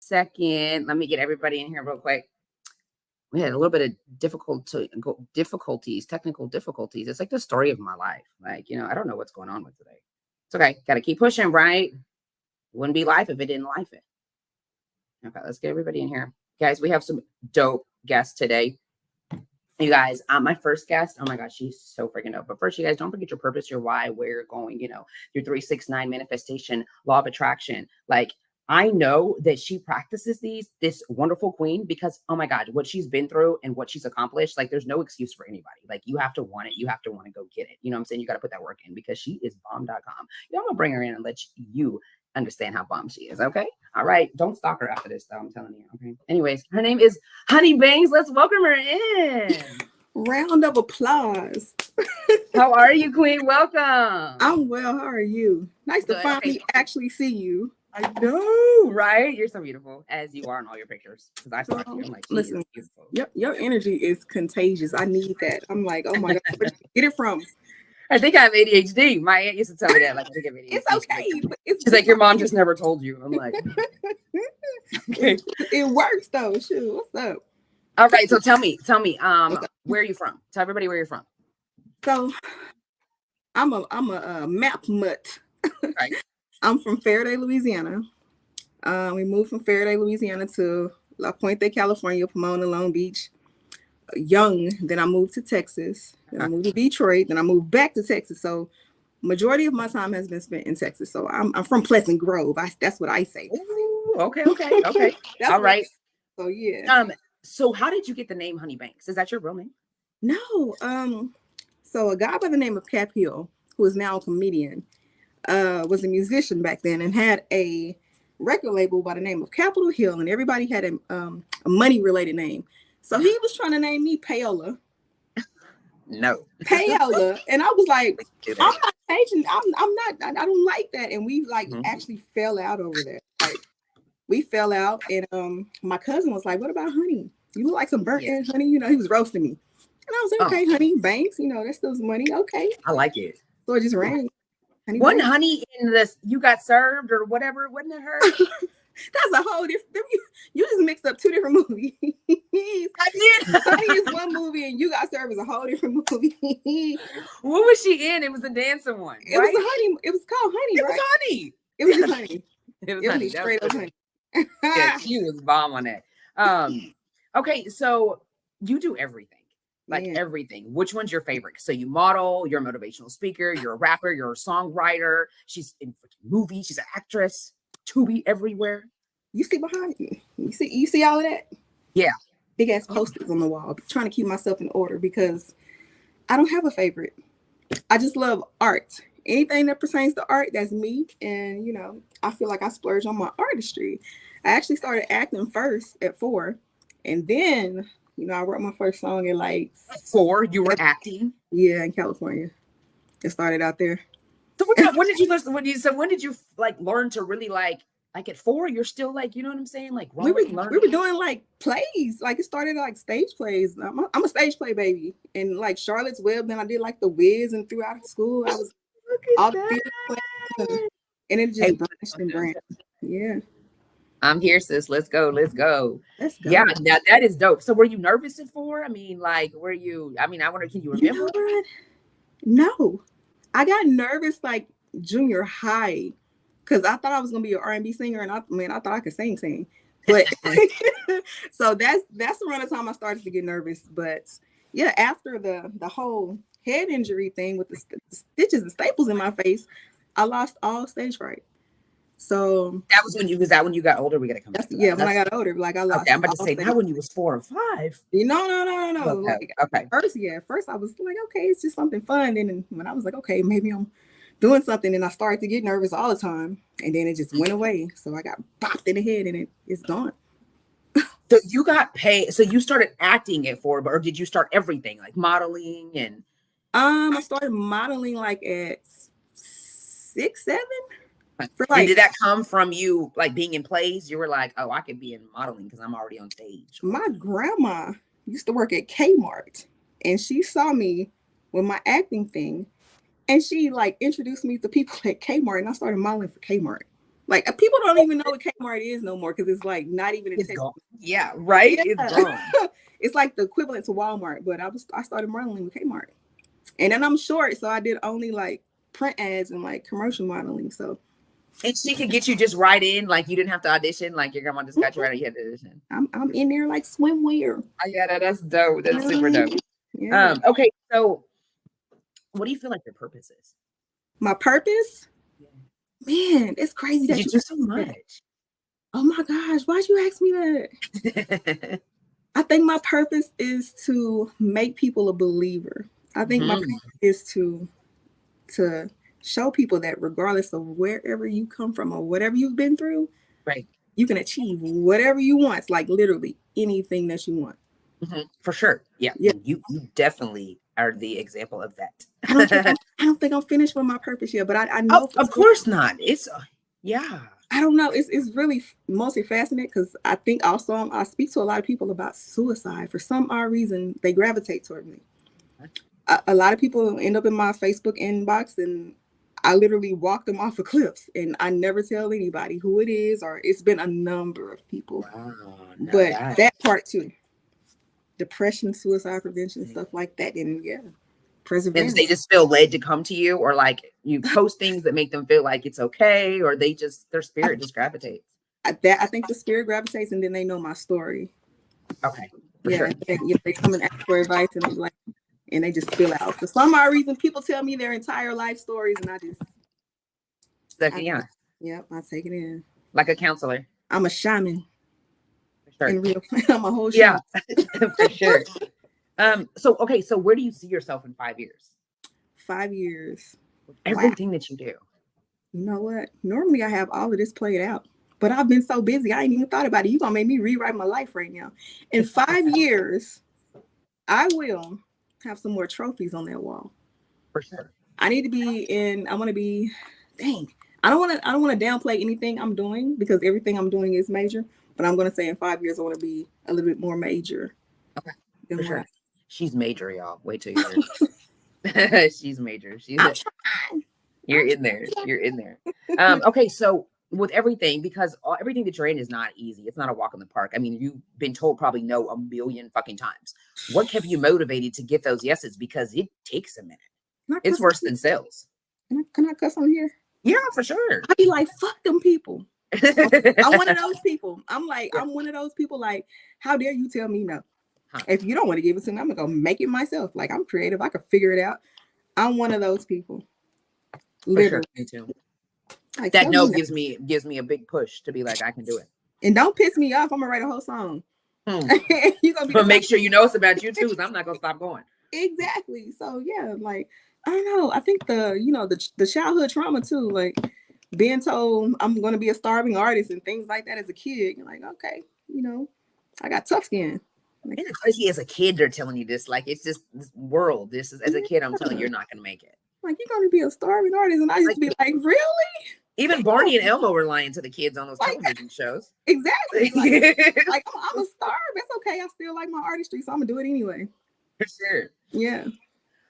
second. Let me get everybody in here real quick. We had a little bit of technical difficulties. It's like the story of my life. Like, I don't know what's going on with today. It's okay. Got to keep pushing, right? Wouldn't be life if it didn't life it. Okay, let's get everybody in here. Guys, we have some dope guests today. You guys, my first guest, oh my gosh, she's so freaking dope. But first, you guys, don't forget your purpose, your why, where you're going, your 369 manifestation, law of attraction. Like, I know that she practices this wonderful queen, because, oh my God, what she's been through and what she's accomplished, like, there's no excuse for anybody. Like, you have to want it. You have to want to go get it. You know what I'm saying? You got to put that work in, because she is bomb.com. I'm going to bring her in and let you understand how bomb she is. Okay. All right. Don't stalk her after this, though. I'm telling you. Okay. Anyways, her name is Honey Bangs. Let's welcome her in. Round of applause. How are you, Queen? Welcome. I'm well. How are you? Nice to finally actually see you. I know, right? You're so beautiful, as you are in all your pictures. Because I saw you, I'm like, listen, your energy is contagious. I need that. I'm like, oh my God, where did you get it from? I think I have ADHD. My aunt used to tell me that. Like, I think I have ADHD. It's okay. She's like, your mom just never told you. I'm like, okay. It works though. Shoot, what's up? All right, so tell me, where are you from? Tell everybody where you're from. So, I'm a map mutt. Right. I'm from Faraday, Louisiana. We moved from Faraday, Louisiana to La Puente, California, Pomona, Long Beach. Young, then I moved to Texas. Then I moved to Detroit. Then I moved back to Texas. So, majority of my time has been spent in Texas. So I'm from Pleasant Grove. That's what I say. Ooh, okay. All right. So yeah. So how did you get the name Honey Banks? Is that your real name? No. So a guy by the name of Cap Hill, who is now a comedian, was a musician back then and had a record label by the name of Capitol Hill, and everybody had a money related name. So he was trying to name me Payola. No. Payola. And I was like, I'm not changing. I don't like that. And we actually fell out over that. Like, we fell out, and my cousin was like, what about Honey? You look like some burnt end honey. He was roasting me. And I was like, okay, Honey Banks, that's still some money. Okay. I like it. So it just rang. One honey in this, you got served or whatever, wasn't it her? That's a whole different. You just mixed up two different movies. I did. Honey is one movie, and You Got Served is a whole different movie. What was she in? It was a dancing one. It was a Honey. It was called Honey. It was Honey. It was just Honey. It was Honey. Straight up Honey. Yeah, she was bomb on that. Okay, so you do everything. Like everything. Which one's your favorite? So you model, you're a motivational speaker, you're a rapper, you're a songwriter, she's in freaking movies, she's an actress, TUBI everywhere. You see behind you. You see all of that? Yeah. Big ass posters on the wall. I'm trying to keep myself in order because I don't have a favorite. I just love art. Anything that pertains to art, that's me. And I feel like I splurge on my artistry. I actually started acting first at 4. And then I wrote my first song at like 4. You were acting? Yeah, in California. It started out there. So when did you listen? When did you learn to really like at 4? You're still like, you know what I'm saying? Like we were doing like plays. Like it started like stage plays. I'm a stage play baby. And like Charlotte's Web. Then I did like The Wiz, and throughout school I was all the theater plays, and it just branched and branched. Yeah. I'm here, sis. Let's go. Yeah, now that is dope. So were you nervous at 4? I mean, like, I wonder, can you remember? No. I got nervous like junior high because I thought I was gonna be an R&B singer, and I thought I could sing. But so that's around the time I started to get nervous. But yeah, after the whole head injury thing with the stitches and staples in my face, I lost all stage fright. So that was when you got older. We gotta come back to that. Yeah, when I got older, like I lost. Okay, I'm about to say that when you was 4 or 5. No. Okay. First I was like, okay, it's just something fun. And when I was like, okay, maybe I'm doing something, and I started to get nervous all the time, and then it just went away. So I got bopped in the head, and it's gone. So you got paid. So you started acting at 4, or did you start everything like modeling and? I started modeling like at 6, 7. And did that come from you like being in plays? You were like, oh, I could be in modeling because I'm already on stage. My grandma used to work at Kmart, and she saw me with my acting thing, and she like introduced me to people at Kmart, and I started modeling for Kmart. Like people don't even know what Kmart is no more because it's like not even in It's Texas. gone. Yeah, right. Yeah. It's gone. It's like the equivalent to Walmart, but I started modeling with Kmart, and then I'm short, so I did only like print ads and like commercial modeling. So, and she could get you just right in, like you didn't have to audition, like your grandma just got you right. You had to audition. I'm in there like swimwear. Yeah, that's dope. That's super dope. Yeah. Okay, so what do you feel like your purpose is? My purpose, man, it's crazy that you do so much. Oh my gosh, why'd you ask me that? I think my purpose is to make people a believer. I think my purpose is to show people that regardless of wherever you come from or whatever you've been through, right, you can achieve whatever you want. It's like literally anything that you want. For sure. Yeah. You definitely are the example of that. I don't think I'm finished with my purpose yet, but I know. Of course not. It's yeah. I don't know. It's really mostly fascinating because I think also I speak to a lot of people about suicide. For some odd reason, they gravitate toward me. A lot of people end up in my Facebook inbox, and I literally walk them off of cliffs, and I never tell anybody who it is, or it's been a number of people. Wow, but that part too, depression, suicide prevention, stuff like that, and perseverance. And they just feel led to come to you, or like you post things that make them feel like it's okay, or they just their spirit just gravitates. I think the spirit gravitates, and then they know my story. Okay, for sure. They come and ask for advice, and I'm like, and they just spill out. For some odd reason, people tell me their entire life stories, and I just I take it in like a counselor. I'm a shaman. For sure. In real, I'm a whole shaman. For sure. So where do you see yourself in 5 years? 5 years. Everything that you do. You know what? Normally I have all of this played out, but I've been so busy, I ain't even thought about it. You're going to make me rewrite my life right now. In 5 years, I will have some more trophies on that wall. For sure. I want to be, I don't want to downplay anything I'm doing because everything I'm doing is major, but I'm going to say in 5 years, I want to be a little bit more major. Okay. For sure. She's major, y'all. Wait till you hear. She's major. You're in there. You're in there. Okay, so with everything, because everything that you're in is not easy. It's not a walk in the park. I mean, you've been told probably no a million fucking times. What kept you motivated to get those yeses? Because it takes a minute. It's worse than sales. Can I cuss on here? Yeah, for sure. I'd be like, fuck them people. I'm one of those people. I'm one of those people like, how dare you tell me no? If you don't want to give it to me, I'm gonna go make it myself. Like I'm creative, I could figure it out. I'm one of those people. Literally, me too. Like, that no gives me a big push to be like, I can do it. And don't piss me off. I'm gonna write a whole song. You're gonna but make sure you know it's about you too, because I'm not gonna stop going. Exactly. So yeah, like I don't know. I think the childhood trauma too, like being told I'm gonna be a starving artist and things like that as a kid. You're like, okay, I got tough skin. Like, it's crazy as a kid they're telling you this. Like it's just this world. This is as a kid, I'm telling you, you're not gonna make it. Like you're gonna be a starving artist, and I used to be like, really? Even Barney and Elmo were lying to the kids on those television shows. Exactly. Like I'm a star. That's okay. I still like my artistry, so I'm gonna do it anyway. For sure. Yeah.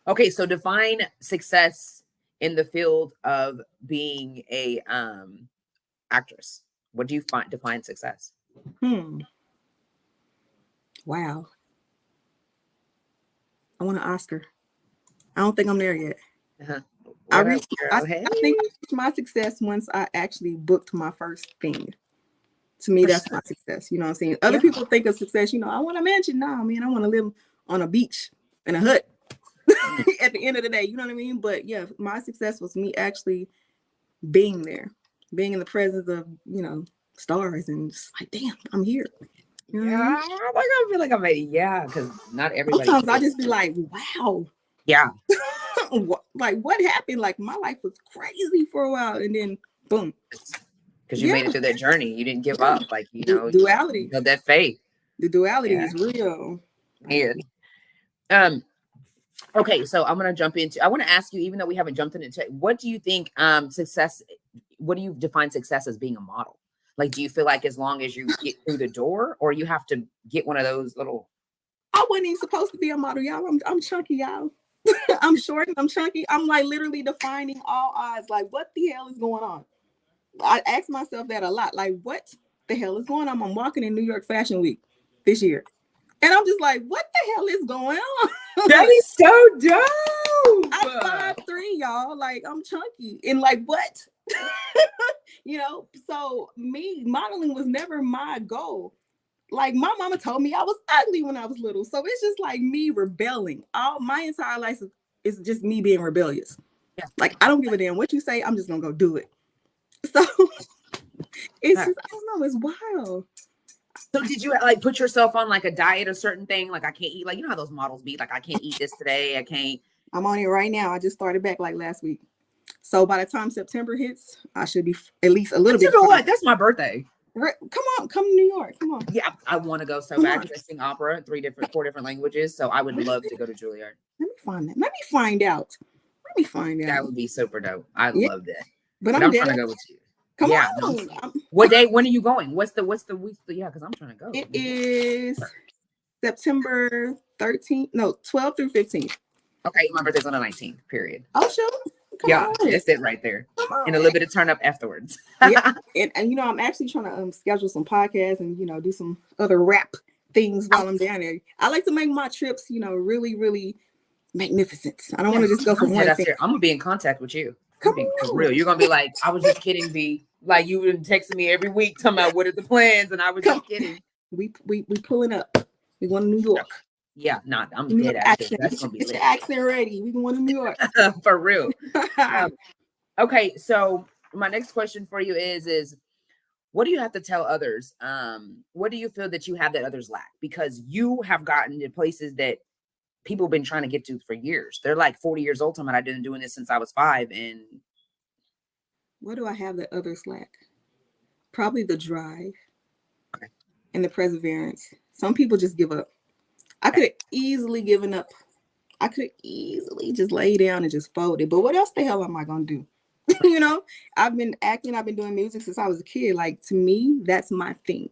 Okay, so define success in the field of being a actress. What do you define success? Wow. I want an Oscar. I don't think I'm there yet. I think my success once I actually booked my first thing. To me, that's my success. You know what I'm saying? Other people think of success, I want a mansion. No, man, I want to live on a beach in a hut at the end of the day. You know what I mean? But yeah, my success was me actually being there, being in the presence of, stars and just like, damn, I'm here. Yeah, I feel like I made it. Because not everybody. Sometimes I just be like, wow. Yeah. Like what happened? Like my life was crazy for a while, and then boom. Because you made it through that journey, you didn't give up. Like duality. That faith. The duality is real. Yeah. Okay, so I'm gonna jump into. I want to ask you, even though we haven't jumped into, what do you think success? What do you define success as being a model? Like, do you feel like as long as you get through the door, or you have to get one of those little? I wasn't even supposed to be a model, y'all. I'm chunky, y'all. I'm short and I'm chunky. I'm like literally defying all odds. Like, what the hell is going on? I ask myself that a lot. Like, what the hell is going on? I'm walking in New York Fashion Week this year. And I'm just like, what the hell is going on? That is so dope. I'm 5'3", y'all. Like, I'm chunky. And like, what? You know, so me, modeling was never my goal. Like, my mama told me I was ugly when I was little. So it's just like me rebelling. All my entire life is just me being rebellious. Yeah. Like, I don't give a damn what you say. I'm just gonna go do it. So it's just, I don't know, it's wild. So did you like put yourself on like a diet or certain thing? Like, I can't eat, like, you know how those models be like, I can't eat this today. I can't. I'm on it right now. I just started back like last week. So by the time September hits, I should be at least a little bit. You know what? That's my birthday. Come on, come to New York. Come on. Yeah, I want to go so bad because I sing opera in 4 different languages. So I would love to go to Juilliard. Let me find that. Let me find out. That would be super dope. I love that. But I'm trying to go with you. Come on. What day? When are you going? What's the week? Yeah, because I'm trying to go. It is September 13th. No, 12th through 15th. Okay, my birthday's on the 19th. Period. Oh, sure. Come on. That's it right there. And a little bit of turn up afterwards. Yeah. And you know, I'm actually trying to schedule some podcasts and, you know, do some other rap things while I'm down there. I like to make my trips, you know, really, really magnificent. I don't want to just go for one thing. I'm gonna be in contact with you. Come on. on. Real. You're gonna be like, I was just kidding, B. Like, you been texting me every week talking about what are the plans, and I was just kidding. We pulling up. We going to New York. Yeah, I'm dead action. That's gonna be lit. Get your accent ready. We going to New York. For real. Okay, so my next question for you is what do you have to tell others? What do you feel that you have that others lack? Because you have gotten to places that people have been trying to get to for years. They're like 40 years old, and I've been doing this since I was 5. And what do I have that others lack? Probably the drive and the perseverance. Some people just give up. I could have easily given up. I could have easily just lay down and just folded. But what else the hell am I going to do? You know, I've been acting, I've been doing music since I was a kid. Like, to me, that's my thing.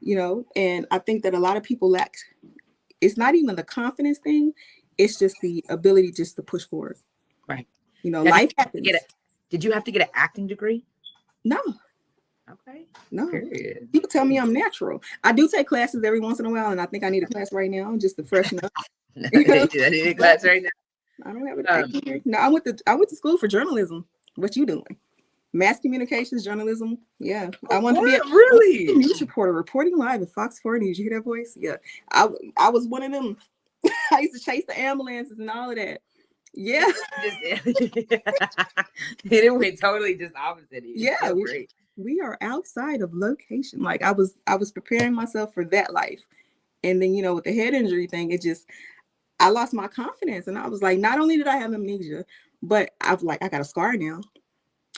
You know, and I think that a lot of people lack. It's not even the confidence thing. It's just the ability just to push forward. Right. You know, life happens. Did you have to get an acting degree? No. Okay. No. Period. People tell me I'm natural. I do take classes every once in a while, and I think I need a class right now just to freshen up. I need a class right now. I don't have an acting degree. No, I went to school for journalism. What you doing? Mass communications, journalism. Yeah. I wanted to be a news reporter, reporting live at Fox 4 News. You hear that voice? Yeah. I was one of them. I used to chase the ambulances and all of that. Yeah. It went totally just opposite. Yeah. We are outside of location. Like, I was preparing myself for that life. And then, you know, with the head injury thing, I lost my confidence. And I was like, not only did I have amnesia, but I got a scar now.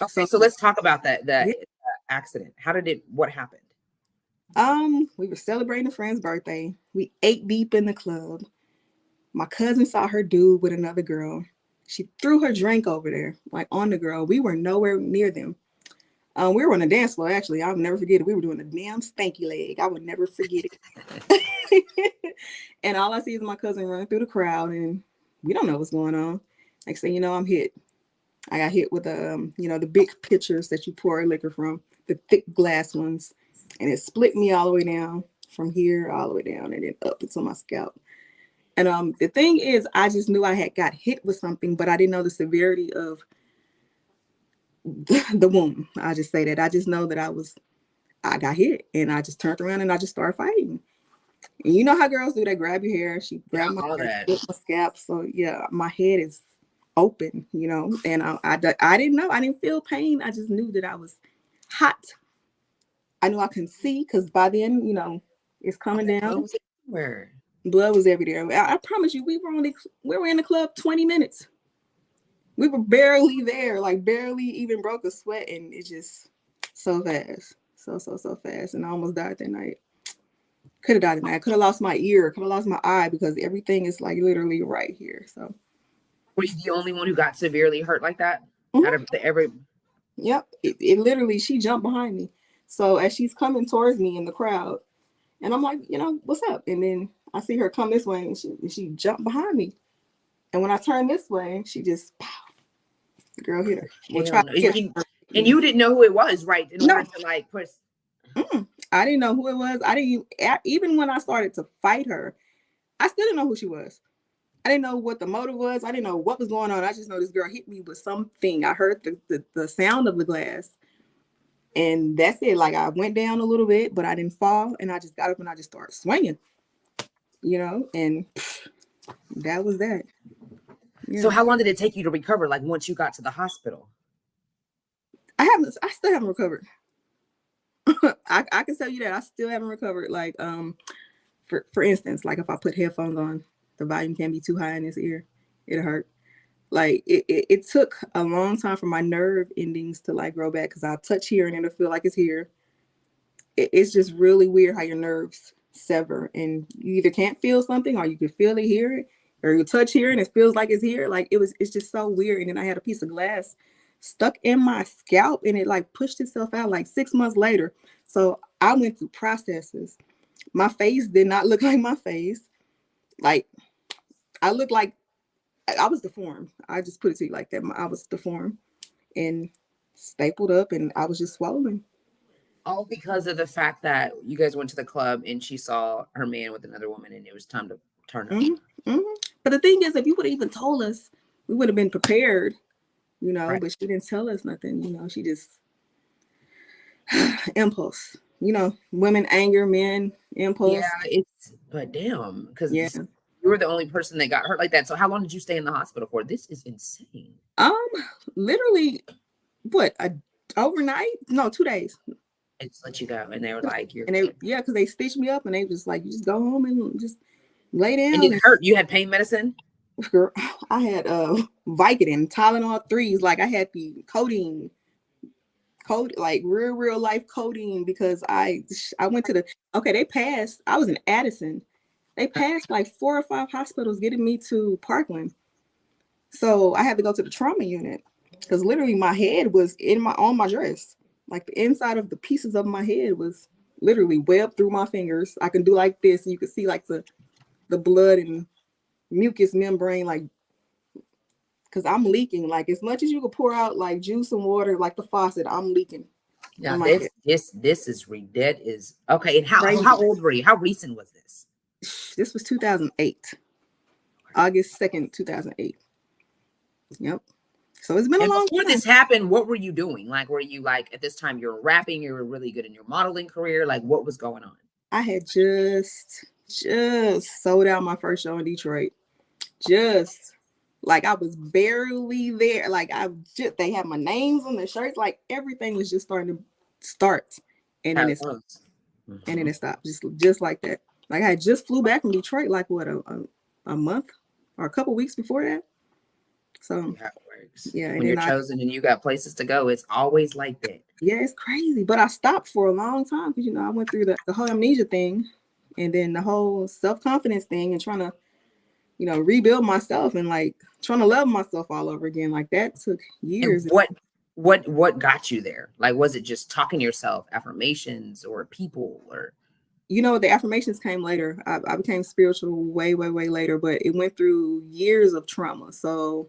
Okay, so let's talk about that accident. What happened? We were celebrating a friend's birthday. We ate deep in the club. My cousin saw her dude with another girl. She threw her drink over there, like on the girl. We were nowhere near them. We were on the dance floor, actually. I'll never forget it. We were doing a damn stanky leg. I would never forget it. And all I see is my cousin running through the crowd, and we don't know what's going on. Next thing you know, I'm hit. I got hit with the big pitchers that you pour liquor from, the thick glass ones, and it split me all the way down from here all the way down and then up into my scalp. And the thing is, I just knew I had got hit with something, but I didn't know the severity of the wound. I just say that I just know that I got hit, and I just turned around and I just started fighting. And you know how girls do? They grab your hair. She grabbed my hair, my scalp. So yeah, my head is open, you know, and I didn't know. I didn't feel pain. I just knew that I was hot. I knew I couldn't see because by then, you know, it's coming down. Blood was everywhere. I promise you, we were in the club 20 minutes. We were barely there, like barely even broke a sweat, and it just so fast, so fast, and I almost died that night. Could have died that night. I could have lost my ear, could have lost my eye, because everything is like literally right here. So, were you the only one who got severely hurt like that? Mm-hmm. Out of every? Yep. It literally, she jumped behind me. So as she's coming towards me in the crowd, and I'm like, you know, what's up? And then I see her come this way, and she jumped behind me. And when I turned this way, she just, pow, the girl hit her. And you didn't know who it was, right? In order No. to like push. I didn't know who it was. I didn't even when I started to fight her, I still didn't know who she was. I didn't know what the motive was. I didn't know what was going on. I just know this girl hit me with something. I heard the sound of the glass. And that's it. Like I went down a little bit, but I didn't fall. And I just got up and I just started swinging, and that was that. Yeah. So how long did it take you to recover? Like once you got to the hospital? I still haven't recovered. I can tell you that I still haven't recovered. Like, for instance, like if I put headphones on, the volume can't be too high in this ear. It'll hurt. Like it took a long time for my nerve endings to like grow back because I touch here and it'll feel like it's here. It's just really weird how your nerves sever and you either can't feel something or you can feel it, hear it, or you touch here and it feels like it's here. Like it's just so weird. And then I had a piece of glass stuck in my scalp and it like pushed itself out like 6 months later. So I went through processes. My face did not look like my face. Like I looked like I was deformed. I just put it to you like that. I was deformed and stapled up and I was just swollen. All because of the fact that you guys went to the club and she saw her man with another woman and it was time to turn up. But the thing is, if you would have even told us, we would have been prepared, Right. but she didn't tell us nothing. She just impulse, women anger, men impulse. Yeah, but damn, because Yeah. you were the only person that got hurt like that. So how long did you stay in the hospital for? This is insane. Literally, what, overnight? No, 2 days. I just let you go, and they were like, "You're." And because they stitched me up, and they was like, "You just go home and just lay down." And it hurt. You had pain medicine. Girl, I had Vicodin, Tylenol 3s. Like I had the codeine, like real life codeine because I went to they passed. I was in Addison. They passed like 4 or 5 hospitals getting me to Parkland. So I had to go to the trauma unit because literally my head was on my dress. Like the inside of the pieces of my head was literally webbed through my fingers. I can do like this, and you can see like the blood and mucous membrane, like because I'm leaking. Like as much as you could pour out like juice and water, like the faucet, I'm leaking. Now this is okay. And how old were you? How recent was this? This was 2008, August 2nd, 2008. Yep. So it's been a long time. Before this happened, what were you doing? Like, were you like at this time you were rapping? You were really good in your modeling career. Like, what was going on? I had just sold out my first show in Detroit. Just like I was barely there. Like they had my names on the shirts. Like everything was just starting to start, and then it stopped. And then it stopped. Just like that. Like I had just flew back from Detroit. Like what a month or a couple weeks before that. So yeah, it works. Yeah, when you're chosen and you got places to go, it's always like that. Yeah, it's crazy. But I stopped for a long time because I went through the whole amnesia thing, and then the whole self-confidence thing, and trying to, rebuild myself and like trying to love myself all over again. Like that took years. And what got you there? Like, was it just talking to yourself, affirmations, or people, or? The affirmations came later. I became spiritual way, way, way later, but it went through years of trauma. So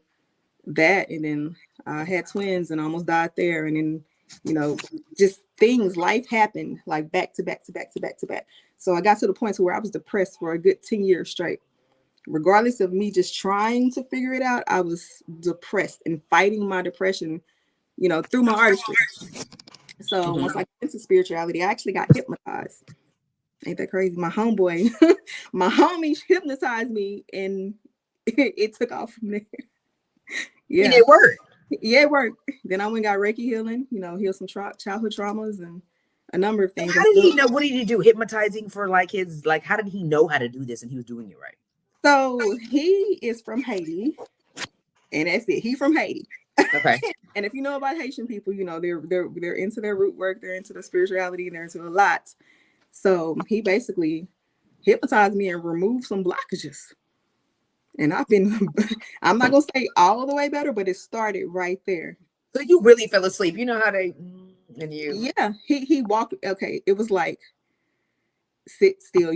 that, and then I had twins and almost died there. And then, just things, life happened like back to back to back to back to back. So I got to the point to where I was depressed for a good 10 years straight. Regardless of me just trying to figure it out, I was depressed and fighting my depression, through my artistry. So once I got into spirituality, I actually got hypnotized. Ain't that crazy? My homeboy, my homie hypnotized me, and it took off from there. Yeah. And it worked. Yeah, it worked. Then I went and got Reiki healing, heal some childhood traumas and a number of things. How did he know? What did he do? Hypnotizing for how did he know how to do this and he was doing it right? So he is from Haiti, and that's it. He from Haiti. Okay. And if you know about Haitian people, they're into their root work, they're into the spirituality, they're into a lot. So he basically hypnotized me and removed some blockages. And I'm not going to say all the way better, but it started right there. So you really fell asleep. You know how they, and you. Yeah, he walked. Okay, it was like sit still,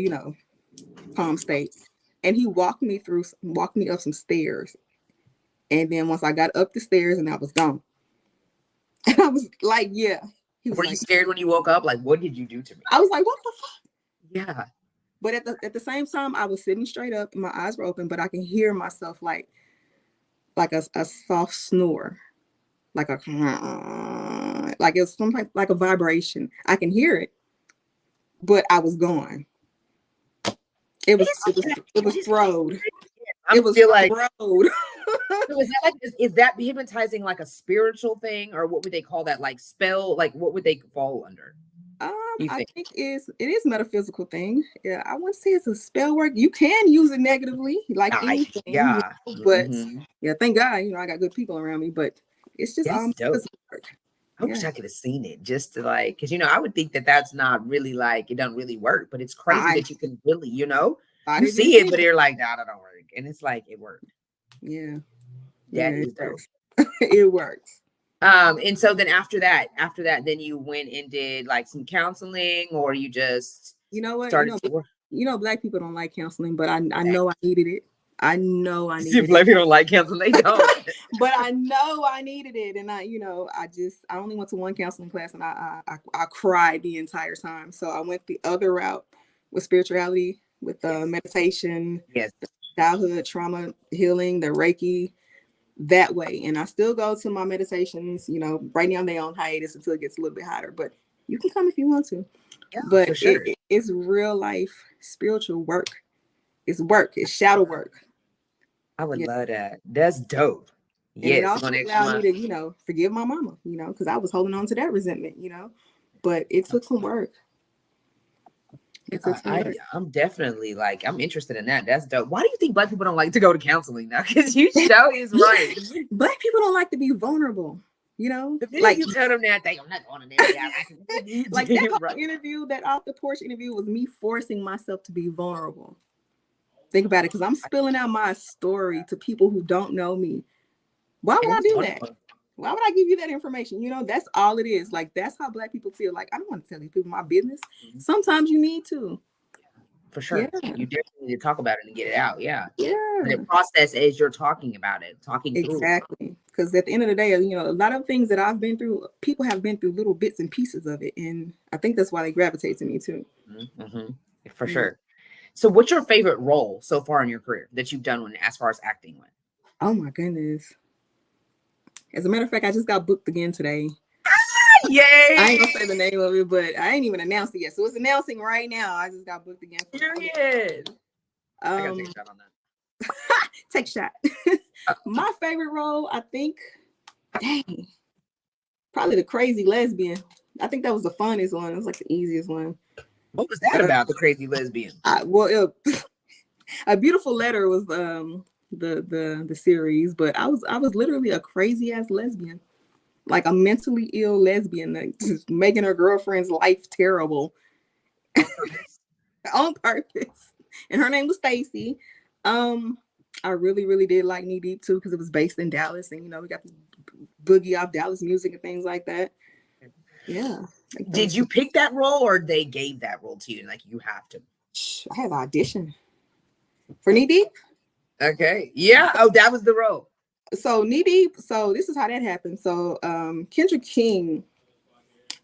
calm state. And he walked me up some stairs. And then once I got up the stairs and I was gone. And I was like, yeah. He was Were like, you scared when you woke up? Like, what did you do to me? I was like, what the fuck? Yeah. But at the same time, I was sitting straight up and my eyes were open, but I can hear myself like a soft snore, like a like it's some type, like a vibration. I can hear it, but I was gone. It was throwed. I It was feel like throwed. so is that hypnotizing like a spiritual thing, or what would they call that? Like spell? Like what would they fall under? You I think? think it is metaphysical thing. Yeah, I wouldn't say it's a spell work. You can use it negatively, like anything. Yeah. But Mhm. yeah, thank God, I got good people around me. But it's just That's dope. physical work. I wish I could have seen it just to like, because I would think that that's not really like it doesn't really work, but it's crazy I that you can really, you didn't see it, but you're like, nah, that don't work, and it's like it worked. Yeah, That it is dope. works. It works. And so then after that, then you went and did like some counseling, or you just You know what? started to work. Black people don't like counseling, but I know I needed it. I know I See, needed black it. people don't like counseling, they don't. But I know I needed it, and I only went to one counseling class, and I cried the entire time. So I went the other route with spirituality, with meditation, Yes. childhood trauma healing, the Reiki, that way. And I still go to my meditations. Right now they on hiatus until it gets a little bit hotter, but you can come if you want to. Yeah, but for sure. It's real life spiritual work. It's work. It's shadow work. I would love that. That's dope. And it Yes, also allowed me to, forgive my mama, because I was holding on to that resentment, but it took some work. I'm definitely like, I'm interested in that. That's dope. Why do you think black people don't like to go to counseling now? Because you show is right. Black people don't like to be vulnerable. The minute you tell them that, I'm not going to that. Like that whole interview, that off the porch interview was me forcing myself to be vulnerable. Think about it, because I'm spilling out my story to people who don't know me. Why would I do that? Why would I give you that information? That's all it is. Like, that's how black people feel. Like, I don't want to tell these people my business. Sometimes you need to. For sure. Yeah. You definitely need to talk about it and get it out. Yeah. Yeah. And the process as you're talking about it, talking through. Exactly. Because at the end of the day, a lot of things that I've been through, people have been through little bits and pieces of it. And I think that's why they gravitate to me too. Mm-hmm. For sure. So what's your favorite role so far in your career that you've done as far as acting went? Oh my goodness. As a matter of fact, I just got booked again today. Yay! I ain't gonna say the name of it, but I ain't even announced it yet. So it's announcing right now. I just got booked again. Period. I gotta take a shot on that. Take a shot. My favorite role, I think, probably the crazy lesbian. I think that was the funnest one. It was like the easiest one. What was that about, the crazy lesbian? A Beautiful Letter was the series, but I was literally a crazy ass lesbian, like a mentally ill lesbian, like just making her girlfriend's life terrible on purpose. And her name was Stacy. I really, really did like Knee Deep too, because it was based in Dallas, and we got this boogie off Dallas music and things like that. Yeah. Did you pick that role, or they gave that role to you? Like, you have to. I had an audition for Knee Deep. Okay. Yeah. Oh, that was the role. So Knee Deep. So this is how that happened. So Kendra King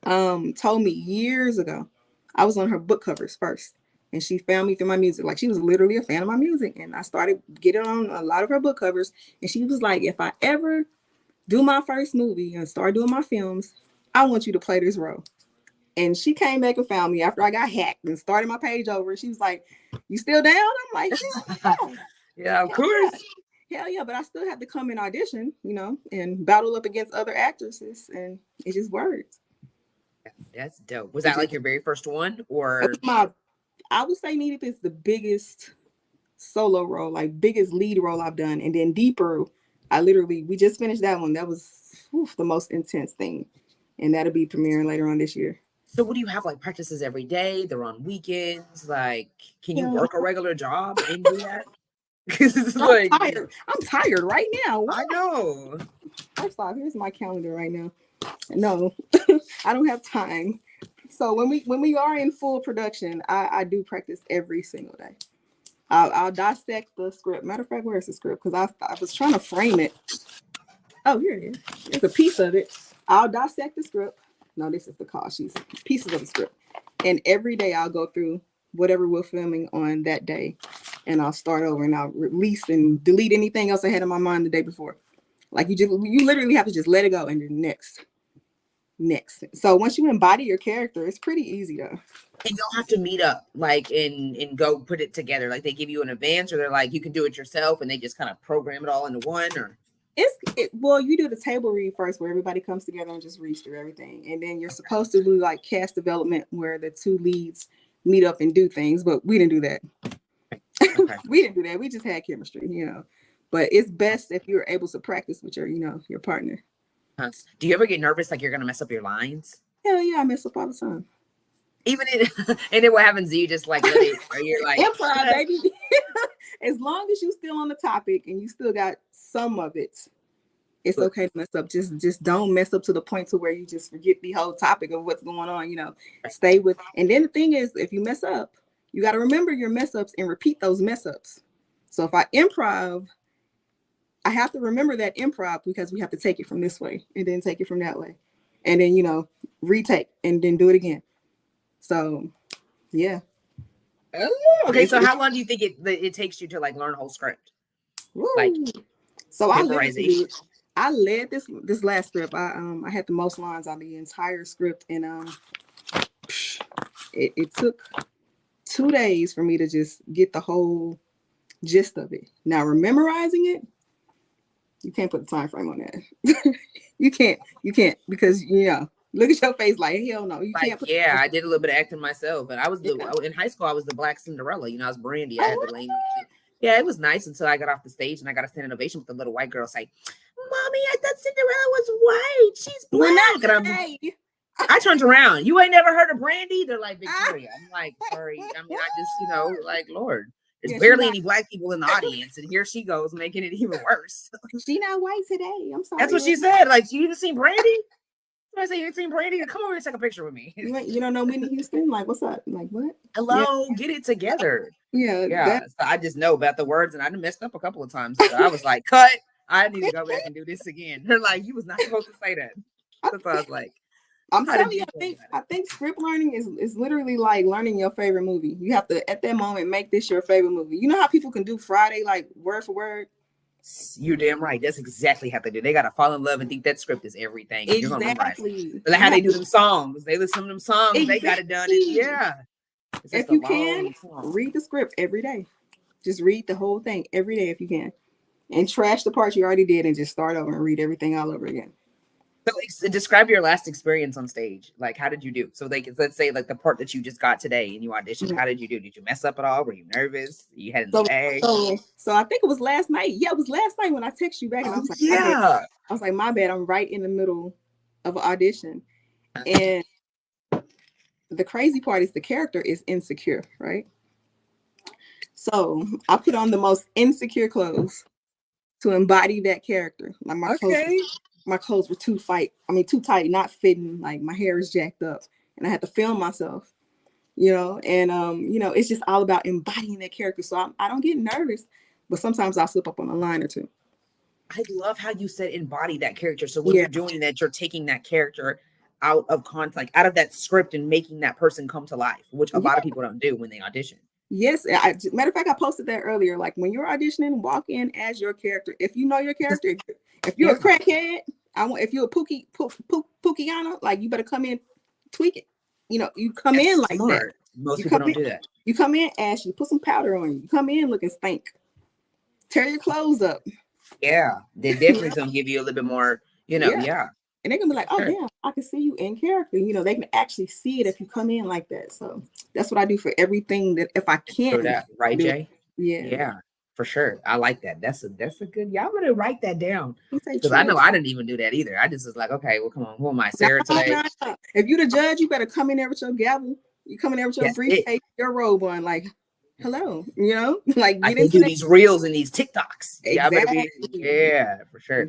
told me years ago. I was on her book covers first, and she found me through my music. Like, she was literally a fan of my music, and I started getting on a lot of her book covers. And she was like, if I ever do my first movie and start doing my films, I want you to play this role. And she came back and found me after I got hacked and started my page over. She was like, you still down? I'm like, yeah. Yeah, of course. Hell yeah, but I still had to come and audition, and battle up against other actresses, and it just worked. That's dope. Was that like your very first one, or? I would say Knee Deep is the biggest solo role, like biggest lead role I've done. And then Deeper, we just finished that one. That was the most intense thing. And that'll be premiering later on this year. So what do you have, like practices every day? They're on weekends. Like, can you work a regular job and do that? I'm tired right now. What? I know. First off, here's my calendar right now. No, I don't have time. So when we are in full production, I do practice every single day. I'll dissect the script. Matter of fact, where's the script? Because I was trying to frame it. Oh, here it is. There's a piece of it. I'll dissect the script. No, this is the call sheets, pieces of the script. And every day I'll go through whatever we're filming on that day, and I'll start over and I'll release and delete anything else I had in my mind the day before. Like you literally have to just let it go and then next. So once you embody your character, it's pretty easy though. And you'll have to meet up like and go put it together. Like they give you an advance, or they're like you can do it yourself, and they just kind of program it all into one. Or well, you do the table read first, where everybody comes together and just reads through everything, and then you're supposed to do like cast development, where the two leads meet up and do things. But we didn't do that. Okay. We didn't do that. We just had chemistry, you know. But it's best if you're able to practice with your, you know, your partner. Do you ever get nervous like you're gonna mess up your lines? Hell yeah, I mess up all the time. Even and then what happens? You just like let it, or you're like improv, baby. As long as you still on the topic and you still got some of it, it's okay to mess up. Just don't mess up to the point to where you just forget the whole topic of what's going on. You know, stay with. And then the thing is, if you mess up, you got to remember your mess ups and repeat those mess ups. So if I improv, I have to remember that improv, because we have to take it from this way and then take it from that way, and then, you know, retake and then do it again. So, yeah. Okay, so how long do you think it takes you to like learn a whole script? Woo. Like, so I led this last script. I had the most lines on the entire script, and it took 2 days for me to just get the whole gist of it. Now, memorizing it, you can't put a time frame on that. You can't because, you know, look at your face like, hell no, you can't. Yeah, I did a little bit of acting myself, and I was in high school. I was the Black Cinderella. You know, I was Brandy. I had the lane. Yeah, it was nice until I got off the stage and I got a standing ovation with the little white girl say, "Mommy, I thought Cinderella was white. She's black." I turned around. You ain't never heard of Brandy? They're like, Victoria. I'm like, sorry. I mean, I just, you know, like, Lord. There's barely any black people in the audience, and here she goes making it even worse. She not white today. I'm sorry. That's what she said. Like, you didn't see Brandy? I say, you ain't seen Brandy? Come over here and take a picture with me. You don't know Whitney Houston? Like, what's up? Like, what? Hello, get it together. Yeah. So I just know about the words, and I done messed up a couple of times. So I was like, cut. I need to go back and do this again. They're like, you was not supposed to say that. That's what I was like. I'm telling you, I think script learning is literally like learning your favorite movie. You have to, at that moment, make this your favorite movie. You know how people can do Friday, like word for word? You're damn right. That's exactly how they do. They got to fall in love and think that script is everything. Exactly. You're gonna memorize. Like how they do them songs. They listen to them songs. Exactly. They got it done. Yeah. If you can, read the script every day. Just read the whole thing every day if you can. And trash the parts you already did and just start over and read everything all over again. So like, describe your last experience on stage. Like, how did you do? So like, let's say like the part that you just got today and you auditioned. How did you do? Did you mess up at all? Were you nervous? You had so I think it was last night. Yeah, it was last night when I texted you back and I was like, I was like, my bad. I'm right in the middle of an audition. And the crazy part is the character is insecure, right? So I put on the most insecure clothes to embody that character. Like my clothes were too tight, not fitting. Like my hair is jacked up, and I had to film myself, you know. And you know, it's just all about embodying that character. So I don't get nervous, but sometimes I'll slip up on a line or two. I love how you said embody that character. So when you're doing that, you're taking that character out of context, like out of that script, and making that person come to life, which a lot of people don't do when they audition. Yes, matter of fact, I posted that earlier. Like when you're auditioning, walk in as your character. If you know your character, if you're a crackhead, if you're a Pookiana, like you better come in, tweak it. You know, you come in like that. Most people don't do that. You come in ashy, put some powder on you. You come in looking stink. Tear your clothes up. Yeah, they definitely gonna give you a little bit more, you know, And they're gonna be like, oh damn, I can see you in character. You know, they can actually see it if you come in like that. So that's what I do for everything that if I can. Right, Jay? Yeah, for sure. I like that. That's a good. Y'all better write that down, because I know I didn't even do that either. I just was like, okay, well, come on, who am I, Sarah today? If you're the judge, you better come in there with your gavel. You come in there with your briefcase, your robe on, like, hello, you know, like I can do these reels and these TikToks. Exactly. For sure.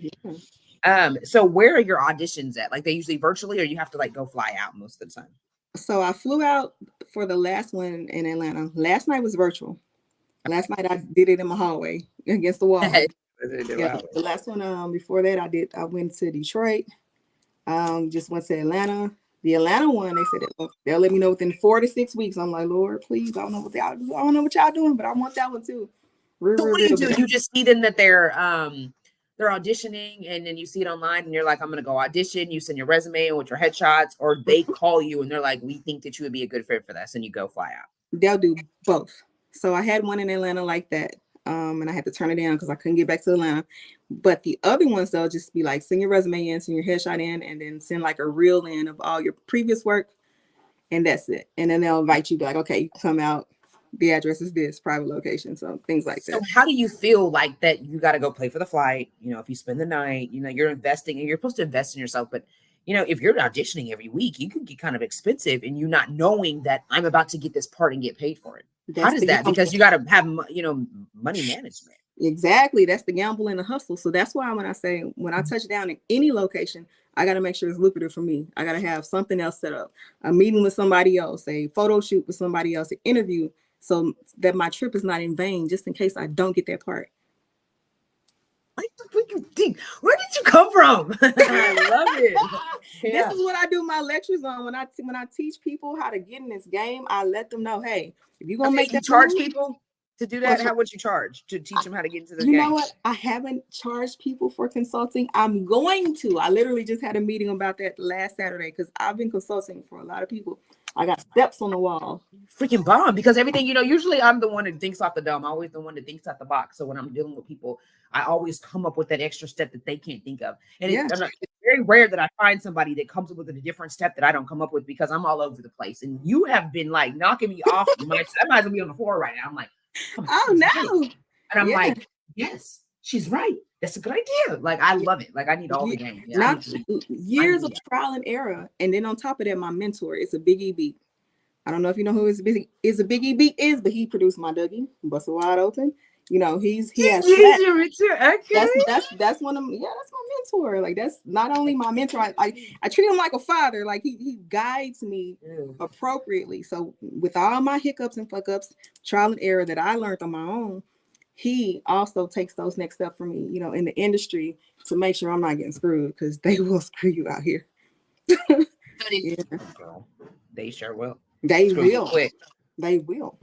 So where are your auditions at? Like, they usually virtually, or you have to like go fly out most of the time? So I flew out for the last one in Atlanta. Last night was virtual. Last night I did it in my hallway against the wall. The last one before that I went to Detroit. Just went to Atlanta. The Atlanta one, they said they'll let me know within 4 to 6 weeks. I'm like, Lord, please, I don't know what y'all doing, but I want that one too. So what do you do? You just see them that they're auditioning, and then you see it online, and you're like, I'm gonna go audition. You send your resume with your headshots, or they call you and they're like, we think that you would be a good fit for this, and you go fly out. They'll do both. So I had one in Atlanta like that, and I had to turn it down because I couldn't get back to Atlanta. But the other ones, they'll just be like, send your resume in, send your headshot in, and then send like a reel in of all your previous work, and that's it. And then they'll invite you to like, okay, you come out. The address is this, private location, so things like that. So how do you feel like that you got to go pay for the flight? You know, if you spend the night, you know, you're investing, and you're supposed to invest in yourself. But, you know, if you're auditioning every week, you could get kind of expensive, and you not knowing that I'm about to get this part and get paid for it. How does that? Because you got to have, you know, money management. Exactly. That's the gamble and the hustle. So that's why when I touch down in any location, I got to make sure it's lucrative for me. I got to have something else set up, a meeting with somebody else, a photo shoot with somebody else, an interview, so that my trip is not in vain, just in case I don't get that part. Where did you come from? I love it. Yeah. This is what I do my lectures on. When I teach people how to get in this game, I let them know, hey, if you're gonna make that charge people to do that, how would you charge to teach them how to get into the game? You know what? I haven't charged people for consulting. I'm going to. I literally just had a meeting about that last Saturday because I've been consulting for a lot of people. I got steps on the wall. Freaking bomb, because everything, you know, usually I'm the one that thinks off the dome. I'm always the one that thinks out the box. So when I'm dealing with people, I always come up with that extra step that they can't think of. And it's very rare that I find somebody that comes up with a different step that I don't come up with, because I'm all over the place. And you have been like knocking me off. I might as well be on the floor right now. I'm like, oh no. And I'm like, yes, she's right. That's a good idea. Like, I love it. Like, I need all the game. Yeah, years of trial and error. And then on top of that, my mentor is a Biggie Beat. I don't know if you know who is a Biggie Beat is, but he produced my Dougie, Busted Wide Open. You know, he has your mentor. Okay. That's one of them. Yeah, that's my mentor. Like, that's not only my mentor. I treat him like a father. Like, he guides me appropriately. So with all my hiccups and fuck ups, trial and error that I learned on my own, he also takes those next steps for me, you know, in the industry, to make sure I'm not getting screwed, because they will screw you out here. Yeah. They sure will. They will. They will.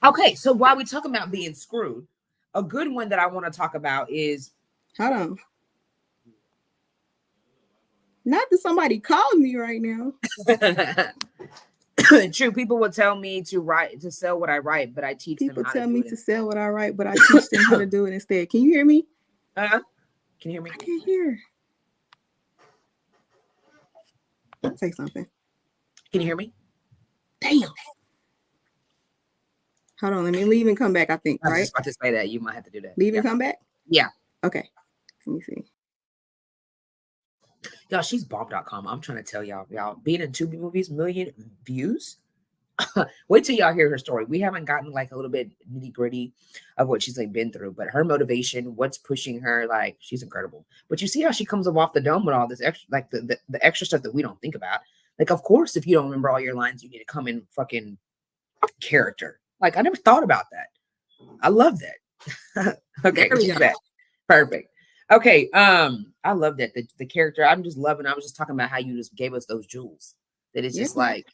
Okay, so while we talk about being screwed, a good one that I want to talk about is, hold on. Not that somebody called me right now. True, people will tell me to sell what I write, but I teach them how to do it. People tell me to sell what I write, but I teach them how to do it instead. Can you hear me? Can you hear me? I can't hear. Say something. Can you hear me? Damn. Hold on, let me leave and come back, I think, right? I was just about to say that. You might have to do that. Leave and come back? Yeah. Okay. Let me see. Y'all, she's bomb.com. I'm trying to tell y'all, being in TUBI movies, 1 million views. Wait till y'all hear her story. We haven't gotten like a little bit nitty gritty of what she's like been through, but her motivation, what's pushing her, like, she's incredible. But you see how she comes up off the dome with all this extra, like the extra stuff that we don't think about. Like, of course, if you don't remember all your lines, you need to come in fucking character. Like, I never thought about that. I love that. Okay, she's back. Perfect. Okay, I love that. The character, I'm just loving. I was just talking about how you just gave us those jewels. That it's just like,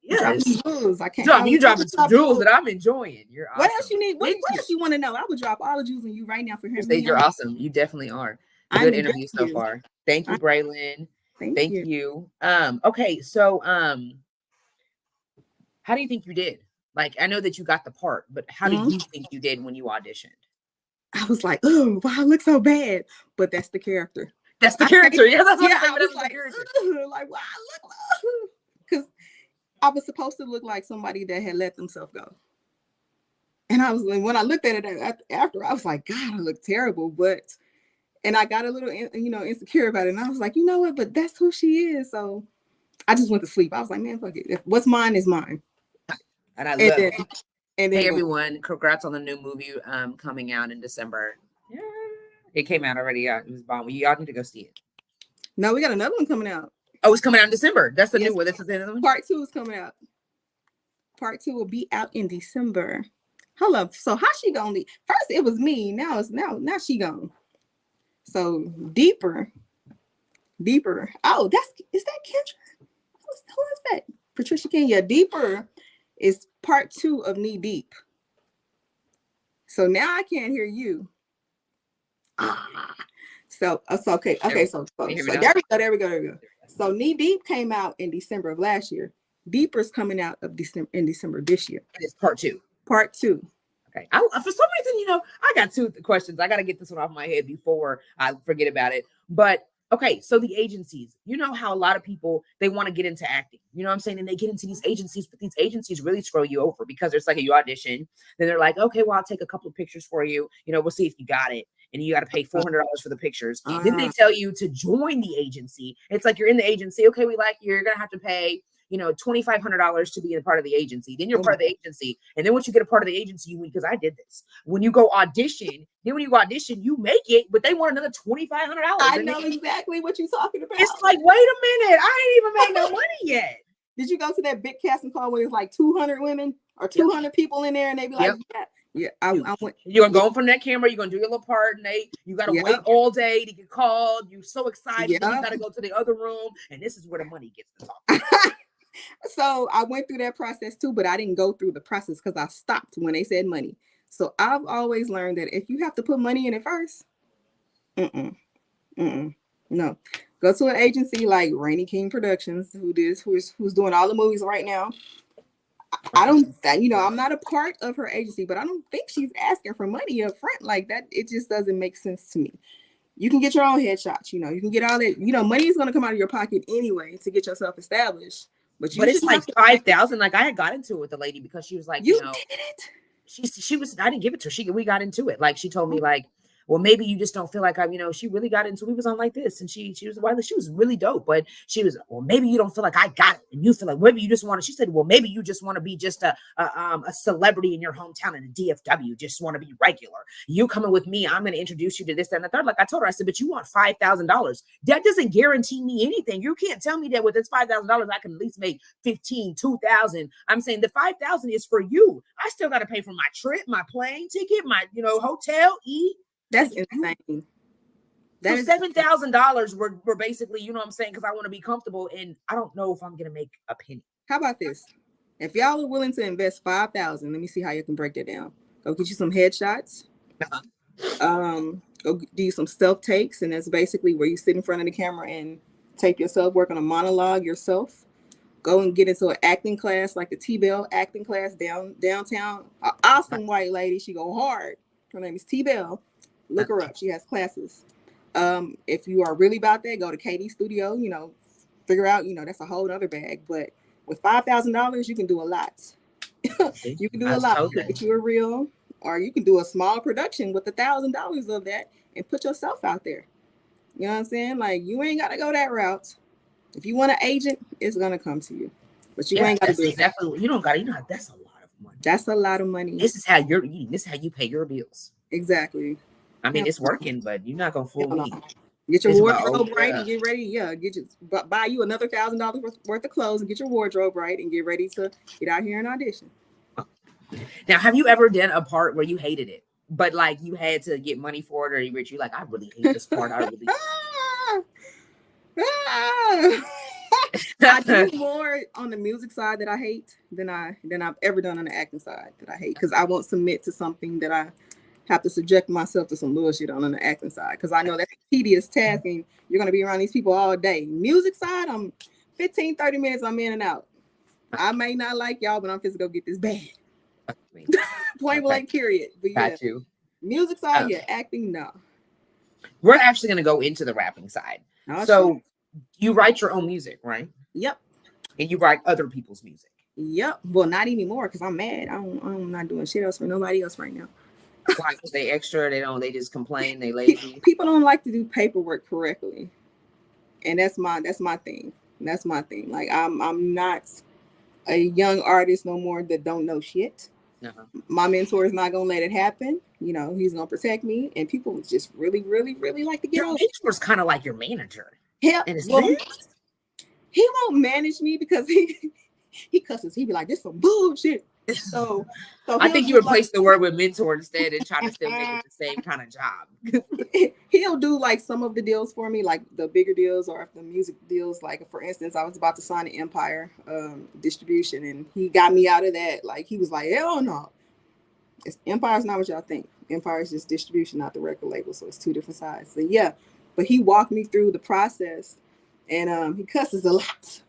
jewels. I can't. You dropping some jewels that I'm enjoying. You're awesome. What else you need? What else you want to know? I would drop all the jewels on you right now for him. You're awesome. You definitely are. Good interview so far. Thank you, Braylon. Thank you. Okay, so how do you think you did? Like, I know that you got the part, but how do you think you did when you auditioned? I was like, oh, wow, I look so bad. But that's the character. That's the character. Yeah, that's what I was like, wow, I look, because I was supposed to look like somebody that had let themselves go. And I was like, when I looked at it after, I was like, God, I look terrible. And I got a little, insecure about it. And I was like, you know what? But that's who she is. So I just went to sleep. I was like, man, fuck it. What's mine is mine. And I love it. And hey, everyone, congrats on the new movie coming out in December. Yeah. It came out already. Yeah, it was bomb. Y'all need to go see it. No, we got another one coming out. Oh, it's coming out in December. That's the new one. That's the other one. Part 2 is coming out. Part 2 will be out in December. Hold up. So how she gonna leave? First it was me. Now she gone. So Deeper Deeper. Oh, is that Kendra? Who is that? Patricia King. Yeah, Deeper is part 2 of Knee Deep. So now I can't hear you. So okay. So there we go. So Knee Deep came out in December of last year. Deeper's coming out of December this year. It's part 2. Part 2. Okay. For some reason, I got 2 questions. I got to get this one off my head before I forget about it. But okay, so the agencies, you know how a lot of people, they want to get into acting, you know what I'm saying? And they get into these agencies, but these agencies really screw you over because there's like you audition, then they're like, okay, well, I'll take a couple of pictures for you. We'll see if you got it. And you got to pay $400 for the pictures. Then they tell you to join the agency. It's like you're in the agency. Okay, we like you. You're going to have to pay $2,500 to be a part of the agency. Then you're part of the agency. And then once you get a part of the agency, because I did this, when you go audition, you make it, but they want another $2,500. I know exactly what you're talking about. It's like, wait a minute, I ain't even made no money yet. Did you go to that big casting call where there's like 200 women or 200 people in there, and they be like, I went. You're gonna go from that camera. You're gonna do your little part, and you gotta wait all day to get called. You're so excited. Then you gotta go to the other room, and this is where the money gets to talk. So I went through that process too, but I didn't go through the process because I stopped when they said money. So I've always learned that if you have to put money in it first, no. Go to an agency like Rainy King Productions, who's doing all the movies right now. I'm not a part of her agency, but I don't think she's asking for money up front like that. It just doesn't make sense to me. You can get your own headshots, you can get all that, money is going to come out of your pocket anyway to get yourself established. But it's like $5,000. Like I had got into it with the lady because she was like, you did it. She was, I didn't give it to her. We got into it. Like she told me like, well, maybe you just don't feel like she really got into, we was on like this. And she was really dope, but she was, well, maybe you don't feel like I got it. And you feel like, maybe you just want to, she said, well, maybe you just want to be just a celebrity in your hometown in a DFW, just want to be regular. You coming with me, I'm going to introduce you to this, that, and the third. Like I told her, I said, but you want $5,000. That doesn't guarantee me anything. You can't tell me that with this $5,000, I can at least make 15, 2,000. I'm saying the 5,000 is for you. I still got to pay for my trip, my plane ticket, my, hotel, eat. That's insane. So $7,000 were basically, you know what I'm saying? Because I want to be comfortable, and I don't know if I'm gonna make a penny. How about this? If y'all are willing to invest $5,000, let me see how you can break that down. Go get you some headshots. Go do some self takes, and that's basically where you sit in front of the camera and tape yourself, work on a monologue yourself. Go and get into an acting class like the T-Bell acting class downtown. An awesome white lady. She go hard. Her name is T-Bell. Look her up. She has classes. If you are really about that, go to KD Studio, figure out, that's a whole other bag. But with $5,000, you can do a lot. You can do a lot. Get you a reel, or you can do a small production with $1,000 of that and put yourself out there. You know what I'm saying? Like, you ain't got to go that route. If you want an agent, it's going to come to you. But you ain't got to do it. Definitely. You don't got to, that's a lot of money. That's a lot of money. This is how you're eating. This is how you pay your bills. Exactly. I mean, it's working, but you're not gonna fool me. Get your wardrobe right and get ready. Yeah, buy you another $1,000 worth of clothes and get your wardrobe right and get ready to get out here and audition. Now, have you ever done a part where you hated it, but like you had to get money for it, or you're like, I really hate this part. I really. I do more on the music side that I hate than I've ever done on the acting side that I hate, because I won't submit to something that I have to subject myself to some bullshit on the acting side, because I know that's a tedious task and you're going to be around these people all day. Music side, I'm 15, 30 minutes, I'm in and out. I may not like y'all, but I'm just going to go get this bag. Point blank, period. But yeah, got you. Music side, acting, no. We're actually going to go into the rapping side. Oh, so you write your own music, right? Yep. And you write other people's music? Yep. Well, not anymore, because I'm mad. I'm not doing shit else for nobody else right now. Why? Because they extra, they just complain, they lazy. People don't like to do paperwork correctly, and that's my thing. That's my thing. Like, I'm not a young artist no more that don't know shit. Uh-huh. My mentor is not gonna let it happen. He's gonna protect me, and people just really, really, really like to get your mentor's kind of like your manager. Yeah, well, he won't manage me because he cusses. He be like, "This some bullshit." So I he'll think you do like replaced the word with mentor instead and try to still make it the same kind of job. he'll do like some of the deals for me, like the bigger deals or if the music deals. Like for instance, I was about to sign an Empire distribution, and he got me out of that. Like he was like, hell no, Empire's not what y'all think. Empire's just distribution, not the record label. So it's two different sides. So yeah, but he walked me through the process, and he cusses a lot.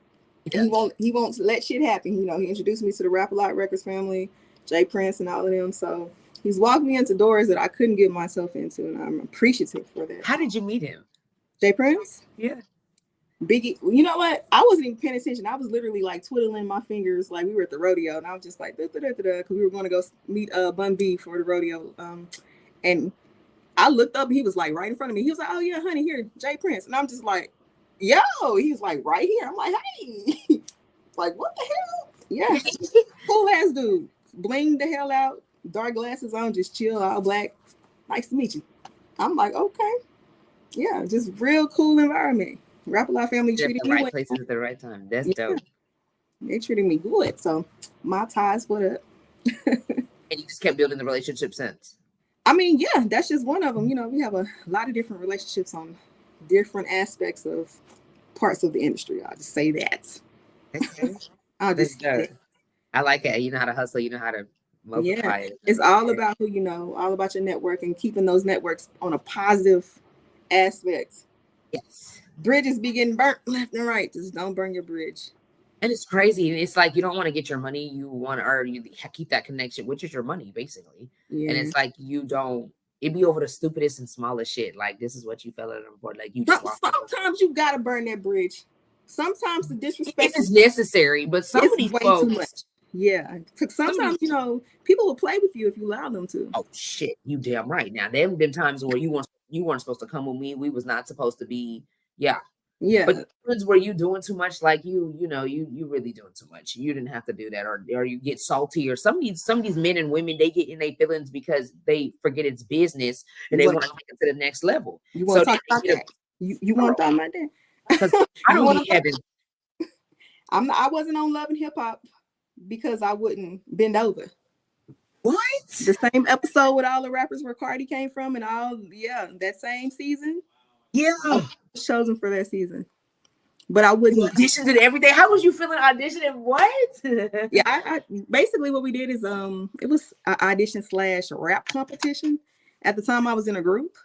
He won't let shit happen. You know, he introduced me to the Rap A Lot Records family, Jay Prince and all of them. So he's walked me into doors that I couldn't get myself into, and I'm appreciative for that. How did you meet him? Jay Prince? Yeah. Biggie. You know what? I wasn't even paying attention. I was literally like twiddling my fingers like we were at the rodeo, and I was just like, because we were going to go meet Bun B for the rodeo. And I looked up, and he was like right in front of me. He was like, "Oh yeah, honey, here, Jay Prince," and I'm just like, "Yo," he's like right here. I'm like, "Hey." Like, what the hell? Yeah. Cool ass dude. Bling the hell out. Dark glasses on, just chill, all black. Nice to meet you. I'm like, okay. Yeah, just real cool environment. Rap A Lot family treated the me right well. places at the right time. That's dope. They treated me good. So my ties what up. And you just kept building the relationship since. I mean, yeah, that's just one of them. You know, we have a lot of different relationships on different aspects of parts of the industry. I'll just say that. Okay. I'll just say that. I like it. You know how to hustle. You know how to multiply it. It's all about who you know, all about your network and keeping those networks on a positive aspect. Yes. Bridges be getting burnt left and right. Just don't burn your bridge. And it's crazy. It's like you don't want to get your money. You want to, or you keep that connection, which is your money, basically. Yeah. And it's like you don't. It be over the stupidest and smallest shit. Like this is what you fell in for. Like you just. Sometimes you gotta burn that bridge. Sometimes the disrespect is necessary, but some of these way folks, too much. Yeah, sometimes you know people will play with you if you allow them to. Oh shit, you damn right. Now them times where you weren't supposed to come with me. We was not supposed to be. Yeah. But times where you doing too much, like you really doing too much. You didn't have to do that, or you get salty, or some of these men and women, they get in their feelings because they forget it's business and they want to take it to the next level. You want to talk about that? You want to talk about that? Because I don't need heaven. I wasn't on Love and Hip Hop because I wouldn't bend over. What? The same episode with all the rappers where Cardi came from and all, that same season. Yeah. I was chosen for that season. But I wouldn't. You auditioned it every day. How was you feeling auditioning? What? Yeah, I basically what we did is it was an audition / rap competition. At the time I was in a group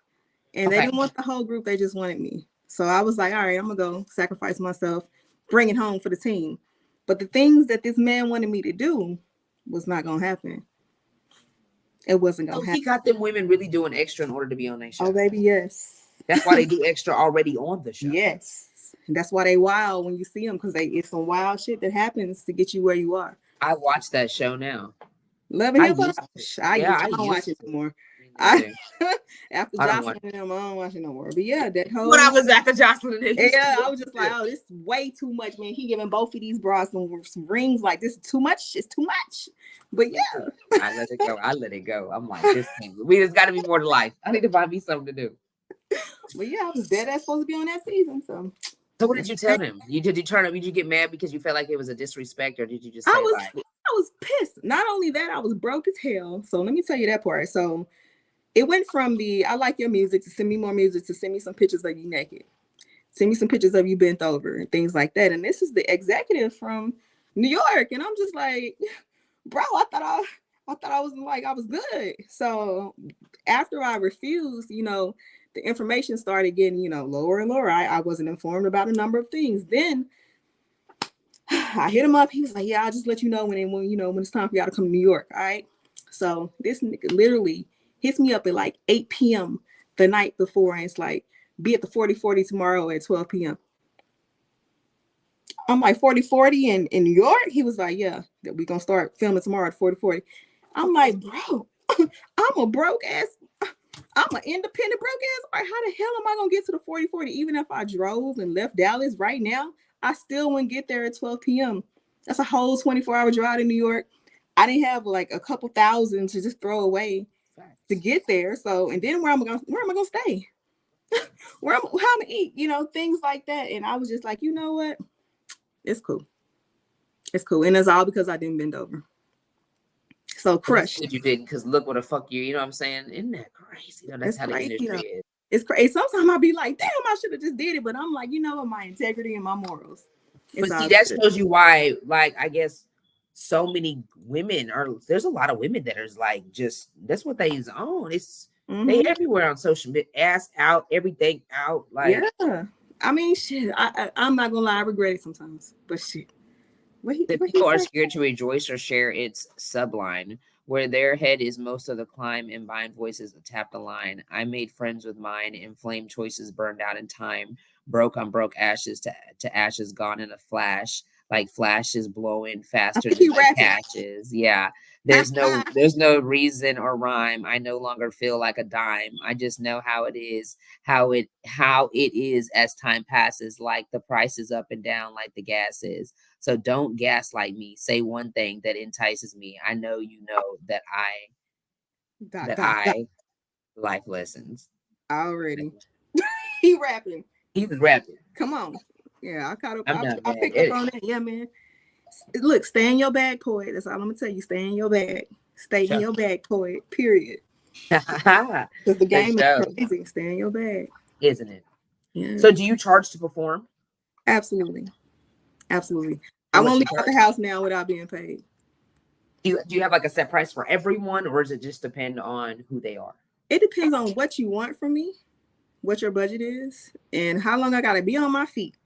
and they didn't want the whole group, they just wanted me. So I was like, all right, I'm gonna go sacrifice myself, bring it home for the team. But the things that this man wanted me to do was not gonna happen. It wasn't gonna happen. He got them women really doing extra in order to be on that show. Oh, baby, yes. That's why they do extra already on the show. Yes. And that's why they wild when you see them, because it's some wild shit that happens to get you where you are. I watch that show now. Love and Hip Hop? I don't watch it no more. After Jocelyn and them, I don't watch it no more. But yeah, that whole. When I was after Jocelyn and them. Yeah, I was just like, oh, this is way too much, man. He giving both of these bras some rings. Like, this is too much. It's too much. But yeah. I let it go. I'm like, this thing. There's got to be more to life. I need to find me something to do. But yeah, I was dead ass supposed to be on that season. So what did you tell him? Did you get mad because you felt like it was a disrespect, or did you just say I was pissed. Not only that, I was broke as hell. So let me tell you that part. So it went from I like your music to send me more music to send me some pictures of you naked. Send me some pictures of you bent over and things like that. And this is the executive from New York. And I'm just like, bro, I thought I was like, I was good. So after I refused, the information started getting, lower and lower. I wasn't informed about a number of things. Then I hit him up. He was like, yeah, I'll just let you know when it's time for y'all to come to New York. All right. So this nigga literally hits me up at like 8 p.m. the night before. And it's like, be at the 4040 tomorrow at 12 p.m. I'm like, 4040 in New York? He was like, yeah, that we going to start filming tomorrow at 4040. I'm like, bro, I'm a broke ass. I'm an independent broke ass. Like, how the hell am I going to get to the 4040? Even if I drove and left Dallas right now, I still wouldn't get there at 12 p.m. That's a whole 24-hour drive to New York. I didn't have like a couple thousand to just throw away to get there. So, and then where am I going to stay? How am I going to eat? Things like that. And I was just like, you know what? It's cool. It's cool. And it's all because I didn't bend over. So But that's crushed. good you didn't, because look what the fuck you know what I'm saying? Isn't that crazy? That's It's how the crazy industry though. is. It's crazy. Sometimes I'll be like, damn, I should have just did it. But I'm like, you know what, my integrity and my morals. It's But see, all that good. shows you why, like, I guess so many women there's a lot of women that are like, just that's what they own. It's they Mm-hmm. everywhere on social media, ass out, everything out. Like, Yeah. I mean, shit. I'm not gonna lie, I regret it sometimes. But shit. that What he people are say? scared to rejoice or share its subline, where their head is most of the climb, and bind voices tap the line. I made friends with mine, inflamed choices burned out in time, broke on broke ashes to ashes gone in a flash, like flashes blowing I faster think than he my rapping. catches. Yeah. There's no reason or rhyme. I no longer feel like a dime. I just know how it is, how it is as time passes, like the price is up and down like the gas is. So don't gaslight me. Say one thing that entices me. I know you know that I Dot that dot dot. I life lessons. Already. He rapping. He was rapping. Come on. Yeah, I caught up. I'm not I mad. picked up on that. Yeah, man. Look, stay in your bag, poet. That's all I'm gonna tell you. Stay in your bag. Stay in your bag, poet. Period. Because the For game is sure, crazy. Stay in your bag. isn't it? Yeah, So do you charge to perform? absolutely, absolutely. I How much won't you leave out charge? the house now without being paid. Do you have like a set price for everyone, or does it just depend on who they are? It depends on what you want from me, what your budget is, and how long I gotta be on my feet.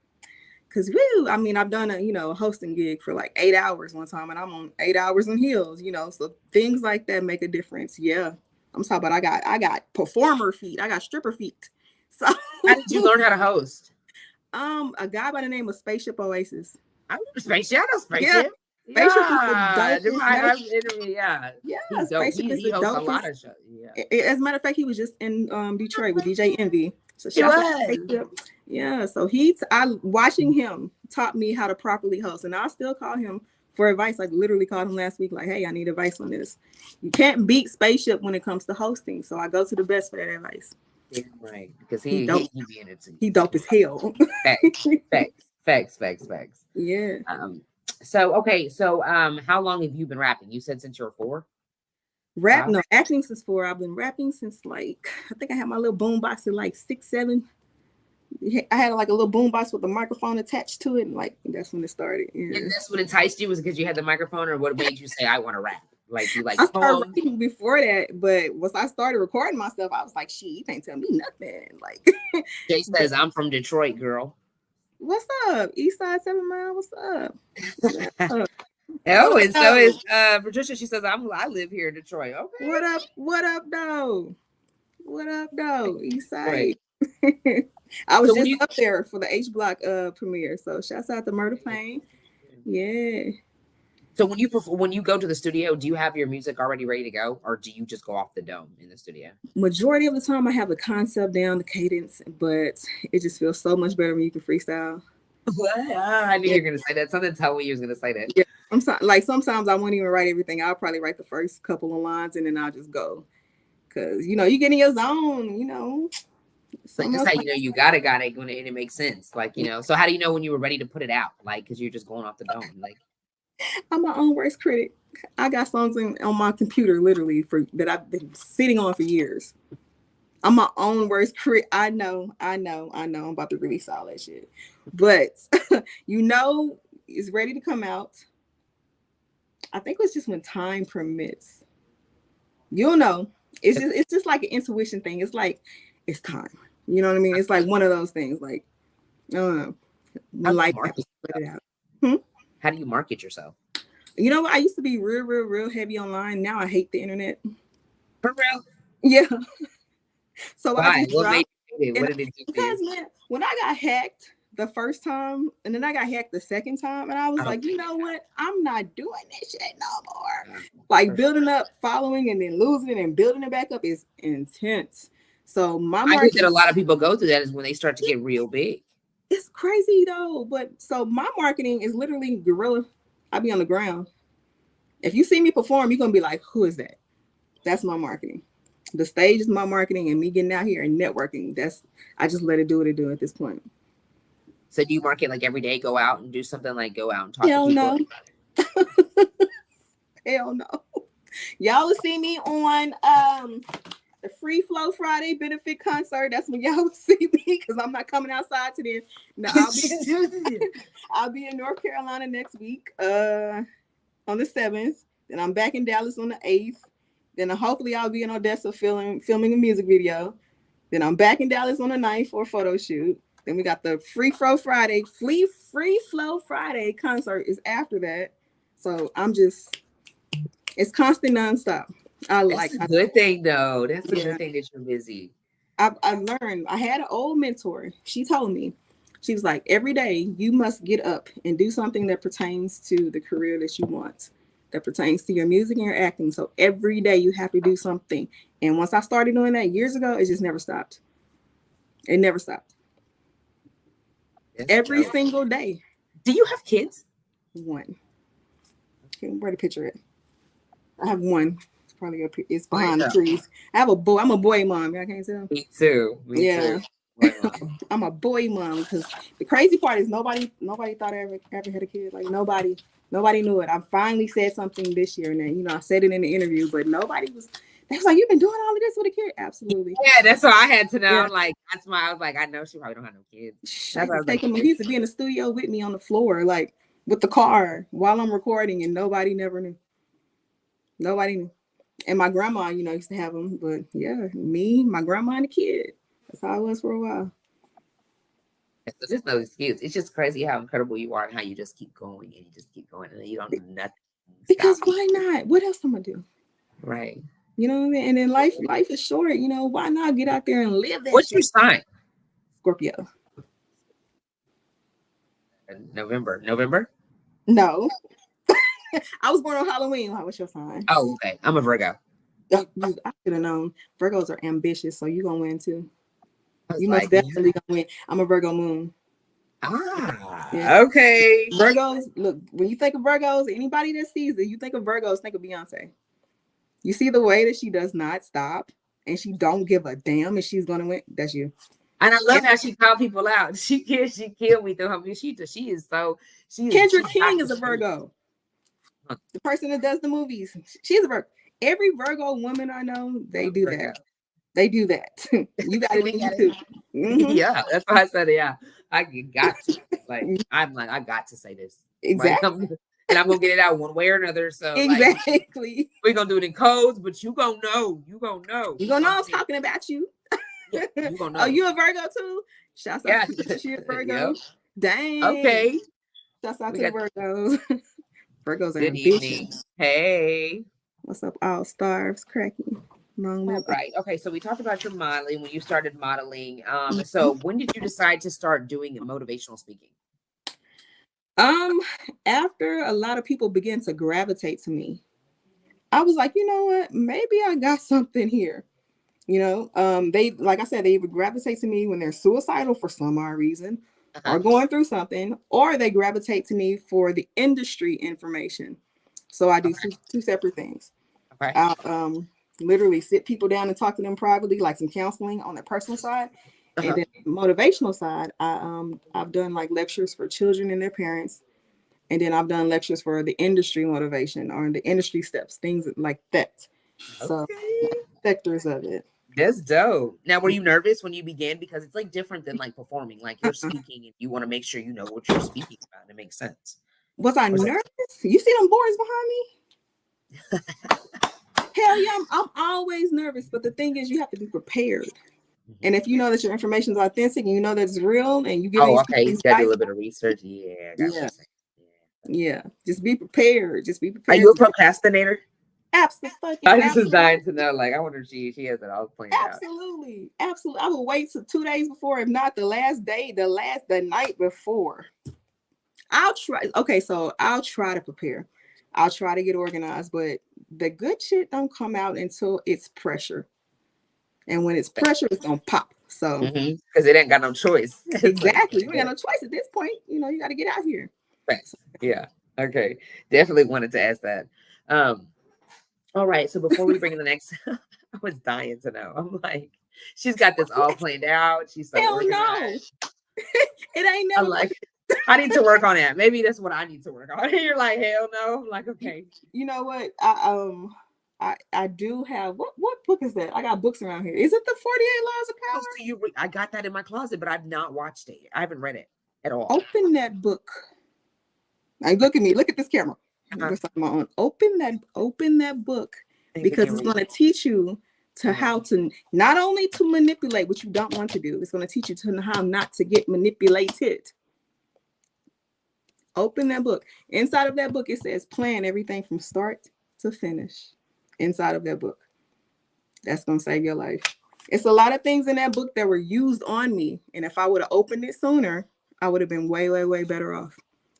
Cause woo, I mean, I've done a hosting gig for like 8 hours one time, and I'm on 8 hours in heels. So things like that make a difference. Yeah, I'm talking about I got performer feet, I got stripper feet. So, How did you learn how to host? a guy by the name of Spaceship Oasis. I know spaceship. I know Yeah, spaceship. Spaceship is the Yeah, dopest. I've interviewed. Yeah, Yeah, he's dope. Spaceship is He the hosts a lot dopest. of shows. Yeah, As a matter of fact, he was just in Detroit with DJ Envy. So he shouts out to was. Spaceship. Yeah, so watching him taught me how to properly host, and I still call him for advice. Like literally called him last week, like, "Hey, I need advice on this." You can't beat Spaceship when it comes to hosting, so I go to the best for that advice. Yeah, right. Because He he dope. be in it too. He dope as hell. Facts, facts. Yeah. So okay, so how long have you been rapping? You said since you were 4, Rap, 5? no, acting since 4. I've been rapping since like I think I had my little boom box at like 6, 7. I had like a little boom box with a microphone attached to it, and like that's when it started. Yeah. And that's what enticed you, was because you had the microphone, or what made you say I want to rap? Like you like I started poems? writing before that, but once I started recording myself, I was like, "Shit, you can't tell me nothing." Like, Jay but says I'm from Detroit, girl. what's up, East Side 7 Mile? What's up? What's up? Oh, What and so up? is Patricia. She says I live here in Detroit. Okay, What up? What up, though? What up, though? East right. Side. I was So when just you up there for the H Block premiere. So shouts out to Murder Pain. Yeah. so when you go to the studio, do you have your music already ready to go, or do you just go off the dome in the studio? Majority of the time I have the concept down, the cadence, but it just feels so much better when you can freestyle. What? I knew Yeah. you were gonna say that. Something tell me you was gonna say that. Yeah. Sometimes I won't even write everything. I'll probably write the first couple of lines and then I'll just go. Cause you get in your zone, Like something that's else. how you know you got it when it makes sense. Like, so how do you know when you were ready to put it out? Like, because you're just going off the dome. Like, I'm my own worst critic. I got songs on my computer literally that I've been sitting on for years. I'm my own worst critic. I know. I'm about to release all that shit. But it's ready to come out. I think it's just when time permits. You'll know. It's just like an intuition thing. It's like it's time. You know what I mean? It's like one of those things. Like, when how do you life market happens, let it yourself? out. Hmm? How do you market yourself? You know what? I used to be real, real, real heavy online. Now I hate the internet. For real? Yeah. So I Why? just What made dropped. you hate it? And What did it do for because you? man, when I got hacked the first time, and then I got hacked the second time, and I was Oh, like, you know what? I'm not doing this shit no more. yeah, Like for sure. building up, following, and then losing it and building it back up is intense. So my I heard that marketing, a lot of people go through that is when they start to get real big. it's crazy though. But so my marketing is literally guerrilla. I be on the ground. If you see me perform, you're gonna be like, who is that? That's my marketing. The stage is my marketing, and me getting out here and networking. I just let it do what it do at this point. So do you market like every day? Go out and do something, like go out and talk to Hell people? no. Hell no. Y'all will see me on the Free Flow Friday benefit concert. That's when y'all will see me because I'm not coming outside today. No, I'll be in North Carolina next week on the 7th. Then I'm back in Dallas on the 8th. Then hopefully I'll be in Odessa filming a music video. Then I'm back in Dallas on the 9th for a photo shoot. Then we got the Free Flow Friday concert is after that. So it's constant nonstop. That's a good thing though. That's a good thing that you're busy. I've learned. I had an old mentor. She told me, she was like, every day you must get up and do something that pertains to the career that you want, that pertains to your music and your acting. So every day you have to do something. And once I started doing that years ago, it just never stopped. It never stopped. Every single day. Do you have kids? One. Where the picture at? I have one. It's probably it's behind the trees. I have a boy. I'm a boy mom. Y'all can't tell. Me too. Too. I'm a boy mom because the crazy part is nobody thought I ever had a kid. Like nobody knew it. I finally said something this year, and then I said it in the interview, but nobody was. They was like, "You've been doing all of this with a kid?" Absolutely. Yeah, that's what I had to know. Yeah. Like that's why I was like, I know she probably don't have no kids. He used to be in the studio with me on the floor, like with the car while I'm recording, and nobody never knew. Nobody knew. And my grandma, used to have them, but yeah, me, my grandma, and the kid. That's how it was for a while. So there's no excuse. It's just crazy how incredible you are and how you just keep going and you just keep going and you don't do nothing. Because why not? What else am I gonna do? Right. You know what I mean? And then life is short. Why not get out there and live that? What's your sign? Scorpio. November? No. I was born on Halloween. What's your sign? Oh, okay. I'm a Virgo. I should have known. Virgos are ambitious, so you're gonna win too. You must definitely gonna win. I'm a Virgo moon. Okay. Virgos, look, when you think of Virgos, anybody that sees it, you think of Virgos, think of Beyonce. You see the way that she does not stop and she don't give a damn if she's gonna win. That's you. And I love how she called people out. She killed me through her. She is so. Kendra King is a Virgo. The person that does the movies, she's a Virgo. Every Virgo woman I know, they do that. They do that. You got to do it too. Mm-hmm. Yeah, that's why I said it. Yeah, I got to. I got to say this. Exactly. And I'm gonna get it out one way or another. So exactly, we're gonna do it in codes, but you gonna know. You gonna know. You gonna know I'm talking about you. Yeah, you gonna know. Oh, you a Virgo too? Shouts out to she a Virgo. Yep. Dang. Okay. Shouts out to the Virgos. Virgos are Good ambitious. Evening. Hey. What's up, all stars? Cracking. Right. Okay. So we talked about your modeling when you started modeling. So when did you decide to start doing motivational speaking? After a lot of people began to gravitate to me, I was like, you know what? Maybe I got something here. They, like I said, they would gravitate to me when they're suicidal for some odd reason, or going through something, or they gravitate to me for the industry information. So I do two separate things. Okay. I'll literally sit people down and talk to them privately, like some counseling on their personal side. And then motivational side, I've done like lectures for children and their parents. And then I've done lectures for the industry motivation or the industry steps, things like that. So sectors of it. That's dope. Now, were you nervous when you began? Because it's like different than like performing. Like you're speaking and you want to make sure you know what you're speaking about. It makes sense. Was I nervous? You see them boards behind me? Hell yeah, I'm always nervous. But the thing is, you have to be prepared. And if you know that your information is authentic and you know that it's real and you get you gotta do a little bit of research. Yeah. Just be prepared. Just be prepared. Are you a procrastinator? Absolutely. I was just dying to know. Like, I wonder if she has it all planned out. Absolutely. I will wait till 2 days before, if not the last day, the night before. I'll try. Okay, so I'll try to prepare. I'll try to get organized, but the good shit don't come out until it's pressure. And when it's pressure, it's gonna pop. So because it ain't got no choice. Exactly. You ain't got no choice at this point. You got to get out here. Right. Yeah. Okay. Definitely wanted to ask that. All right. So before we bring in the next, I was dying to know. I'm like, she's got this all planned out. She's so organized. No. It ain't never. I'm like, I need to work on that. Maybe that's what I need to work on. You're like, hell no. I'm like, okay. You know what? I do have what book is that? I got books around here. Is it the 48 Laws of Oh, Power? so I got that in my closet, but I've not watched it. I haven't read it at all. Open that book. Now look at me. Look at this camera. Open that book, because it's going to teach you to how to not only to manipulate what you don't want to do. It's going to teach you to how not to get manipulated. Open that book. Inside of that book, it says plan everything from start to finish. Inside of that book. That's going to save your life. It's a lot of things in that book that were used on me. And if I would have opened it sooner, I would have been way, way, way better off.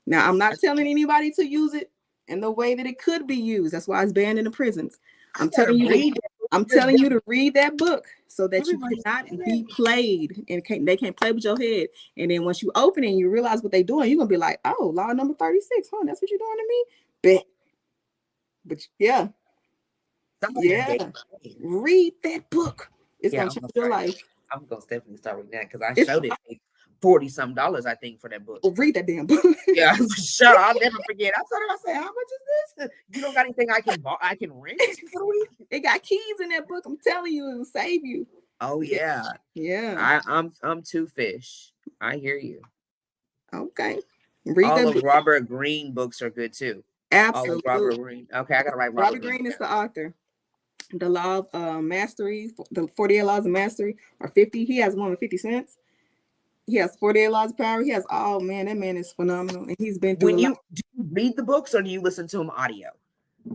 Now, I'm not telling anybody to use it in the way that it could be used. That's why it's banned in the prisons. I'm telling you to read that book so that you cannot be played, and they can't play with your head. And then once you open it and you realize what they're doing, you're gonna be like, oh, law number 36, huh? That's what you're doing to me? Bet. But yeah. Read that book. It's gonna change your life. I'm gonna definitely start reading that because I showed it $40-some, I think, for that book. Well, read that damn book. Yeah, sure. I'll never forget. I told him, I said, how much is this? You don't got anything I can rent for the week? It got keys in that book. I'm telling you, it will save you. Oh yeah. Yeah. I'm two fish. I hear you. Okay. All of Robert Greene books are good too. Absolutely. All of Robert Greene. Okay, I gotta write Robert Greene is the author. The Law of Mastery, the 48 Laws of Mastery are 50. He has one with 50 cents. He has 48 Laws of Power. He has, oh man, that man is phenomenal. And he's been through do you read the books or do you listen to them audio?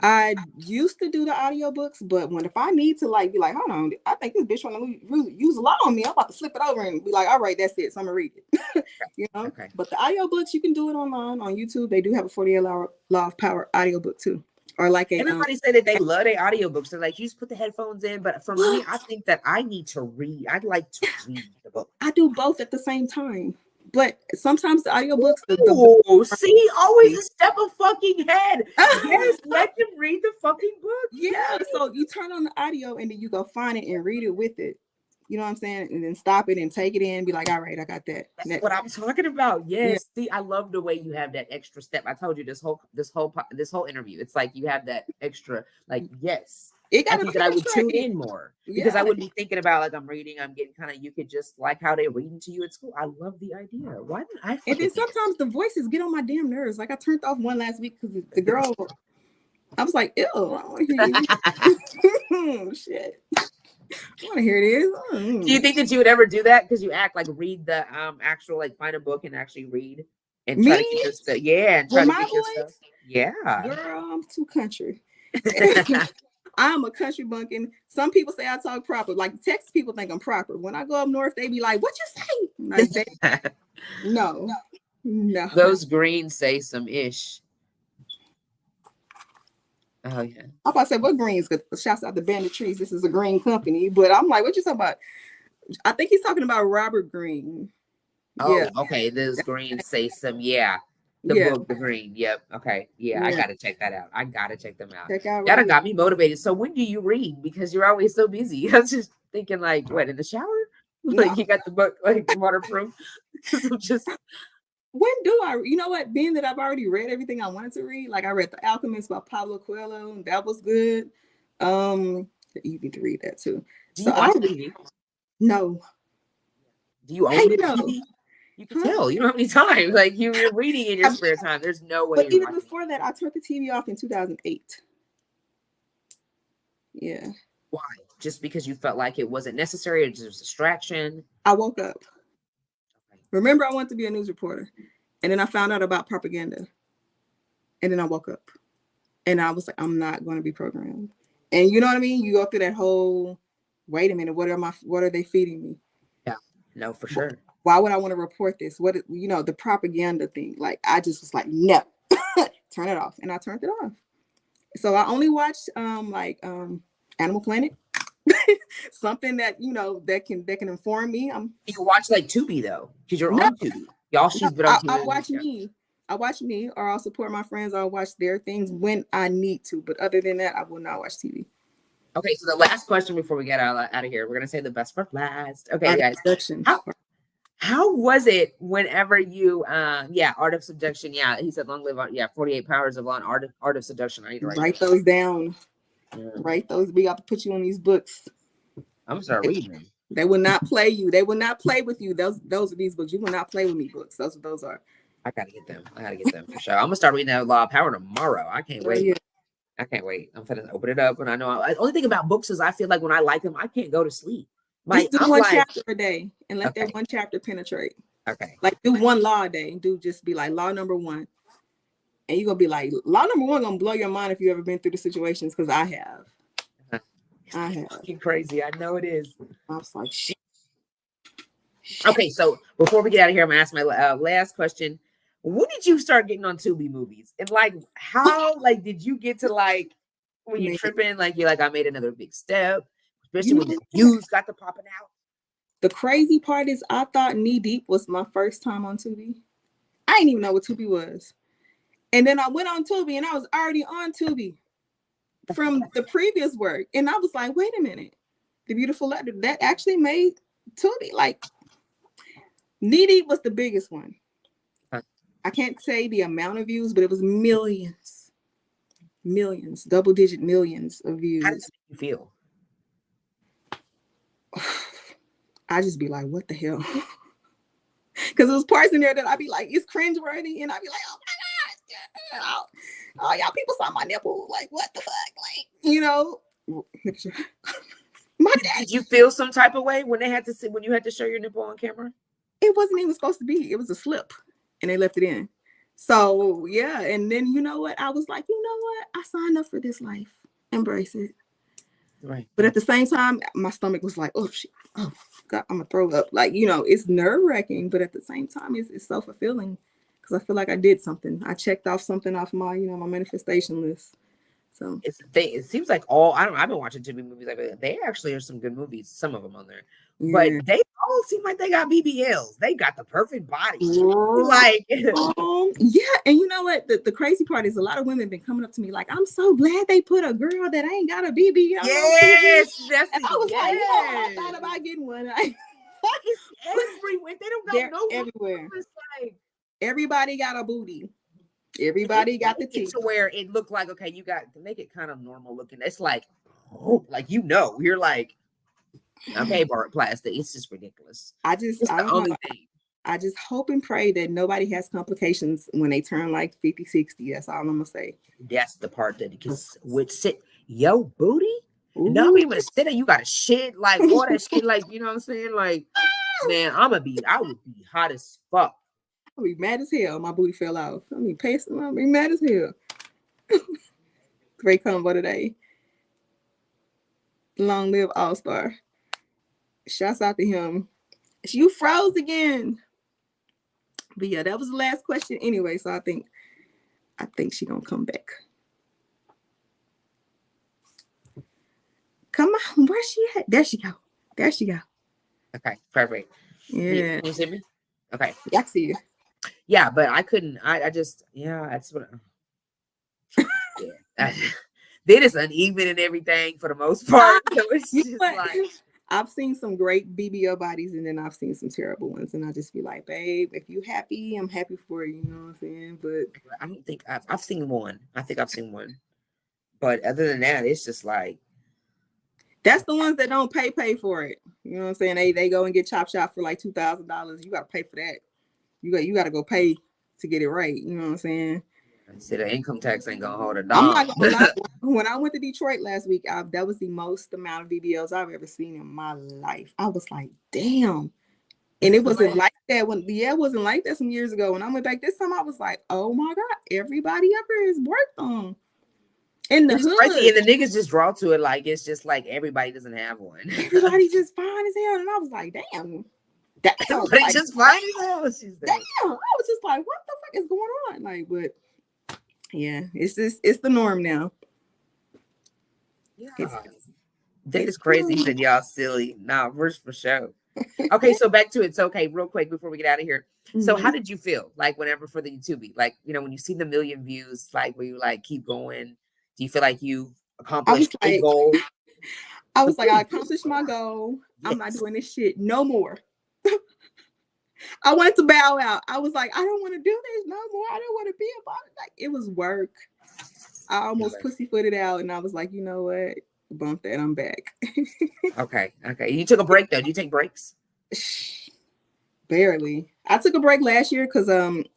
I used to do the audio books, but if I need to be like, hold on, I think this bitch want to use a law on me, I'm about to flip it over and be like, all right, that's it. So I'm gonna read it. You know? Okay. But the audio books, you can do it online on YouTube. They do have a 48 Law of Power audio book too. Or everybody say that they love their audiobooks. They're like, you just put the headphones in. But for me, I think that I need to read. I'd like to read the book. I do both at the same time. But sometimes the audiobooks. See, always a step of fucking head. Yes, let them read the fucking book. Yeah. So you turn on the audio and then you go find it and read it with it. You know what I'm saying? And then stop it and take it in and be like, all right, I got that. That's what I'm talking about. Yes. Yeah. See, I love the way you have that extra step. I told you this whole interview. It's like you have that extra, yes. I think that I would tune in more because I wouldn't be thinking about like I'm reading, I'm getting kind of, you could just like how they're reading to you at school. I love the idea. Why didn't I? And then sometimes the voices get on my damn nerves. Like I turned off one last week because the girl, I was like, ew, I don't want to hear you. Shit. I want to hear this. Do you think that you would ever do that? Because you act like read the actual, like find a book and actually read and try to get your stuff. Yeah. And try to get your stuff. Yeah. Girl, I'm too country. I'm a country bumpkin. Some people say I talk proper. Like Texas people think I'm proper. When I go up north, they be like, "What you say?" No. Those greens say some ish. Oh yeah. I'm about to say what greens? Shouts out to Bandit Trees. This is a green company, but I'm like, what you talking about? I think he's talking about Robert Greene. Oh, yeah. Okay. Those greens say some The book, The Green. Yep. Okay. Yeah, I gotta check that out. I gotta check them out. That done got me motivated. So when do you read? Because you're always so busy. I was just thinking, like, what, in the shower? Like you got the book like waterproof. I'm just. When do I? You know what? Being that I've already read everything I wanted to read, like I read The Alchemist by Pablo Coelho, and that was good. You need to read that too. Do you watch TV? No. Do you own TV? You can tell you don't have any time. Like you're reading in your spare time. There's no way. But even before that, I turned the TV off in 2008. Yeah. Why? Just because you felt like it wasn't necessary, or just a distraction? I woke up. Okay. Remember, I wanted to be a news reporter, and then I found out about propaganda, and then I woke up, and I was like, I'm not going to be programmed. And you know what I mean? You go through that whole. Wait a minute. What are they feeding me? Yeah. No, for sure. Why would I want to report this? What, the propaganda thing. Like, I just was like, no, turn it off. And I turned it off. So I only watched Animal Planet. Something that, that can inform me. You can watch like Tubi though, because you're on Tubi. Y'all, she's been on Tubi. I watch me, or I'll support my friends. I'll watch their things when I need to. But other than that, I will not watch TV. Okay, so the last question before we get out of here, we're going to say the best for last. Okay, guys. How was it whenever you, Art of Seduction? Yeah, he said long live, 48 Powers of Law and Art of Seduction. I need to write those down. Write those. We got to put you on these books. I'm gonna start reading them. They will not play you. They will not play with you. Those are these books. You will not play with me books. That's what those are. I gotta get them. I gotta get them for sure. I'm gonna start reading that Law of Power tomorrow. I can't wait. Yeah. I can't wait. I'm gonna open it up, and I know. The only thing about books is I feel like when I like them, I can't go to sleep. Like just do one chapter a day and let that one chapter penetrate. Okay. Like do one law a day. Do just be like law number 1. And you're gonna be like, law number 1 gonna blow your mind if you ever been through the situations, because I have. I have. Fucking crazy. I know it is. I was like, shit. Okay, so before we get out of here, I'm gonna ask my last question. When did you start getting on Tubi movies? And like, how like did you get to like when you're tripping? Like you're like, I made another big step, especially when the views got to popping out. The crazy part is, I thought Knee Deep was my first time on Tubi. I didn't even know what Tubi was, and then I went on Tubi, and I was already on Tubi from the previous work, and I was like, wait a minute, The Beautiful Letter, that actually made Tubi. Like, Knee Deep was the biggest one. I can't say the amount of views, but it was millions, double-digit millions of views. How does it feel? I just be like, what the hell? Because there was parts in there that I'd be like, it's cringeworthy, and I'd be like, oh my God, oh y'all people saw my nipple, like what the fuck, like, you know. My dad. Did you feel some type of way when they had to when you had to show your nipple on camera? It wasn't even supposed to be. It was a slip, and they left it in. So yeah, and then you know what? I was like, you know what? I signed up for this life. Embrace it. Right. But at the same time, my stomach was like, oh shit, oh God, I'm gonna throw up. Like, you know, it's nerve-wracking, but at the same time, it's self-fulfilling, because I feel like I did something. I checked off something off my, you know, my manifestation list. So it's the thing. It seems like I've been watching Tubi movies. Like they actually are some good movies. Some of them on there, but they all seem like they got BBLs. They got the perfect body. Like, yeah. And you know what? The crazy part is, a lot of women been coming up to me like, I'm so glad they put a girl that ain't got a BBL. Yes, and I was like, yeah, I thought about getting one. It's everywhere. They don't know everywhere. It's like everybody got a booty. Everybody got the teeth. To where it looked like, okay, you got to make it kind of normal looking. It's like, oh, like, you know, you're like, okay, plastic. It's just ridiculous. I just hope and pray that nobody has complications when they turn like 50, 60. That's all I'm gonna say. That's the part that would sit yo booty. No, even sit you got to shit like all that shit, like, you know what I'm saying? Like, man, I would be hot as fuck. I'll be mad as hell. My booty fell off. I mean, pacing. I'll be mad as hell. Great combo today. Long live All-Star. Shouts out to him. You froze again. But yeah, that was the last question anyway. So I think she gonna come back. Come on, where's she at? There she go. There she go. Okay, perfect. Yeah. Can you see me? Okay. Yeah, I see you. Yeah, but I couldn't. I just, yeah, that's what. Yeah, they just uneven and everything for the most part. So it's just like, I've seen some great BBL bodies, and then I've seen some terrible ones, and I just be like, babe, if you happy, I'm happy for you. You know what I'm saying? But I don't think I've seen one. I think I've seen one, but other than that, it's just like, that's the ones that don't pay for it. You know what I'm saying? They go and get chop shop for like $2,000. You got to pay for that. You got to go pay to get it right. You know what I'm saying? I said the income tax ain't gonna hold it down. I'm not gonna lie. When I went to Detroit last week, that was the most amount of BBLs I've ever seen in my life. I was like, damn. And it wasn't like that it wasn't like that some years ago. When I went back this time, I was like, oh my God, everybody up here is worked on. In the hood. Crazy. And the niggas just draw to it like it's just like everybody doesn't have one. Everybody just fine as hell. And I was like, damn. Everybody like, just fine as hell. Damn. I was just like, what the fuck is going on? Like, but yeah, it's the norm now. Yeah. That is crazy that y'all silly. Nah, for sure. Okay, so back to it. So okay, real quick before we get out of here. So how did you feel like whenever for the YouTube? Like, you know, when you see the million views, like where you like keep going, do you feel like you accomplished a goal? I was like, I accomplished my goal. Yes. I'm not doing this shit no more. I wanted to bow out. I was like, I don't want to do this no more. I don't want to be about it. Like, it was work. I almost pussyfooted out, and I was like, you know what? Bump that. I'm back. Okay. Okay. You took a break though. Do you take breaks? Barely. I took a break last year because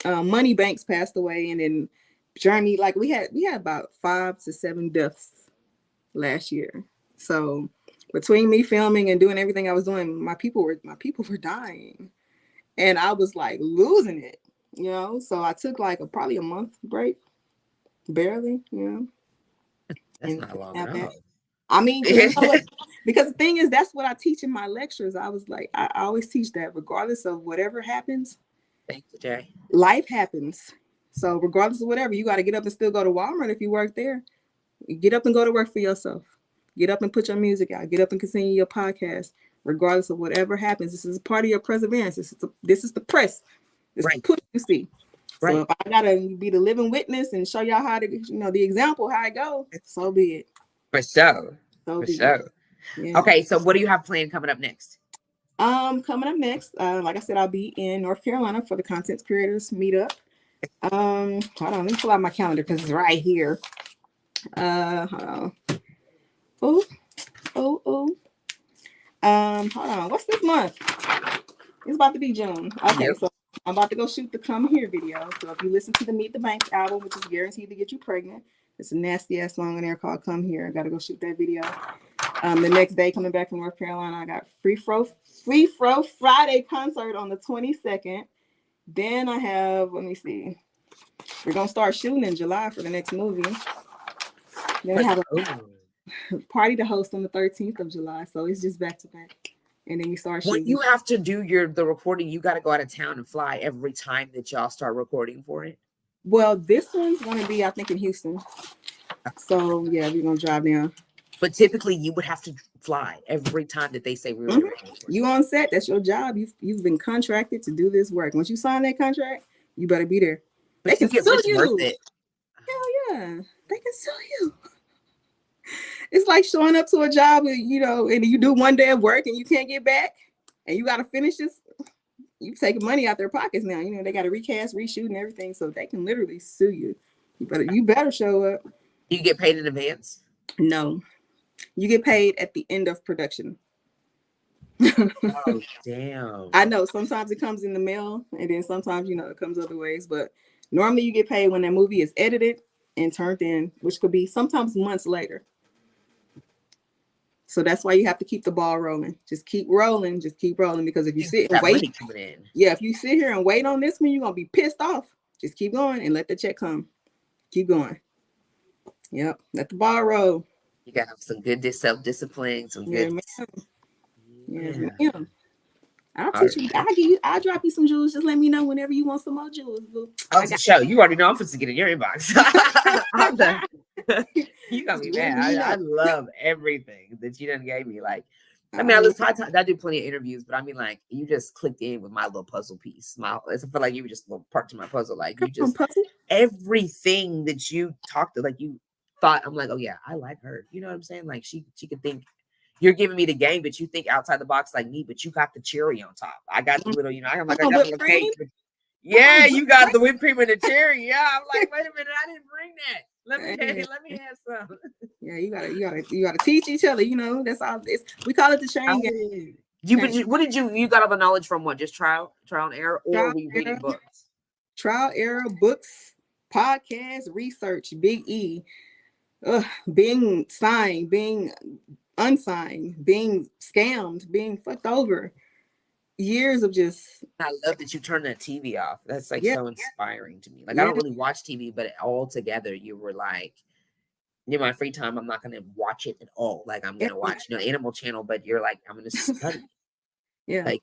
Money Banks passed away, and then Journey, like we had about 5 to 7 deaths last year. So between me filming and doing everything I was doing, my people were dying, and I was like losing it, you know. So I took like probably a month break, barely, you know. That's not long at all. I mean, you know what? Because the thing is, that's what I teach in my lectures. I was like, I always teach that regardless of whatever happens, thank you, Jay. Life happens. So regardless of whatever, you got to get up and still go to Walmart if you work there. Get up and go to work for yourself. Get up and put your music out. Get up and continue your podcast. Regardless of whatever happens, this is part of your perseverance. This is the press. This is the push you see. Right. So if I gotta be the living witness and show y'all how to, you know, the example how I go, so be it. For sure. So For sure. Yeah. Okay, so what do you have planned coming up next? Coming up next, like I said, I'll be in North Carolina for the Content Creators Meetup. Hold on, let me pull out my calendar because it's right here. Hold on. Hold on. What's this month? It's about to be June. Okay, yep. So I'm about to go shoot the Come Here video. So if you listen to the Meet the Banks album, which is guaranteed to get you pregnant, it's a nasty ass song in there called Come Here. I gotta go shoot that video. The next day, coming back from North Carolina, I got Free Fro Friday concert on the 22nd. Then I have, let me see, we're gonna start shooting in July for the next movie. Then we have a party to host on the 13th of July, so it's just back to back. And then you start shooting. When you have to do the recording, you got to go out of town and fly every time that y'all start recording for it. Well, this one's gonna be, I think, in Houston. So yeah, we're gonna drive down. But typically, you would have to fly every time that they say we're recording. You on set? That's your job. You've been contracted to do this work. Once you sign that contract, you better be there. But they can sue you. Worth it. Hell yeah, they can sue you. It's like showing up to a job, you know, and you do one day of work and you can't get back, and you got to finish this. You taking money out their pockets now. You know they got to recast, reshoot, and everything, so they can literally sue you. You better show up. You get paid in advance? No, you get paid at the end of production. Oh damn! I know sometimes it comes in the mail, and then sometimes it comes other ways. But normally you get paid when that movie is edited and turned in, which could be sometimes months later. So that's why you have to keep the ball rolling. Just keep rolling. Just keep rolling. Because if you sit and wait, if you sit here and wait on this one, you're gonna be pissed off. Just keep going and let the check come. Keep going. Yep. Let the ball roll. You gotta have some good self-discipline. Some good. Yeah. I'll teach you. I'll drop you some jewels. Just let me know whenever you want some more jewels. Oh, the show. You already know I'm supposed to get in your inbox. You got me mad. I love everything that you done gave me. Like, I mean, I do plenty of interviews, but I mean, like, you just clicked in with my little puzzle piece. I feel like you were just a little part to my puzzle. Like, you just everything that you talked to, like, you thought. I'm like, oh yeah, I like her. You know what I'm saying? Like, she could think. You're giving me the game, but you think outside the box like me, but you got the cherry on top. I got the little, I got the little cake. Yeah, you got the whipped cream and the cherry. Yeah, I'm like, wait a minute, I didn't bring that. Let me have some. Yeah, you gotta teach each other. That's all. We call it the chain game. What did you got all the knowledge from? What, just trial and error, or were you reading books? Trial, error, books, podcasts, research, Big E, being signed, being unsigned, being scammed, being fucked over. Years of just. I love that you turned that TV off. That's like so inspiring to me. Like I don't really watch TV, but all together you were like, in my free time, I'm not gonna watch it at all. Like I'm gonna watch, Animal Channel, but you're like, I'm gonna study. Like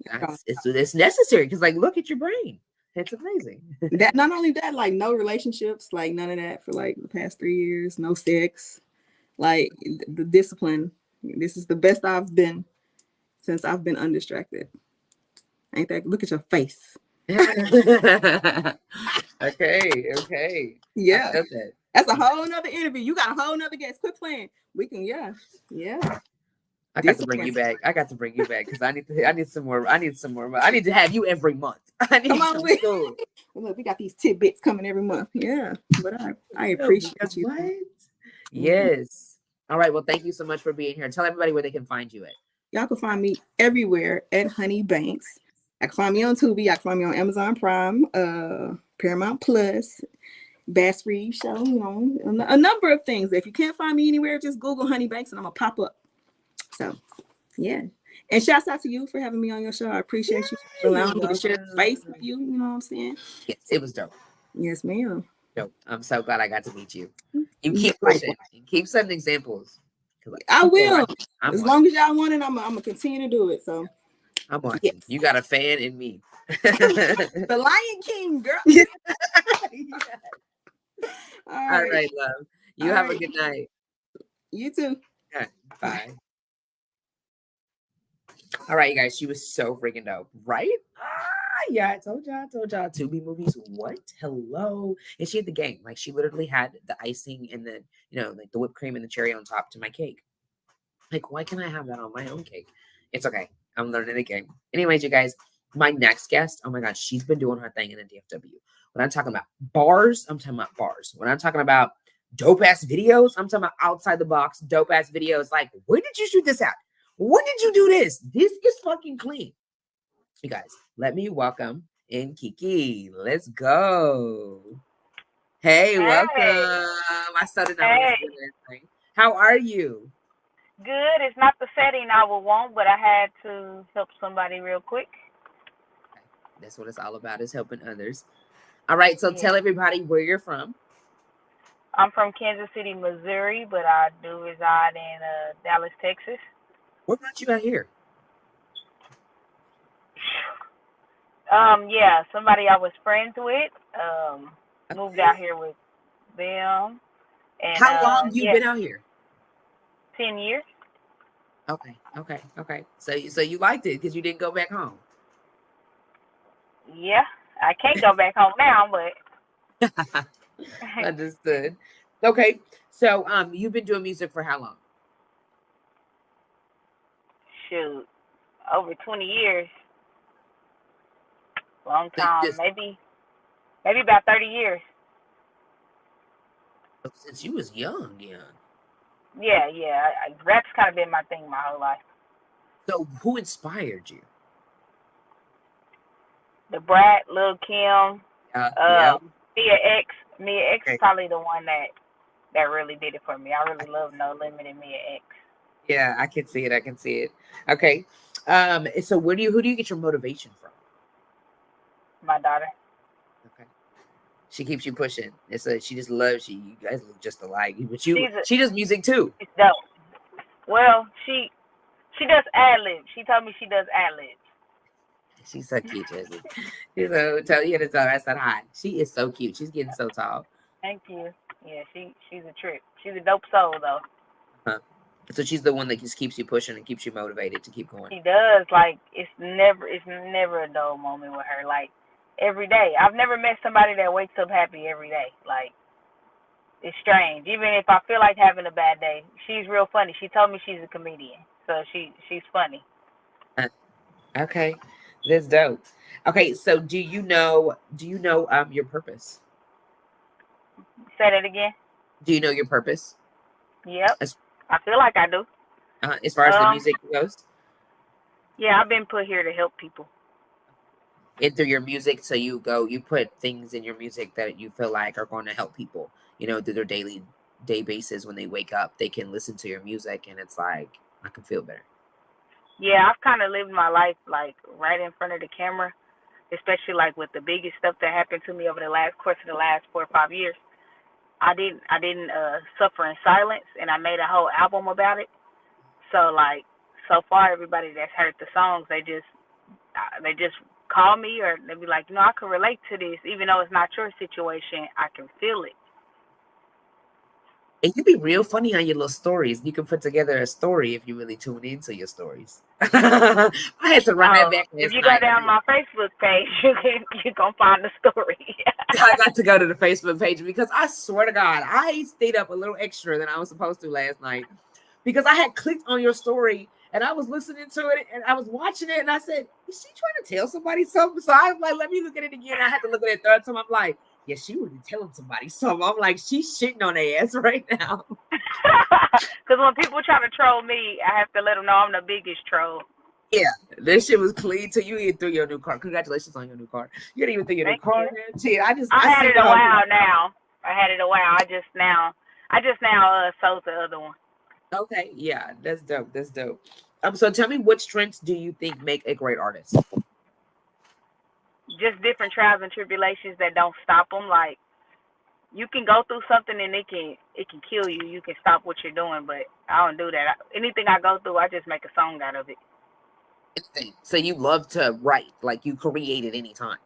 it's necessary because like look at your brain. It's amazing. That not only that, like no relationships, like none of that for like the past 3 years, no sex, like the discipline. This is the best I've been since I've been undistracted. Ain't that? Look at your face. Okay. Yeah. That's a whole nother interview. You got a whole nother guest. Quit playing. We can, yeah. I got to bring you back because I need some more. I need to have you every month. Come on with Look, we got these tidbits coming every month. Yeah, but I appreciate you. What? Yes. All right. Well, thank you so much for being here. Tell everybody where they can find you at. Y'all can find me everywhere at Honey Banks. I can find me on Tubi. I can find me on Amazon Prime, Paramount Plus, Bass Reeves Show, a number of things. If you can't find me anywhere, just Google Honey Banks and I'm going to pop up. So, yeah. And shouts out to you for having me on your show. I appreciate you allowing me to share space with you. You know what I'm saying? Yes, it was dope. Yes, ma'am. Dope. I'm so glad I got to meet you. You keep pushing. Keep setting examples. I will. As long as y'all want it, I'm going to continue to do it. So I'm watching. Yes. You got a fan in me. The Lion King, girl. Yeah. All right, love. You have a good night. You too. Okay, bye. All right, you guys. She was so freaking dope, right? Yeah, I told y'all. TUBI movies. What? Hello. And she had the game. Like, she literally had the icing and the, like the whipped cream and the cherry on top to my cake. Like, why can't I have that on my own cake? It's okay. I'm learning the game. Anyways, you guys, my next guest, oh my God, she's been doing her thing in the DFW. When I'm talking about bars, I'm talking about bars. When I'm talking about dope ass videos, I'm talking about outside the box, dope ass videos. Like, where did you shoot this at? When did you do this? This is fucking clean. You guys, let me welcome in Kiki. Let's go. Hey, welcome. I started out with How are you? Good. It's not the setting I would want, but I had to help somebody real quick. That's what it's all about, is helping others. All right, so tell everybody where you're from. I'm from Kansas City, Missouri, but I do reside in Dallas, Texas. What brought you out here? Yeah, somebody I was friends with moved out here with them. And how long you been out here? 10 years. Okay. So you liked it because you didn't go back home. Yeah, I can't go back home now, but understood. Okay, so you've been doing music for how long? Shoot, over 20 years. Long time, maybe about 30 years. Since you was young. Yeah. Rap's kind of been my thing my whole life. So who inspired you? The Brat, Lil Kim, Mia X. Mia X is probably the one that really did it for me. I really love No Limit and Mia X. Yeah, I can see it. Okay. So who do you get your motivation from? My daughter. Okay. She keeps you pushing. She just loves you. You guys look just alike. But she does music too. It's dope. Well, she does ad-libs. She told me she does ad-libs. She's so cute, Jessie. Tell you to tell her I said hi. She is so cute. She's getting so tall. Thank you. Yeah, she's a trip. She's a dope soul though. Uh-huh. So she's the one that just keeps you pushing and keeps you motivated to keep going. She does. Like it's never a dull moment with her. Like every day. I've never met somebody that wakes up happy every day. Like it's strange. Even if I feel like having a bad day, she's real funny. She told me she's a comedian, so she's funny. Okay, that's dope. Okay, so do you know your purpose? Say that again. Do you know your purpose? Yep. I feel like I do. As far as the music goes? Yeah, I've been put here to help people. And through your music, so you put things in your music that you feel like are going to help people, through their day basis. When they wake up, they can listen to your music and it's like, I can feel better. Yeah, I've kind of lived my life like right in front of the camera, especially like with the biggest stuff that happened to me over the course of the last 4 or 5 years. I didn't suffer in silence, and I made a whole album about it. So like, so far, everybody that's heard the songs, they just call me or they be like, I can relate to this, even though it's not your situation. I can feel it. And you be real funny on your little stories. You can put together a story if you really tune into your stories. I had to run that back. If you go down my Facebook page, you can find the story. I got to go to the Facebook page because I swear to God, I stayed up a little extra than I was supposed to last night because I had clicked on your story and I was listening to it and I was watching it and I said, is she trying to tell somebody something? So I was like, let me look at it again. I had to look at it third time. I'm like, Yeah, she would be telling somebody. So I'm like, she's shitting on their ass right now. Because when people try to troll me, I have to let them know I'm the biggest troll. Yeah, this shit was clean till you even threw your new car. Congratulations on your new car. You didn't even throw your new car, man. Gee, I had see it a while now. I had it a while. I just now sold the other one. Okay, yeah, that's dope. That's dope. So tell me, what strengths do you think make a great artist? Just different trials and tribulations that don't stop them. Like, you can go through something and it can kill you. You can stop what you're doing, but I don't do that. Anything I go through, I just make a song out of it. So you love to write, like you create at any time.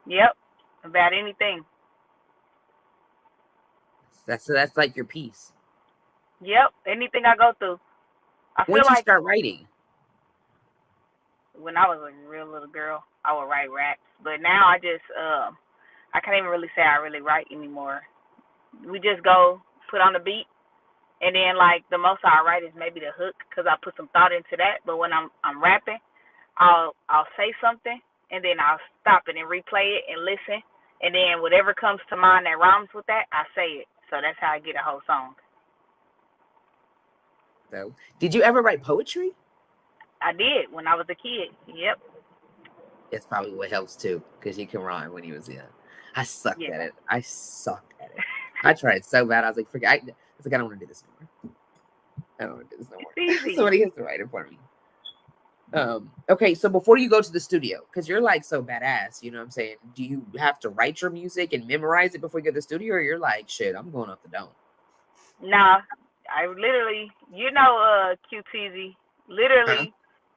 Yep, about anything. That's like your piece. Yep, anything I go through. When did you start writing? When I was a real little girl, I would write raps. But now I just I can't even really say I really write anymore. We just go put on the beat, and then like the most I write is maybe the hook because I put some thought into that. But when I'm rapping, I'll say something and then I'll stop it and replay it and listen, and then whatever comes to mind that rhymes with that, I say it. So that's how I get a whole song. So, did you ever write poetry? I did when I was a kid. Yep. It's probably what helps too, because you can rhyme when you was young. I sucked at it. I sucked at it. I tried so bad. I was like, forget. I was like, I don't want to do this anymore. I don't want to do this no more. Somebody has to write it for me. Okay, so before you go to the studio, because you're like so badass, you know what I'm saying? Do you have to write your music and memorize it before you go to the studio, or you're like, shit, I'm going off the dome? Nah, I literally, QTZ, literally,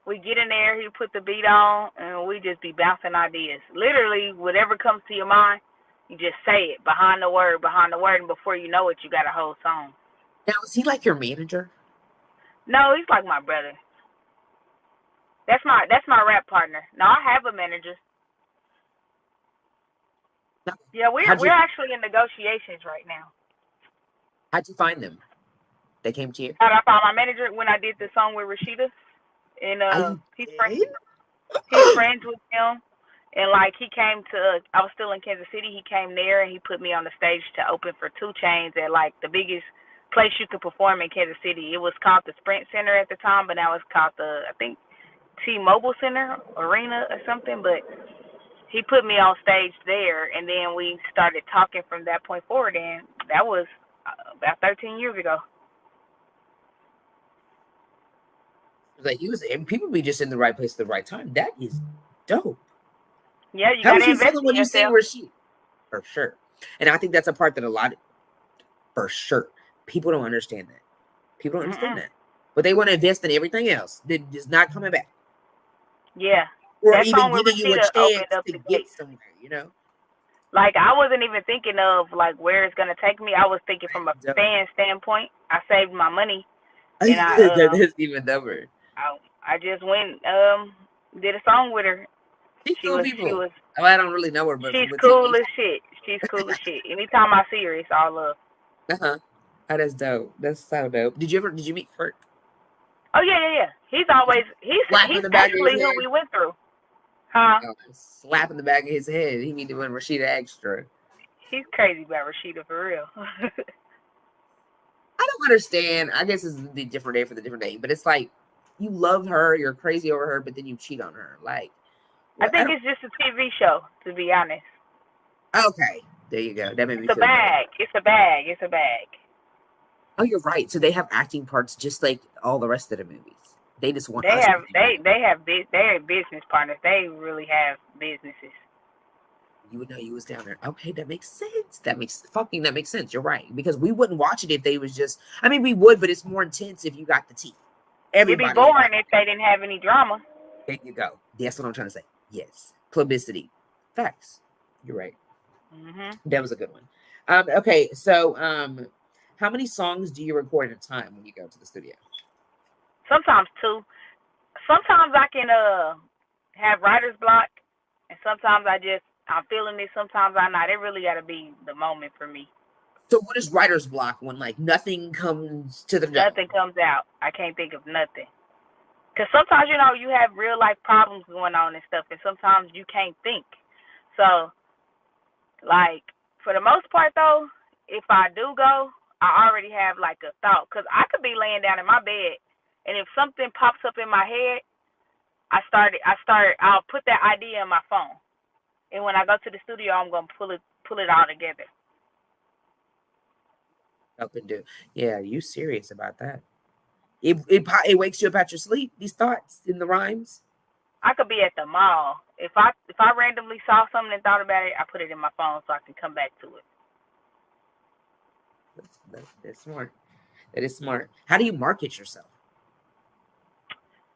we get in there, he put the beat on, and we just be bouncing ideas. Literally, whatever comes to your mind, you just say it behind the word, and before you know it, you got a whole song. Now, is he like your manager? No, he's like my brother. That's my rap partner. No, I have a manager. No. Yeah, we're actually in negotiations right now. How'd you find them? They came to you? How'd I find my manager? When I did the song with Rashida, and he's friends with him, and like he came to. I was still in Kansas City. He came there and he put me on the stage to open for 2 Chainz at like the biggest place you could perform in Kansas City. It was called the Sprint Center at the time, but now it's called the, I think, T-Mobile Center Arena or something. But he put me on stage there, and then we started talking from that point forward, and that was about 13 years ago. Like people be just in the right place at the right time. That is dope. Yeah, you gotta invest in when you yourself. See where she, for sure. And I think that's a part that for sure, people don't understand that. People don't understand that. But they want to invest in everything else that is not coming back. Yeah. Or that even giving you a chance to get somewhere, you know? Like, I wasn't even thinking of, like, where it's going to take me. I was thinking from a fan standpoint. I saved my money. And that's even dumber. I just went, did a song with her. She's cool people. I don't really know her, but she's cool as shit. She's cool as shit. Anytime I see her, it's all love. Oh, that's dope. That's so dope. Did you meet Kurt? Oh yeah. He's actually who we went through. Huh? Slap in the back of his head. He need to win Rashida extra. He's crazy about Rashida for real. I don't understand. I guess it's the different day for the different day, but it's like you love her, you're crazy over her, but then you cheat on her. Like, I think it's just a TV show, to be honest. Okay, there you go. That made me feel bag. It's a bag. It's a bag. Oh, you're right. So they have acting parts just like all the rest of the movies. They just want. They have business partners. They really have businesses. You would know you was down there. Okay, that makes sense. That makes sense. You're right, because we wouldn't watch it if they was just. I mean, we would, but it's more intense if you got the tea. It'd be boring if they didn't have any drama. There you go. That's what I'm trying to say. Yes, publicity, facts. You're right. That was a good one. Okay, so how many songs do you record at a time when you go to the studio? Sometimes 2. Sometimes I can have writer's block, and sometimes I'm feeling it. Sometimes I'm not. It really got to be the moment for me. So what is writer's block when like nothing comes to the nothing comes out? I can't think of nothing. Because sometimes, you have real life problems going on and stuff, and sometimes you can't think. So, like, For the most part, though, if I do go, I already have like a thought, because I could be laying down in my bed, and if something pops up in my head, I'll put that idea in my phone, and when I go to the studio, I'm gonna pull it all together. Up and do. Yeah, you serious about that? It wakes you up out your sleep. These thoughts in the rhymes. I could be at the mall. If I randomly saw something and thought about it, I put it in my phone so I can come back to it. That's smart. That is smart. How do you market yourself?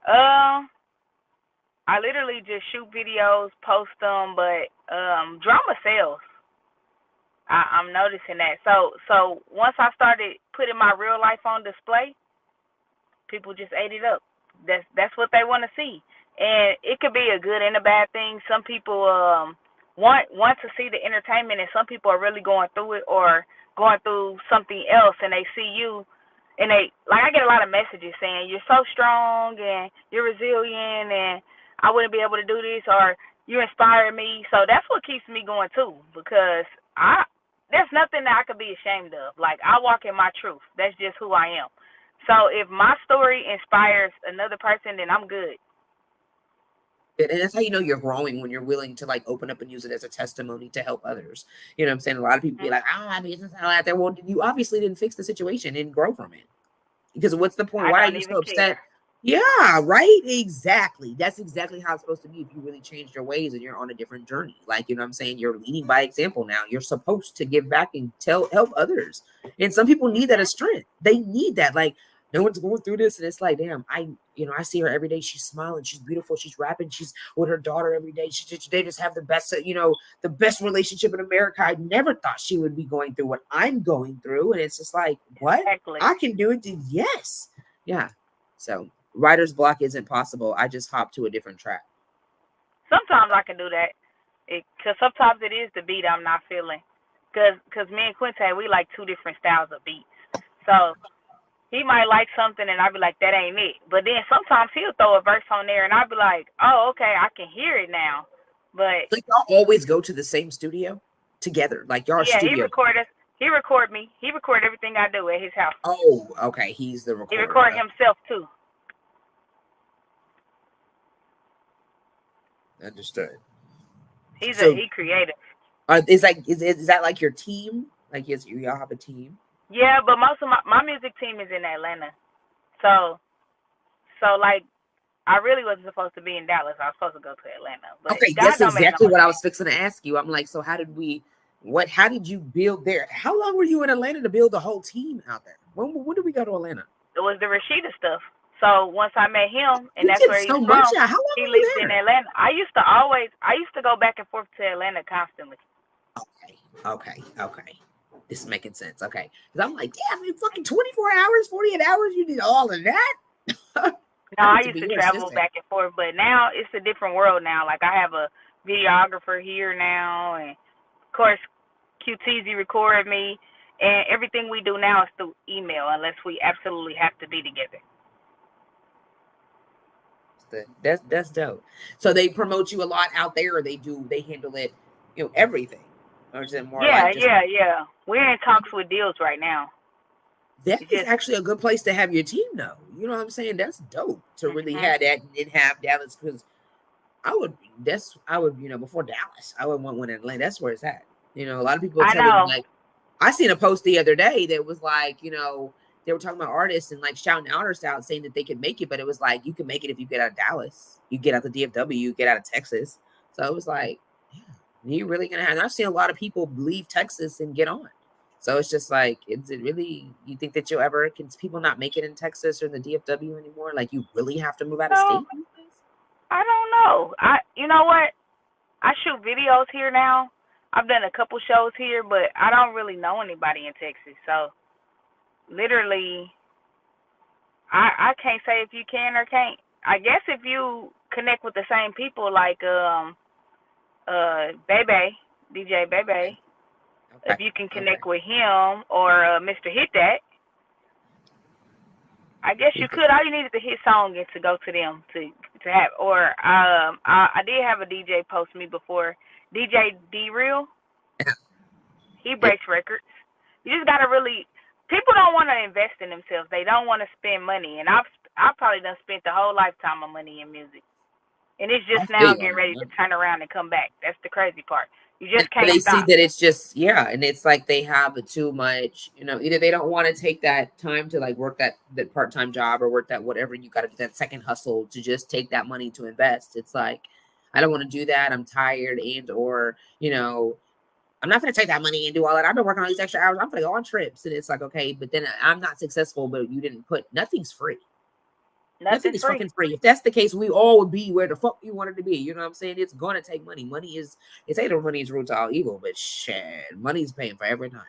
I literally just shoot videos, post them, but drama sells. I'm noticing that. So once I started putting my real life on display, people just ate it up. That's what they want to see, and it could be a good and a bad thing. Some people want to see the entertainment, and some people are really going through it or going through something else, and they see you, and they like. I get a lot of messages saying you're so strong and you're resilient, and I wouldn't be able to do this, or you inspire me. So that's what keeps me going too, because there's nothing that I could be ashamed of. Like, I walk in my truth. That's just who I am. So if my story inspires another person, then I'm good. And that's how you know you're growing, when you're willing to like open up and use it as a testimony to help others. You know what I'm saying? A lot of people be like, I business out there. Well, you obviously didn't fix the situation and grow from it. Because what's the point? Why are you so upset? Care. Yeah, right. Exactly. That's exactly how it's supposed to be. If you really changed your ways and you're on a different journey, like, you know what I'm saying? You're leading by example now. You're supposed to give back and help others. And some people need that as strength. They need that. Like, no one's going through this. And it's like, damn, I see her every day. She's smiling. She's beautiful. She's rapping. She's with her daughter every day. They just have the best, the best relationship in America. I never thought she would be going through what I'm going through. And it's just like, what? Exactly. I can do it. Yes. Yeah. So writer's block isn't possible. I just hop to a different track. Sometimes I can do that, because sometimes it is the beat I'm not feeling. Because me and Quinte, we like two different styles of beats. So he might like something, and I'll be like, that ain't it. But then sometimes he'll throw a verse on there, and I'll be like, oh, okay, I can hear it now. But like, y'all always go to the same studio together, like y'all studio. He record me. He record everything I do at his house. Oh, okay. He's the recorder. He record himself too. Understood. He creative. Is that like your team? Like, yes, y'all have a team. Yeah, but most of my music team is in Atlanta. So like, I really wasn't supposed to be in Dallas. I was supposed to go to Atlanta. But okay, that's exactly what I was fixing to ask you. I'm like, so how did you build there? How long were you in Atlanta to build the whole team out there? When did we go to Atlanta? It was the Rashida stuff. So once I met him, and that's where he's from, he lives in Atlanta. I used to go back and forth to Atlanta constantly. Okay. This is making sense. Okay. Because I'm like, damn, in fucking 24 hours, 48 hours, you did all of that? No, I used to travel back and forth, but now it's a different world now. Like, I have a videographer here now, and of course, QTZ recorded me, and everything we do now is through email, unless we absolutely have to be together. That's dope. So they promote you a lot out there, or they handle it, everything, or is it more? Yeah. We're in talks with deals right now. That is actually a good place to have your team, though. You know what I'm saying? That's dope to really have that and have Dallas, because I would before Dallas, I would want one in Atlanta. That's where it's at. A lot of people tell me, like, I seen a post the other day that was like, they were talking about artists and like shouting artists out, saying that they could make it, but it was like, you can make it if you get out of Dallas, you get out the DFW, you get out of Texas. So it was like, yeah, you really gonna have. And I've seen a lot of people leave Texas and get on. So it's just like, is it really? You think that can people not make it in Texas or the DFW anymore? Like, you really have to move out of state? I don't know. You know what? I shoot videos here now. I've done a couple shows here, but I don't really know anybody in Texas. So literally, I can't say if you can or can't. I guess if you connect with the same people, like DJ Bebe, if you can connect with him, or Mr. Hit That, I guess you could. All you needed to hit song and to go to them to have. Or I did have a DJ post me before, DJ D Real. He breaks records. You just gotta really. People don't want to invest in themselves. They don't want to spend money, and I've probably done spent the whole lifetime of money in music, and it's I just now feel getting ready you. to turn around and come back. That's the crazy part. You And just can't they see stop. that it's just, yeah, and it's like they have too much, either they don't want to take that time to like work that part-time job or work that whatever you got to do, that second hustle to just take that money to invest. It's like, I don't want to do that. I'm tired, and or I'm not going to take that money and do all that. I've been working all these extra hours. I'm going to go on trips. And it's like, okay, but then I'm not successful, but you didn't put, nothing's free. Nothing is fucking free. If that's the case, we all would be where the fuck you wanted to be. You know what I'm saying? It's going to take money. It's ain't no money is root to all evil, but shit, money's paying for everything.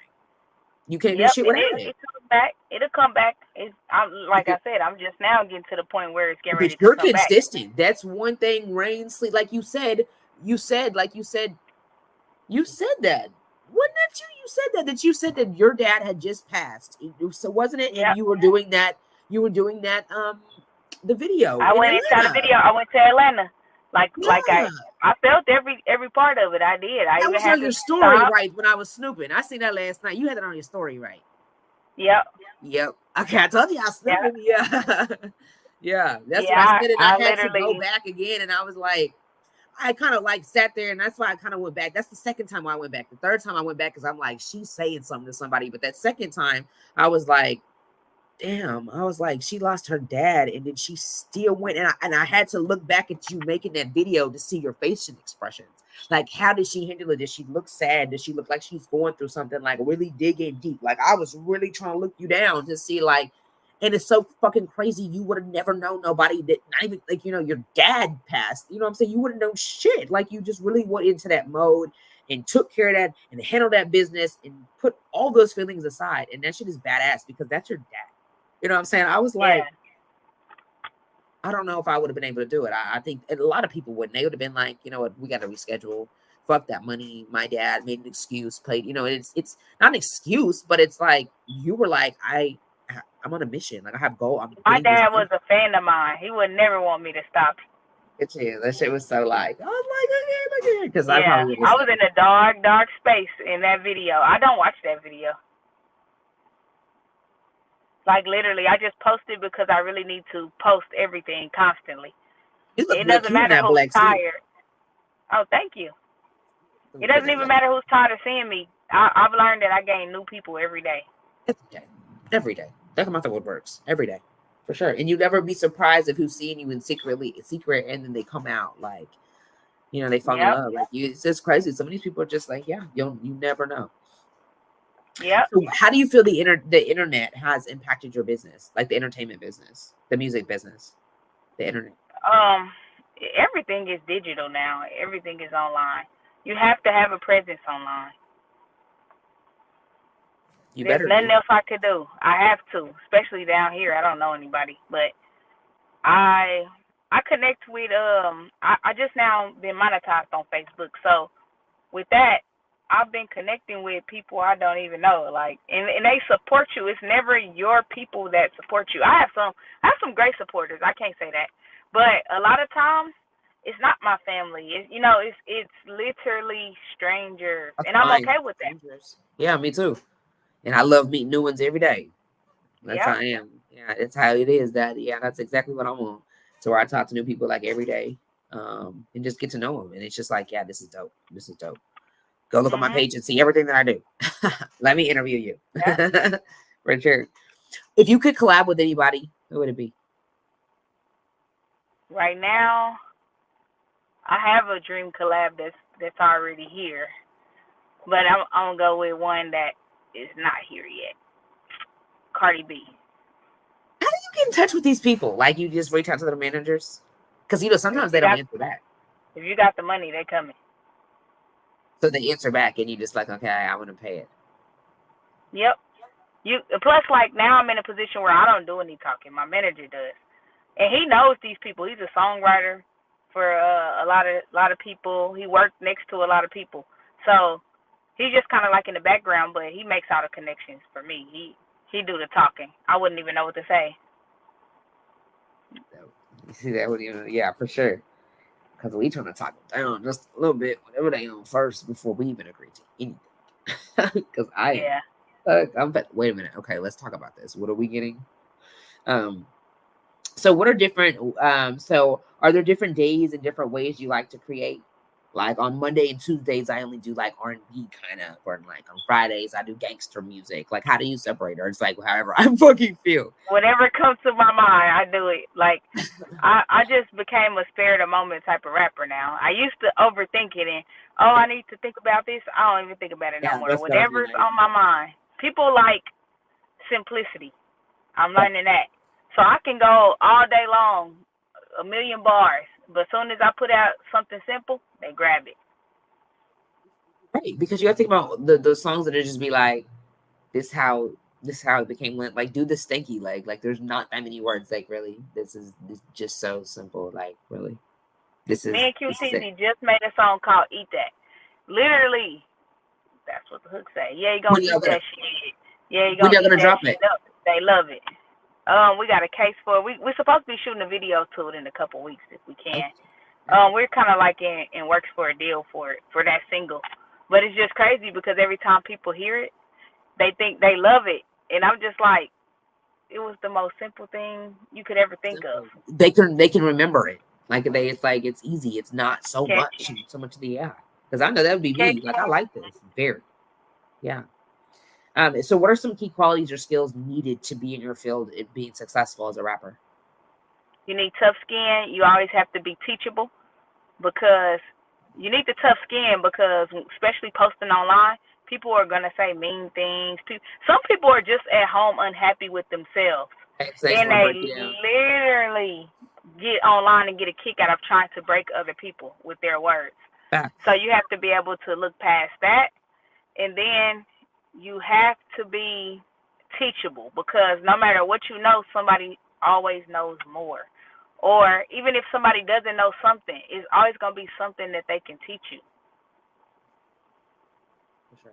You can't do shit without it. It comes back. It'll come back. Like I said, I'm just now getting to the point where it's getting ready to You're come back. consistent. That's one thing. Rain, sleep, like you said. You said that. Wasn't that you? You said that your dad had just passed. So wasn't it? And you were doing that. The video. I went and shot a video. I went to Atlanta. I felt every part of it. I did. I that even was had on your story, right? When I was snooping, I seen that last night. You had it on your story, right? Yep. Okay, I told you I was snooping. Yeah. Yeah. That's what I said, and I had to go back again, and I was like, I kind of like sat there, and that's why I kind of went back. That's the second time I went back. The third time I went back because I'm like, she's saying something to somebody, but that second time I was like, damn, I was like, she lost her dad, and then she still went, and I had to look back at you making that video to see your facial expressions. Like, how did she handle it? Did she look sad? Did she look like she's going through something, like really digging deep? Like, I was really trying to look you down to see, like, and it's so fucking crazy. You would have never known nobody that, not even, like, your dad passed. You know what I'm saying? You wouldn't know shit. Like, you just really went into that mode and took care of that and handled that business and put all those feelings aside. And that shit is badass because that's your dad. You know what I'm saying? I was like, I don't know if I would have been able to do it. I think a lot of people wouldn't. They would have been like, you know what, we got to reschedule. Fuck that money. My dad made an excuse, played, it's not an excuse, but it's like, you were like, I'm on a mission. Like, I have goal. My dad was a fan of mine. He would never want me to stop. That shit was so like, I was like, okay, look at it. Because I was in a dark space in that video. I don't watch that video. Like, literally, I just posted because I really need to post everything constantly. It doesn't matter who's tired. Oh, thank you. It doesn't even matter who's tired of seeing me. I've learned that I gain new people every day. Every day. They come out the woodworks. Every day. For sure. And you never be surprised if who's seeing you in secret, and then they come out like, they fall in love. Like, it's just crazy. Some of these people are just like, yeah, you never know. Yeah. So how do you feel the internet has impacted your business, like the entertainment business, the music business, the internet? Everything is digital now. Everything is online. You have to have a presence online. There's nothing else I could do. I have to, especially down here. I don't know anybody, but I connect with I just now been monetized on Facebook, so with that, I've been connecting with people I don't even know, like, and they support you. It's never your people that support you. I have some great supporters. I can't say that, but a lot of times it's not my family. It's literally strangers, and I'm okay with that. Yeah, me too. And I love meeting new ones every day. That's how I am. Yeah, it's how it is. That's exactly what I want. So where I talk to new people like every day, and just get to know them, and it's just like, yeah, this is dope. This is dope. Go look on my page and see everything that I do. Let me interview you. Yeah. For sure. If you could collab with anybody, who would it be? Right now, I have a dream collab that's already here. But I'm going to go with one that is not here yet. Cardi B. How do you get in touch with these people? Like, you just reach out to their managers? Because, sometimes they don't answer back. If you got the money, they coming. So they answer back, and you just like, okay, I want to pay it. Yep. Plus, like, now I'm in a position where I don't do any talking. My manager does, and he knows these people. He's a songwriter for a lot of people. He worked next to a lot of people, so he's just kind of like in the background, but he makes all the connections for me. He do the talking. I wouldn't even know what to say. You see that? Yeah, for sure. Because we trying to talk them down just a little bit, whatever they on first, before we even agree to anything. Because I am. Yeah. Wait a minute. Okay, let's talk about this. What are we getting? Um, so what are different? So are there different days and different ways you like to create? Like on Monday and Tuesdays, I only do like R&B kind of, or like on Fridays, I do gangster music. Like, how do you separate? Or it's like however I fucking feel. Whatever comes to my mind, I do it. Like, I just became a spare the moment type of rapper now. I used to overthink it and, oh, I need to think about this. I don't even think about it no Yeah, more. that's what I mean. Whatever's on my mind. People like simplicity. I'm Yeah, learning that. So I can go all day long, a million bars, but as soon as I put out something simple, they grab it. right. Because you have to think about the songs that are just be like, this how it became lit. Like, do the stinky leg. Like, there's not that many words. Like, really, this just so simple. Like, really, Me and this is it. QTZ just made a song called Eat That. Literally, that's what the hook say. Yeah, you When gonna y'all eat gonna that shit. Yeah, you when gonna y'all eat gonna that drop it? shit up. They love it. We got a case for it. We're supposed to be shooting a video to it in a couple weeks if we can. We're kind of like in works for a deal for it, for that single. But it's just crazy because every time people hear it, they think they love it. And I'm just like, it was the most simple thing you could ever think of. They can remember it. Like it's like it's easy. It's not so much Catchy. of the Because I know that would be me. Like, I Catchy. like this very. Yeah. So what are some key qualities or skills needed to be in your field in being successful as a rapper? You need tough skin. You always have to be teachable because you need the tough skin because especially posting online, people are gonna say mean things. Some people are just at home unhappy with themselves, They just and want to they break you down. literally get online and get a kick out of trying to break other people with their words. Facts. So you have to be able to look past that, and then you have to be teachable because no matter what you know, somebody always knows more. Or even if somebody doesn't know something, it's always going to be something that they can teach you. For sure.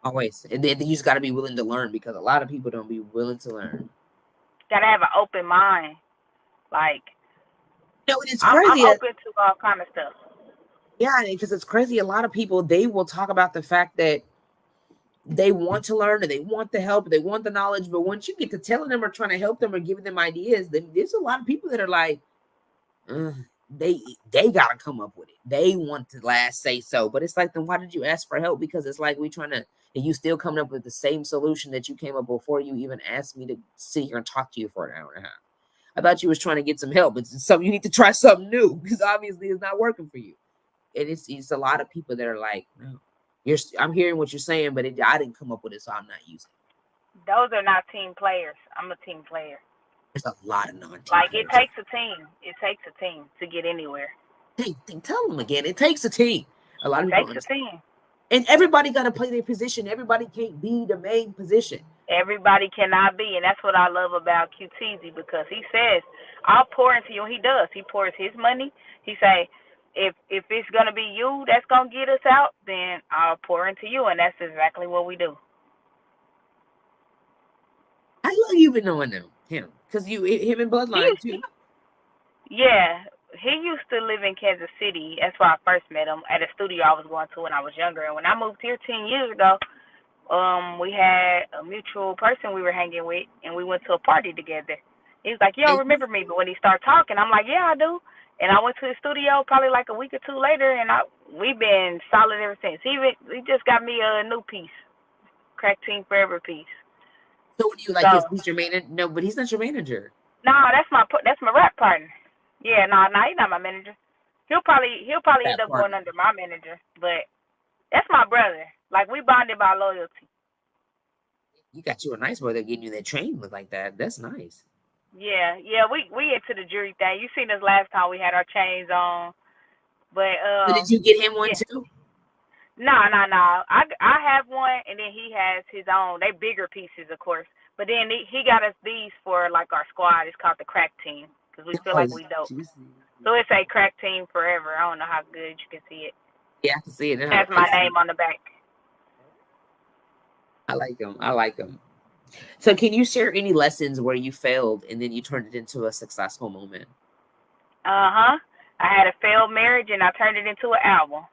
Always. And then you just got to be willing to learn because a lot of people don't be willing to learn. Got to have an open mind. Like, No, it's I'm crazy. open to all kind of stuff. Yeah, because it's crazy. A lot of people, they will talk about the fact that they want to learn and they want the help, they want the knowledge. But once you get to telling them or trying to help them or giving them ideas, then there's a lot of people that are like, they gotta come up with it. They want to last say so. But it's like, then why did you ask for help? Because it's like we trying to, and you still coming up with the same solution that you came up before you even asked me to sit here and talk to you for an hour and a half. I thought you was trying to get some help. It's something you need to try something new because obviously it's not working for you. And it's a lot of people that are like, no, I'm hearing what you're saying, but I didn't come up with it, so I'm not using it. Those are not team players. I'm a team player. There's a lot of non-team Like, players. it takes a team. It takes a team to get anywhere. Hey, tell them again. It takes a team. A lot of people It takes a team. And everybody got to play their position. Everybody can't be the main position. Everybody cannot be, and that's what I love about QTZ because he says, "I'll pour into you." And he does. He pours his money. He say, "If it's gonna be you that's gonna get us out, then I'll pour into you," and that's exactly what we do. How long you been knowing him? Because him and Bloodline too. Yeah, he used to live in Kansas City. That's where I first met him at a studio I was going to when I was younger. And when I moved here 10 years ago, we had a mutual person we were hanging with, and we went to a party together. He was like, "You don't remember me," but when he started talking, I'm like, "Yeah, I do." And I went to his studio probably like a week or two later, and we've been solid ever since. He just got me a new piece, Crack Team Forever piece. So what do you like? He's your manager? No, but he's not your manager. No, that's my rap partner. Yeah, no, he's not my manager. He'll probably end up going under my manager, but that's my brother. Like, we bonded by loyalty. You got you a nice brother getting you that chain look like that. That's nice. Yeah, we into the jury thing. You seen us last time we had our chains on, but So did you get him one too? No. I have one, and then he has his own. They bigger pieces, of course, but then he got us these for like our squad. It's called the Crack Team because we feel like we dope. So it's a Crack Team Forever. I don't know how good you can see it. Yeah, I can see it. It has my name on the back. I like them. So can you share any lessons where you failed and then you turned it into a successful moment? I had a failed marriage and I turned it into an album.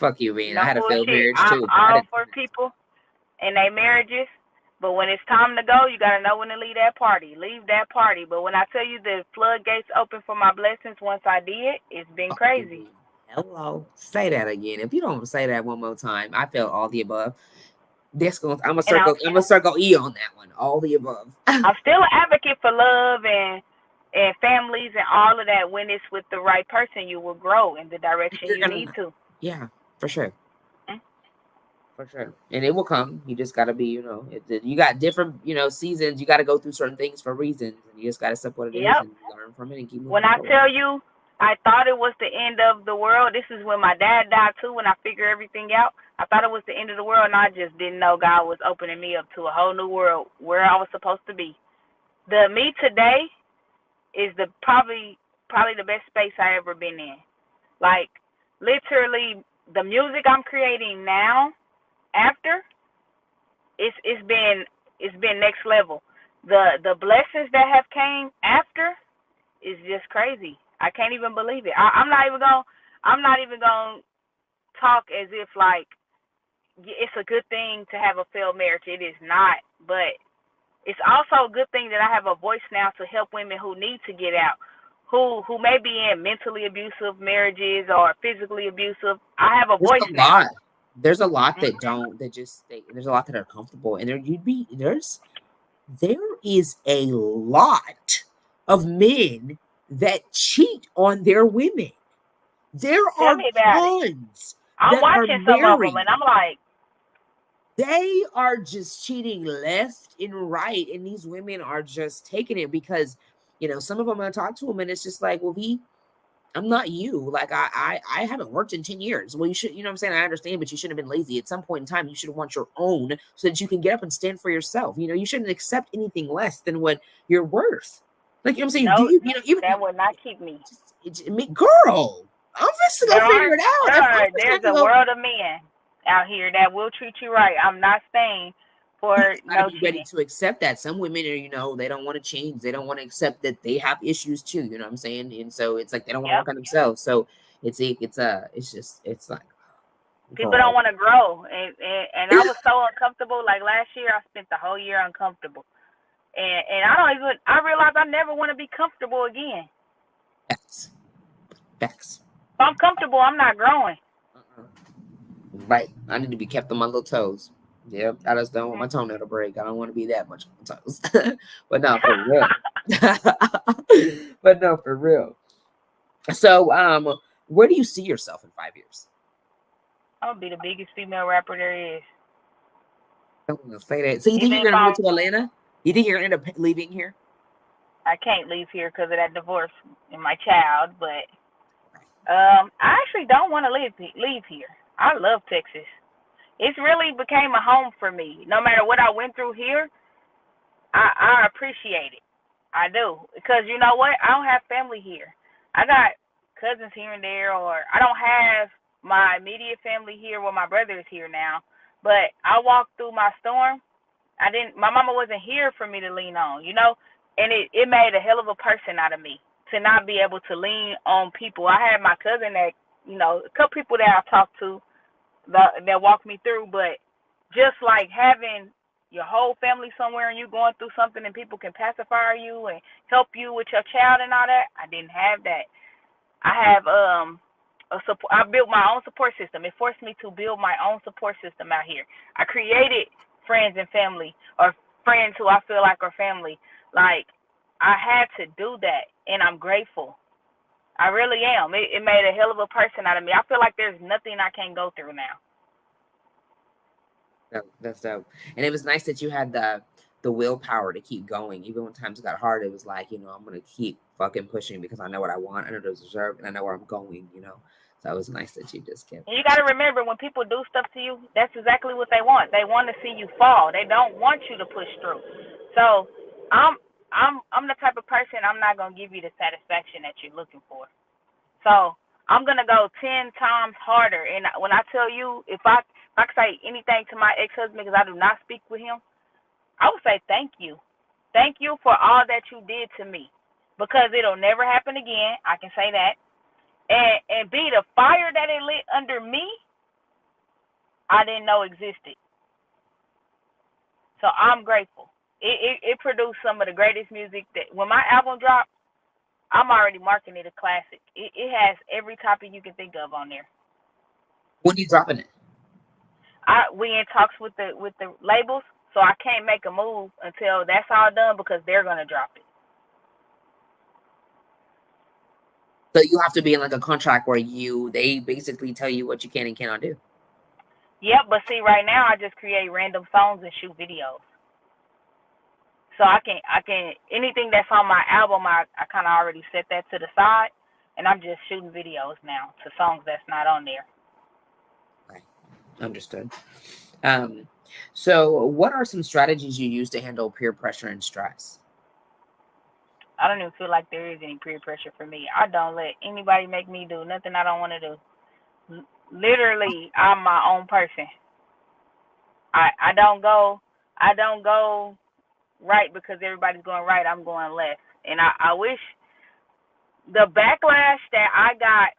Fuck you, man. I No had a failed bullshit. marriage I'm too. I all didn't. for people and their marriages, but when it's time to go, you gotta know when to leave that party. Leave that party. But when I tell you the floodgates open for my blessings once I did, it's been crazy. Hello. Say that again. If you don't say that one more time, I felt all the above. I'm a And circle E on that one. All the above. I'm still an advocate for love and families and all of that. When it's with the right person, you will grow in the direction you need to. Yeah, for sure. For sure. And it will come. You just got to be, you got different, seasons. You got to go through certain things for reasons. And you just got to accept what it is and learn from it and keep moving When I forward. tell you, I thought it was the end of the world. This is when my dad died too, when I figured everything out. I thought it was the end of the world, and I just didn't know God was opening me up to a whole new world where I was supposed to be. The me today is probably the best space I ever been in. Like, literally, the music I'm creating now, after, it's been next level. The blessings that have came after is just crazy. I can't even believe it. I'm not even gonna talk as if like it's a good thing to have a failed marriage. It is not, but it's also a good thing that I have a voice now to help women who need to get out, who may be in mentally abusive marriages or physically abusive. I have a voice now. There's a lot that don't, that just stay. There's a lot that are comfortable, and there is a lot of men that cheat on their women. There Tell are me about tons. I'm that are watching some of them, married. and I'm like, they are just cheating left and right, and these women are just taking it because, some of them I talk to them, and it's just like, well, I'm not you. Like, I haven't worked in 10 years. Well, you should, you know what I'm saying? I understand, but you shouldn't have been lazy. At some point in time, you should have want your own so that you can get up and stand for yourself. You shouldn't accept anything less than what you're worth. Like, you know what I'm saying? no, that would not keep me. Girl, I'm just gonna figure it out. There's a world of men out here that will treat you right. I'm not staying for no cheating. Ready to accept that. Some women are, they don't want to change. They don't want to accept that they have issues too. You know what I'm saying? And so it's like they don't want to work on themselves. So it's like people don't want to grow, and I was so uncomfortable. Like last year, I spent the whole year uncomfortable, and I realized I never want to be comfortable again. Facts. If I'm comfortable, I'm not growing. Right. I need to be kept on my little toes. Yep. I just don't want my toenail to break. I don't want to be that much on my toes. But no, for real. So, where do you see yourself in 5 years? I'll be the biggest female rapper there is. I'm gonna say that. So you think you're gonna move to Atlanta? You think you're gonna end up leaving here? I can't leave here because of that divorce and my child, but I actually don't want to leave here. I love Texas. It's really became a home for me. No matter what I went through here, I appreciate it. I do. Because you know what? I don't have family here. I got cousins here and there, or I don't have my immediate family here where my brother is here now. But I walked through my storm. My mama wasn't here for me to lean on, and it made a hell of a person out of me to not be able to lean on people. I had my cousin that, a couple people that I talked to that walked me through, but just like having your whole family somewhere and you going through something and people can pacify you and help you with your child and all that, I didn't have that. I have I built my own support system. It forced me to build my own support system out here. I created friends and family, or friends who I feel like are family. Like, I had to do that, and I'm grateful. I really am. It made a hell of a person out of me. I feel like there's nothing I can't go through now. That's dope. And it was nice that you had the willpower to keep going. Even when times got hard, it was like, I'm going to keep fucking pushing because I know what I want, I know what I deserve, and I know where I'm going, So it was nice that you just kept. And you got to remember, when people do stuff to you, that's exactly what they want. They want to see you fall. They don't want you to push through. So I'm the type of person, I'm not going to give you the satisfaction that you're looking for. So I'm going to go 10 times harder. And when I tell you, if I could say anything to my ex-husband, because I do not speak with him, I would say thank you. Thank you for all that you did to me, because it'll never happen again. I can say that. And be the fire that it lit under me, I didn't know existed. So I'm grateful. It produced some of the greatest music that when my album dropped, I'm already marking it a classic. It has every topic you can think of on there. When you dropping it? We in talks with the labels, so I can't make a move until that's all done because they're gonna drop it. So you have to be in like a contract where they basically tell you what you can and cannot do. Yep, but see, right now I just create random songs and shoot videos. So I can anything that's on my album, I kind of already set that to the side, and I'm just shooting videos now to songs that's not on there. Right. Understood. So what are some strategies you use to handle peer pressure and stress? I don't even feel like there is any peer pressure for me. I don't let anybody make me do nothing I don't want to do. Literally, I'm my own person. I don't go right because everybody's going right. I'm going left. And I wish the backlash that I got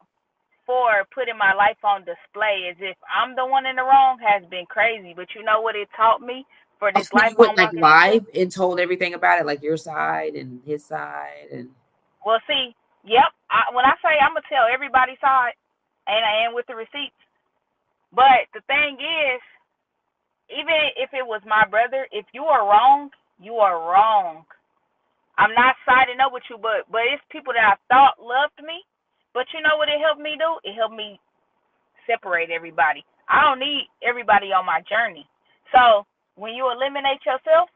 for putting my life on display as if I'm the one in the wrong has been crazy. But you know what it taught me for this So life you went I'm like live and told everything about it, like your side and his side, and well, see, yep. When I say I'm gonna tell everybody's side, and with the receipts. But the thing is, even if it was my brother, if you are wrong, you are wrong. I'm not siding up with you, but it's people that I thought loved me. But you know what it helped me do? It helped me separate everybody. I don't need everybody on my journey. So when you eliminate yourself,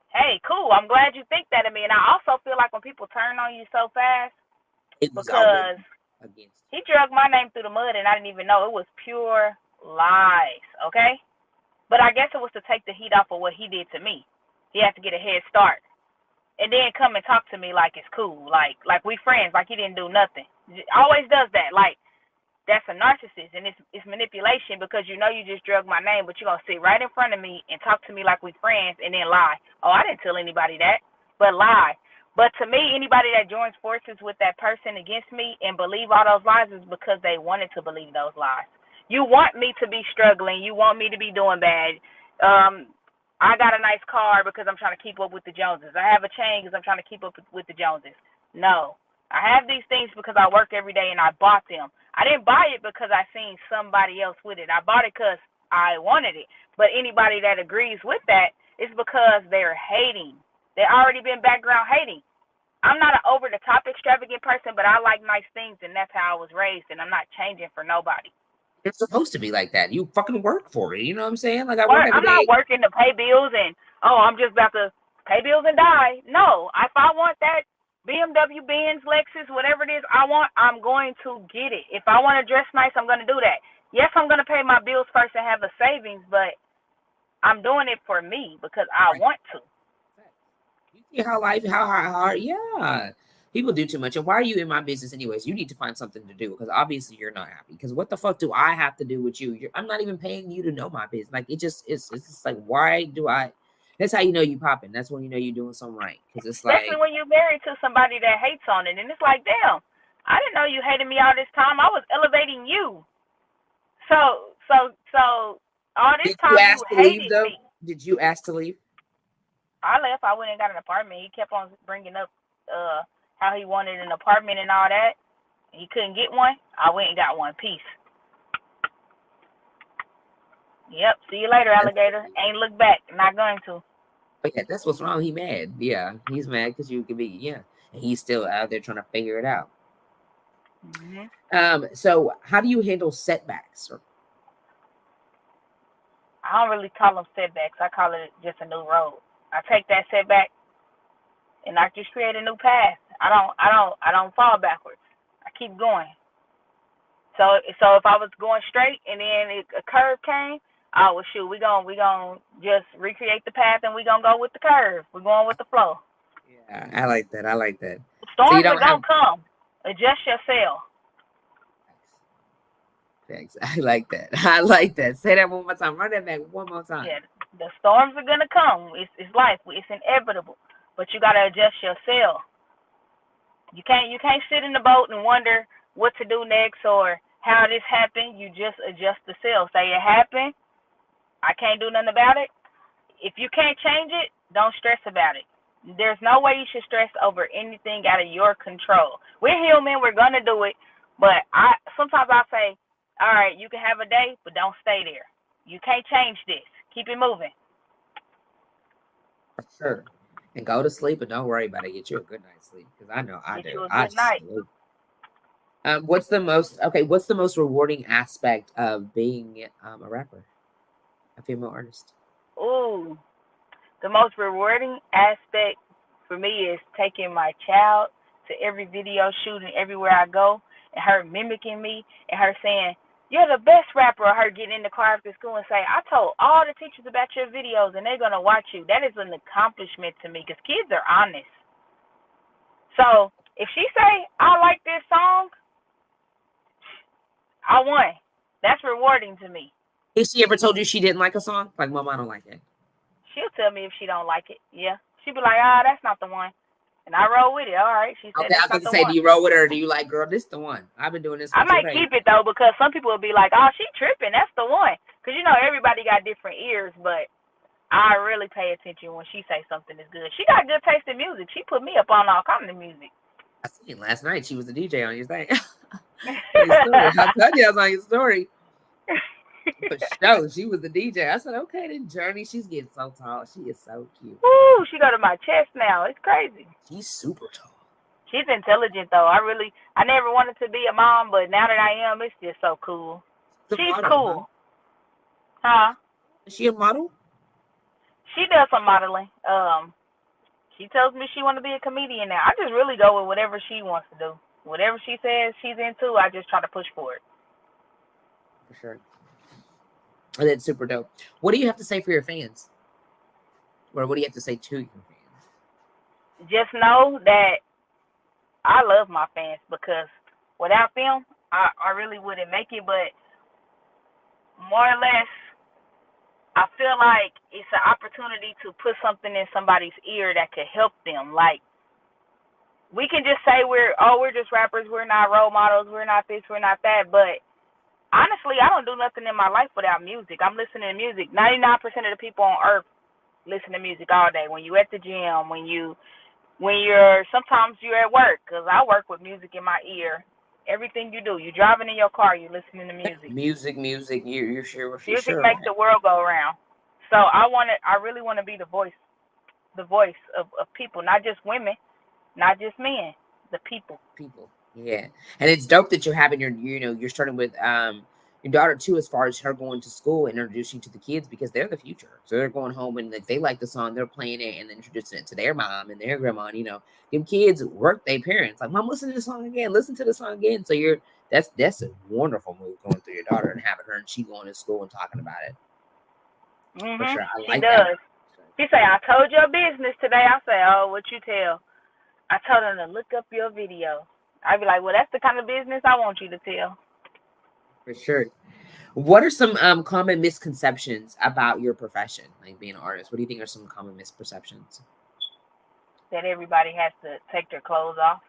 hey, cool. I'm glad you think that of me. And I also feel like when people turn on you so fast, it was because against he dragged my name through the mud and I didn't even know. It was pure lies, okay? But I guess it was to take the heat off of what he did to me. He had to get a head start. And then come and talk to me like it's cool, like we friends, like he didn't do nothing. Always does that. Like, that's a narcissist, and it's manipulation because you know you just drug my name, but you're going to sit right in front of me and talk to me like we friends and then lie. Oh, I didn't tell anybody that, but lie. But to me, anybody that joins forces with that person against me and believe all those lies is because they wanted to believe those lies. You want me to be struggling. You want me to be doing bad. I got a nice car because I'm trying to keep up with the Joneses. I have a chain because I'm trying to keep up with the Joneses. No. I have these things because I work every day and I bought them. I didn't buy it because I seen somebody else with it. I bought it because I wanted it. But anybody that agrees with that is because they're hating. They already been background hating. I'm not an over-the-top extravagant person, but I like nice things, and that's how I was raised, and I'm not changing for nobody. It's supposed to be like that. You fucking work for it. You know what I'm saying? Like, I work every I'm day. not working to pay bills and, I'm just about to pay bills and die. No, if I want that BMW, Benz, Lexus, whatever it is I want, I'm going to get it. If I want to dress nice, I'm going to do that. Yes, I'm going to pay my bills first and have a savings, but I'm doing it for me because I want to. You see how hard, yeah. People do too much. And why are you in my business anyways? You need to find something to do because obviously you're not happy. Because what the fuck do I have to do with you? I'm not even paying you to know my business. Like, it's just like, why do I? That's how you know you popping. That's when you know you're doing something right. Because it's especially like, when you're married to somebody that hates on it. And it's like, damn, I didn't know you hated me all this time. I was elevating you. So all this time you hated me. Did you ask to leave? I left. I went and got an apartment. He kept on bringing up how he wanted an apartment and all that. He couldn't get one. I went and got one. Peace. Yep. See you later, alligator. Ain't look back. Not going to. But yeah, that's what's wrong. He mad. Yeah, he's mad because you can be, yeah. And he's still out there trying to figure it out. Mm-hmm. So how do you handle setbacks? I don't really call them setbacks. I call it just a new road. I take that setback and I just create a new path. I don't fall backwards. I keep going. So if I was going straight and then a curve came, oh well shoot, we gonna just recreate the path and we gonna go with the curve. We're going with the flow. Yeah, I like that. The storms are gonna come. Adjust yourself. Thanks. I like that. Say that one more time. Run that back one more time. Yeah, the storms are gonna come. It's life. It's inevitable. But you gotta adjust yourself. You can't sit in the boat and wonder what to do next or how this happened, you just adjust the cell. Say it happened. I can't do nothing about it. If you can't change it, don't stress about it. There's no way you should stress over anything out of your control. We're human. We're going to do it. But sometimes I say, all right, you can have a day, but don't stay there. You can't change this. Keep it moving. For sure. And go to sleep, and don't worry about it. Get you a good night's sleep, because I know I Get do. you a I good night. sleep. What's the most rewarding aspect of being a rapper, a female artist? Ooh, the most rewarding aspect for me is taking my child to every video shoot and everywhere I go, and her mimicking me, and her saying, "You're the best rapper," or her getting in the car after school and say, "I told all the teachers about your videos and they're going to watch you." That is an accomplishment to me, because kids are honest. So if she say, "I like this song," I won. That's rewarding to me. Has she ever told you she didn't like a song? Like, Mom, I don't like it. She'll tell me if she don't like it. Yeah. She'll be like, that's not the one. And I roll with it. All right. She said, Okay, I was about to say, do you roll with her, or do you like, girl, this the one? I've been doing this for I might 2 days. keep it, though, because some people will be like, "Oh, she tripping. That's the one." Because, everybody got different ears, but I really pay attention when she say something is good. She got good taste in music. She put me up on all kinds of music. I seen last night she was the DJ on your thing. Your story. I told you I was on your story. But no, she was the DJ. I said, okay, then Journey, she's getting so tall. She is so cute. Woo, she go to my chest now. It's crazy. She's super tall. She's intelligent, though. I never wanted to be a mom, but now that I am, it's just so cool. She's model, cool. Huh? Is she a model? She does some modeling. She tells me she want to be a comedian now. I just really go with whatever she wants to do. Whatever she says she's into, I just try to push for it. For sure. And that's super dope. What do you have to say for your fans? Or what do you have to say to your fans? Just know that I love my fans, because without them, I really wouldn't make it. But more or less, I feel like it's an opportunity to put something in somebody's ear that could help them. Like, we can just say we're just rappers, we're not role models, we're not this, we're not that. But honestly, I don't do nothing in my life without music. I'm listening to music. 99% of the people on earth listen to music all day. When you at the gym, sometimes you're at work, because I work with music in my ear. Everything you do, you're driving in your car, you're listening to music. Music. You're sure. Music makes the world go around. So I really want to be the voice of people, not just women, not just men, the people. Yeah. And it's dope that you're having you're starting with your daughter too, as far as her going to school and introducing to the kids, because they're the future. So they're going home, and if they like the song, they're playing it and then introducing it to their mom and their grandma. Them kids work their parents. Like, Mom, listen to the song again. Listen to the song again. So that's a wonderful move going through your daughter and having her and she going to school and talking about it. Mm-hmm. For sure. I like she does. that. She say, "I told your business today." I say, "Oh, what you tell?" I told her to look up your video. I'd be like, "Well, that's the kind of business I want you to tell." For sure. What are some common misconceptions about your profession, like being an artist? What do you think are some common misperceptions? That everybody has to take their clothes off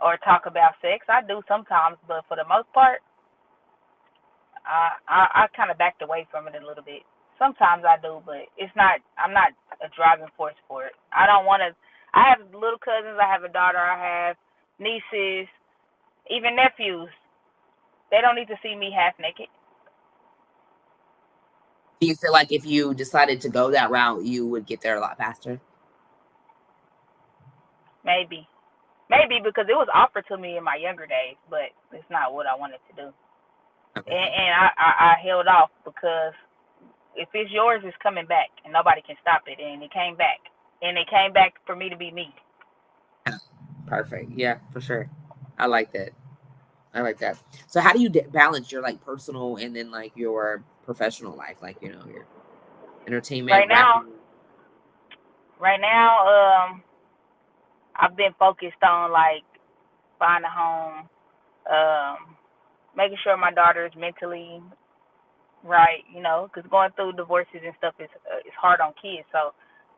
or talk about sex. I do sometimes, but for the most part, I kind of backed away from it a little bit. Sometimes I do, but I'm not a driving force for it. I don't want to. I have little cousins. I have a daughter. I have nieces, even nephews. They don't need to see me half naked. Do you feel like if you decided to go that route, you would get there a lot faster? Maybe because it was offered to me in my younger days, but it's not what I wanted to do. Okay. And I held off, because if it's yours, it's coming back, and nobody can stop it. And it came back, for me to be me. Perfect. Yeah, for sure. I like that. So how do you balance your personal and then your professional life, your entertainment? Right now, I've been focused on buying a home, making sure my daughter is mentally right, because going through divorces and stuff is hard on kids. So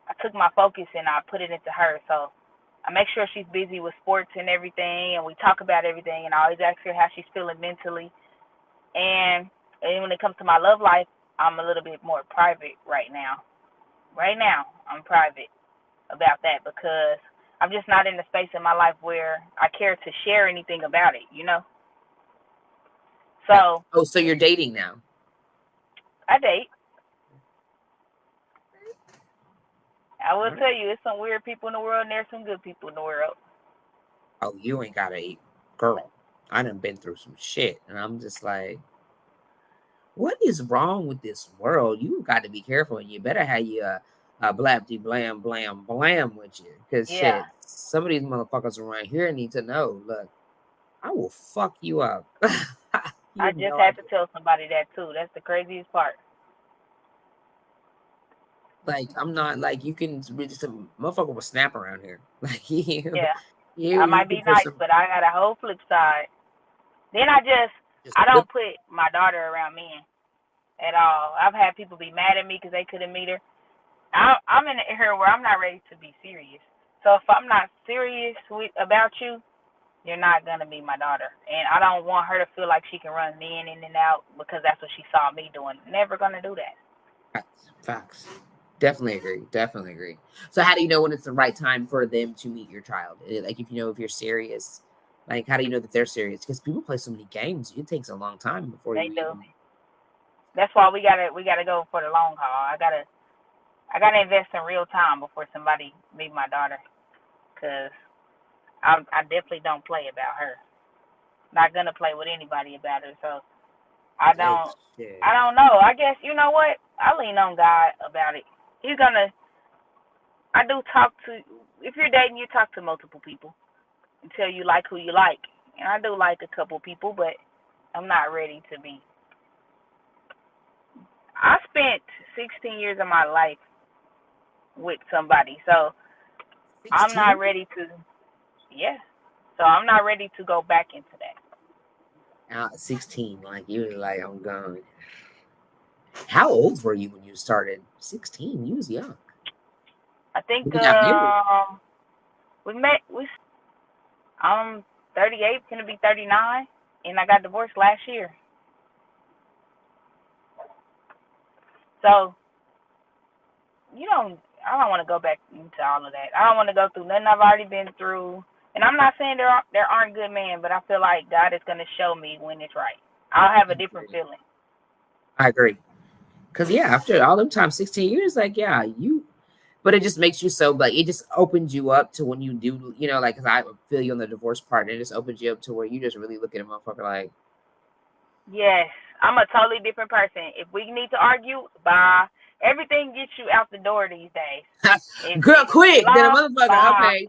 I took my focus and I put it into her. So I make sure she's busy with sports and everything, and we talk about everything, and I always ask her how she's feeling mentally. And when it comes to my love life, I'm a little bit more private right now. Right now, I'm private about that because I'm just not in the space in my life where I care to share anything about it, you know? So. Oh, so you're dating now? I date. I will tell you, it's some weird people in the world and there's some good people in the world. Oh, you ain't got a girl. I done been through some shit. And I'm just like, what is wrong with this world? You got to be careful. And you better have your blapty blam blam blam with you. Because shit, some of these motherfuckers around here need to know, look, I will fuck you up. I just had to tell somebody that too. That's the craziest part. Like, I'm not like, you can really, some motherfucker will snap around here. Like, I might be nice, but I got a whole flip side. Then I don't put my daughter around men at all. I've had people be mad at me because they couldn't meet her. I'm in an era where I'm not ready to be serious. So if I'm not serious about you, you're not going to be my daughter. And I don't want her to feel like she can run men in and out because that's what she saw me doing. Never going to do that. Facts. Definitely agree. So how do you know when it's the right time for them to meet your child? Like, if you know if you're serious, like, how do you know that they're serious? Because people play so many games. It takes a long time before they do. That's why we gotta go for the long haul. I gotta invest in real time before somebody meet my daughter, because I definitely don't play about her. Not gonna play with anybody about her. So I don't know. I guess, you know what? I lean on God about it. I do talk to, if you're dating, you talk to multiple people until you like who you like. And I do like a couple people, but I'm not ready to be. I spent 16 years of my life with somebody, so 16? I'm not ready to, so I'm not ready to go back into that. 16, like, you were like, I'm gone. How old were you when you started? 16, you was young. I think I'm 38, gonna be 39, and I got divorced last year. So, I don't want to go back into all of that. I don't want to go through nothing I've already been through. And I'm not saying there aren't good men, but I feel like God is going to show me when it's right. I'll have a different feeling. I agree. Because, after all them times, 16 years, like, but it just makes you so, like, it just opens you up to when you do, like, because I feel you on the divorce part, and it just opens you up to where you just really look at a motherfucker like. Yes, I'm a totally different person. If we need to argue, bye. Everything gets you out the door these days. Girl, quick, then a motherfucker, bye.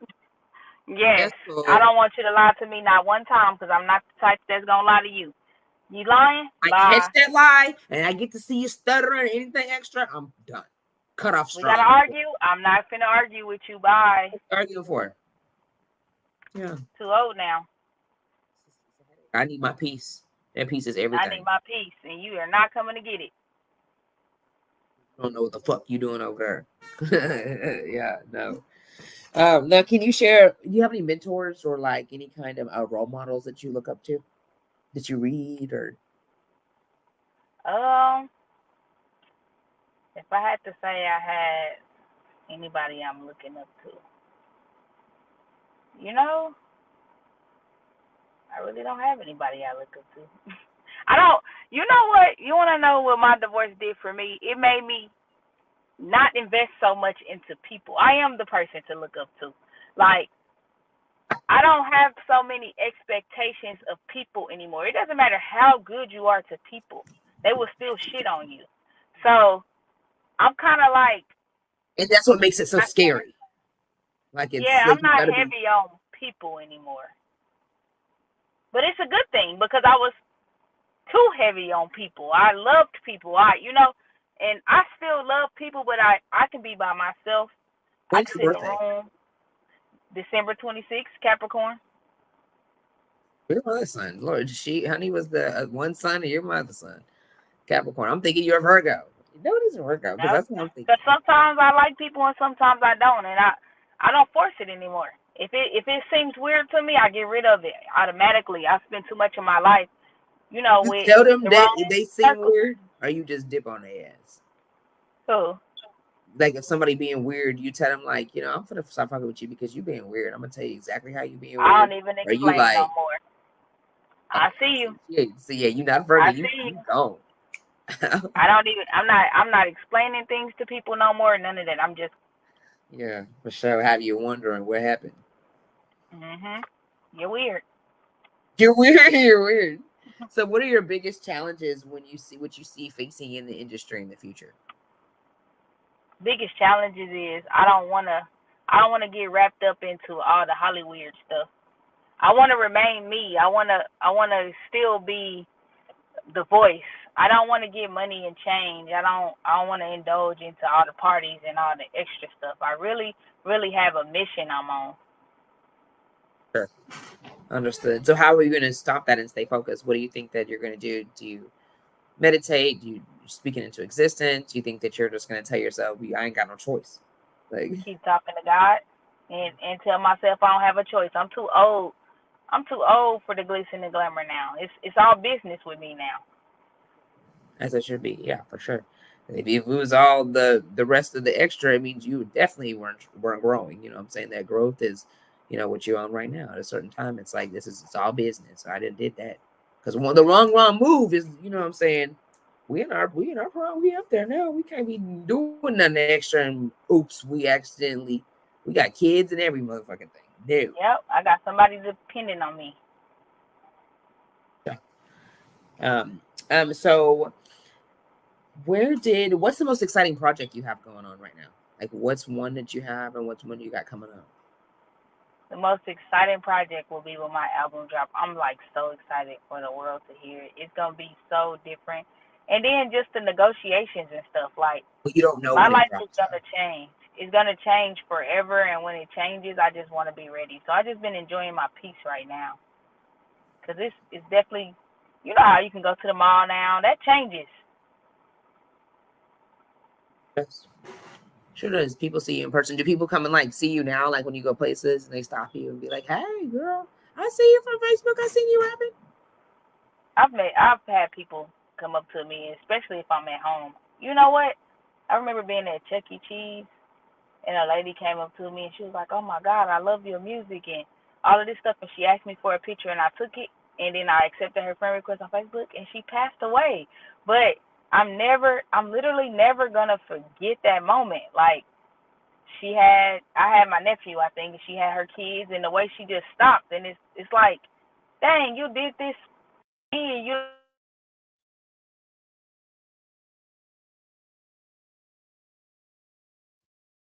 Okay. Yes, cool. I don't want you to lie to me not one time, because I'm not the type that's going to lie to you. You lying? I catch that lie, and I get to see you stuttering, anything extra, I'm done. Cut off strong. We got to argue? I'm not finna argue with you. Bye. What are you arguing for? Yeah. Too old now. I need my peace. That peace is everything. I need my peace, and you are not coming to get it. I don't know what the fuck you doing over there. Yeah, no. Now, can you share, do you have any mentors or, like, any kind of role models that you look up to? That you read, or? If I had to say I had anybody I'm looking up to, I really don't have anybody I look up to. I don't, you know what? You want to know what my divorce did for me? It made me not invest so much into people. I am the person to look up to. Like, I don't have so many expectations of people anymore. It doesn't matter how good you are to people. They will still shit on you. So, I'm kind of like. And that's what makes it so scary. Like, it's I'm not heavy on people anymore. But it's a good thing, because I was too heavy on people. I loved people. And I still love people, but I can be by myself. When's your birthday? December 26th, Capricorn. Your mother's son. Lord, honey was the one son and your mother's son. Capricorn. I'm thinking you're a Virgo. No, it isn't Virgo, because that's what I'm thinking. Because sometimes I like people and sometimes I don't, and I don't force it anymore. If it seems weird to me, I get rid of it automatically. I spend too much of my life, You with tell them the that wrong they seem circle. weird, or you just dip on their ass. So Like if somebody being weird, you tell them like, I'm gonna stop fucking with you because you being weird. I'm gonna tell you exactly how you being I weird. don't even Or you explain no like, more. I okay, see you. yeah, you not I Virgo, see you. you gone. I don't even. I'm not explaining things to people no more. None of that. I'm just. Yeah, for sure. Have you wondering what happened? You're weird. You're weird. You're weird. So, what are your biggest challenges when you see what you see facing in the industry in the future? Biggest challenges is I don't wanna get wrapped up into all the Hollywood stuff. I wanna remain me. I wanna still be the voice. I don't want to get money and change. I don't want to indulge into all the parties and all the extra stuff. I really have a mission I'm on. Sure. Understood. So, how are you going to stop that and stay focused? What do you think that you're going to do? Do you meditate? Do you speak it into existence? Do you think that you're just going to tell yourself, I ain't got no choice? Like, Keep talking to God and tell myself I don't have a choice. I'm too old. I'm too old for the glitz and the glamour now. It's all business with me now. as it should be. Yeah, for sure. If it was all the rest of the extra, it means you definitely weren't growing. You know what I'm saying? That growth is, what you're on right now. At a certain time, it's like it's all business. I did that. Because the wrong move is, what I'm saying, we in our prime, we up there now. We can't be doing nothing extra and oops, we got kids and every motherfucking thing. No. Yep, I got somebody depending on me. Yeah. So what's the most exciting project you have going on right now? Like what's one that you have and what's one you got coming up? The most exciting project will be when my album drop. I'm like so excited for the world to hear it. It's gonna be so different. And then just the negotiations and stuff. Like But you don't know my when it life is drops gonna though. change. It's gonna change forever, and when it changes, I just want to be ready. So I just been enjoying my peace right now, cause it's definitely, how you can go to the mall now. That changes. Yes. Sure does. People see you in person. Do people come and like see you now? Like when you go places and they stop you and be like, "Hey, girl, I see you from Facebook. I seen you rapping." I've had people come up to me, especially if I'm at home. You know what? I remember being at Chuck E. Cheese, and a lady came up to me and she was like, "Oh my God, I love your music and all of this stuff." And she asked me for a picture, and I took it, and then I accepted her friend request on Facebook, and she passed away. But I'm literally never gonna forget that moment. Like I had my nephew, I think, and she had her kids, and the way she just stopped, and it's like, dang, you did this, and you.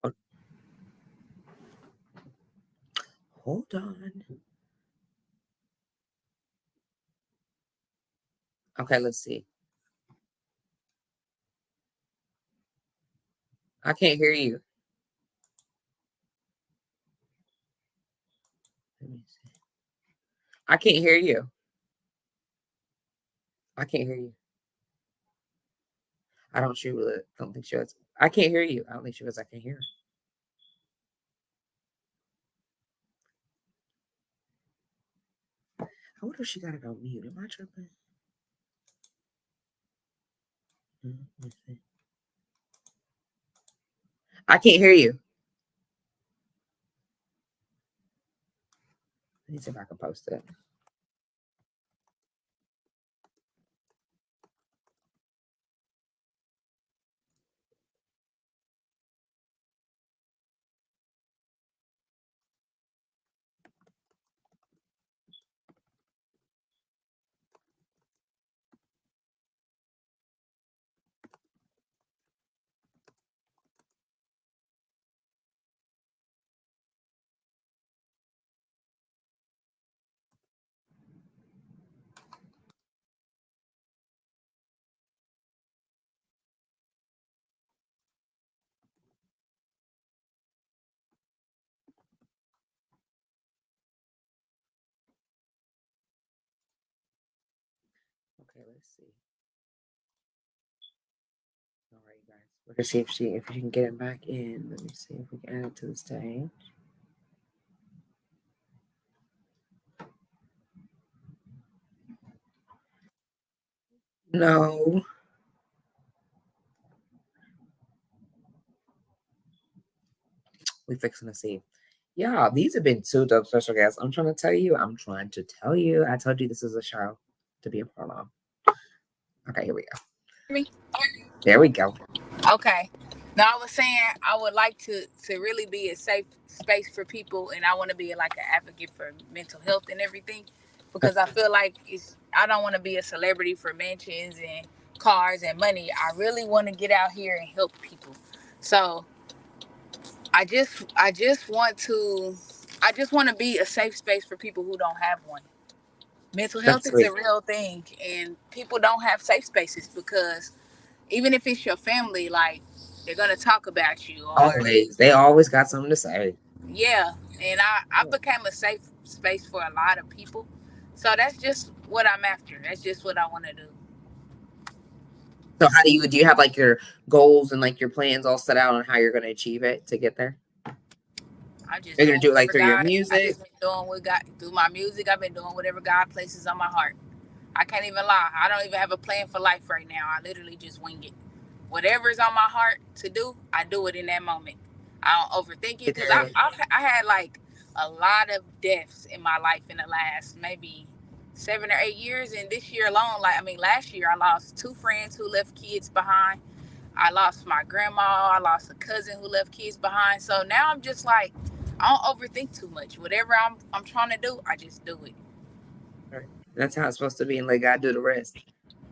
Oh, hold on. Okay, let's see. I can't hear you. Let me see. I can't hear you. I can't hear you. I don't think she was. I can't hear you. I don't think she was. I can't hear her. I wonder if she got it on mute. Am I tripping? Let's see. I can't hear you. Let me see if I can post it. Okay, let's see. All right, guys. We're gonna see if she can get it back in. Let me see if we can add it to the stage. No. We fixing to see. Yeah, these have been 2 dope special guests. I'm trying to tell you. I told you this is a show to be a part of. Okay, here we go. Me? There we go. Okay. Now I was saying I would like to really be a safe space for people, and I want to be like an advocate for mental health and everything, because I feel like I don't want to be a celebrity for mansions and cars and money. I really want to get out here and help people. So I just want to be a safe space for people who don't have one. Mental health That's is sweet. a real thing, and people don't have safe spaces because even if it's your family, like they're gonna talk about you, or Always. They always got something to say. yeah. And I became a safe space for a lot of people, so that's just what I'm after. That's just what I want to do. So how do you have like your goals and like your plans all set out on how you're going to achieve it to get there? I just You're doing going to do it like whatever through your God. I music? just been doing what God through my music. I've been doing whatever God places on my heart. I can't even lie. I don't even have a plan for life right now. I literally just wing it. Whatever's on my heart to do, I do it in that moment. I don't overthink it, because Either I had like a lot of deaths in my life in the last maybe 7 or 8 years, and this year alone, last year I lost 2 friends who left kids behind. I lost my grandma. I lost a cousin who left kids behind. So now I'm just like, I don't overthink too much. Whatever I'm trying to do, I just do it. right. That's how it's supposed to be, and let God do the rest.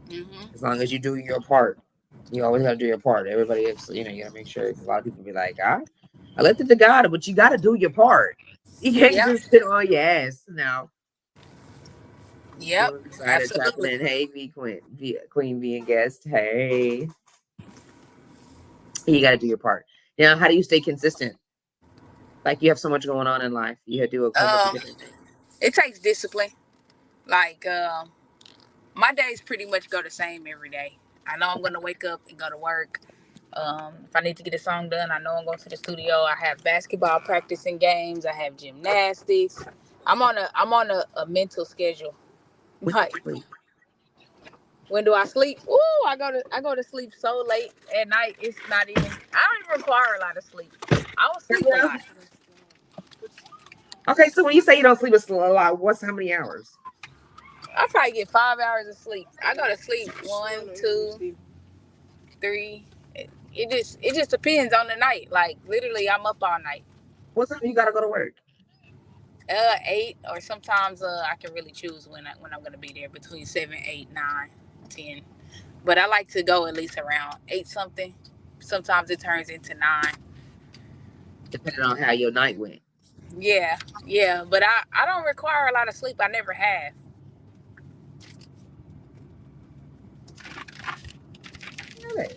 Hmm. As long as you do your part, you always got to do your part. Everybody else, you got to make sure. Because a lot of people be like, I left it to God, but you got to do your part. You can't Yep. just sit on your ass now. Yep. We're excited tapping Absolutely. in. Hey, Queen V and guest. Hey, you got to do your part. Now, how do you stay consistent? Like you have so much going on in life, you do a whole bunch of Um, different things. it takes discipline. Like, my days pretty much go the same every day. I know I'm gonna wake up and go to work. If I need to get a song done, I know I'm going to the studio. I have basketball practice and games. I have gymnastics. I'm on a mental schedule. When Like, you sleep, when do I sleep? Ooh, I go to sleep so late at night. It's not even. I don't even require a lot of sleep. I don't sleep a lot. okay. So when you say you don't sleep a lot, what's how many hours? I probably get 5 hours of sleep. I go to sleep 1, 2, 3. It just depends on the night. Like, literally, I'm up all night. What time you gotta go to work? 8, or sometimes I can really choose when I'm gonna be there between 7, 8, 9, 10. But I like to go at least around 8 something. Sometimes it turns into 9. Depending on how your night went. Yeah, yeah. But I don't require a lot of sleep. I never have. Really?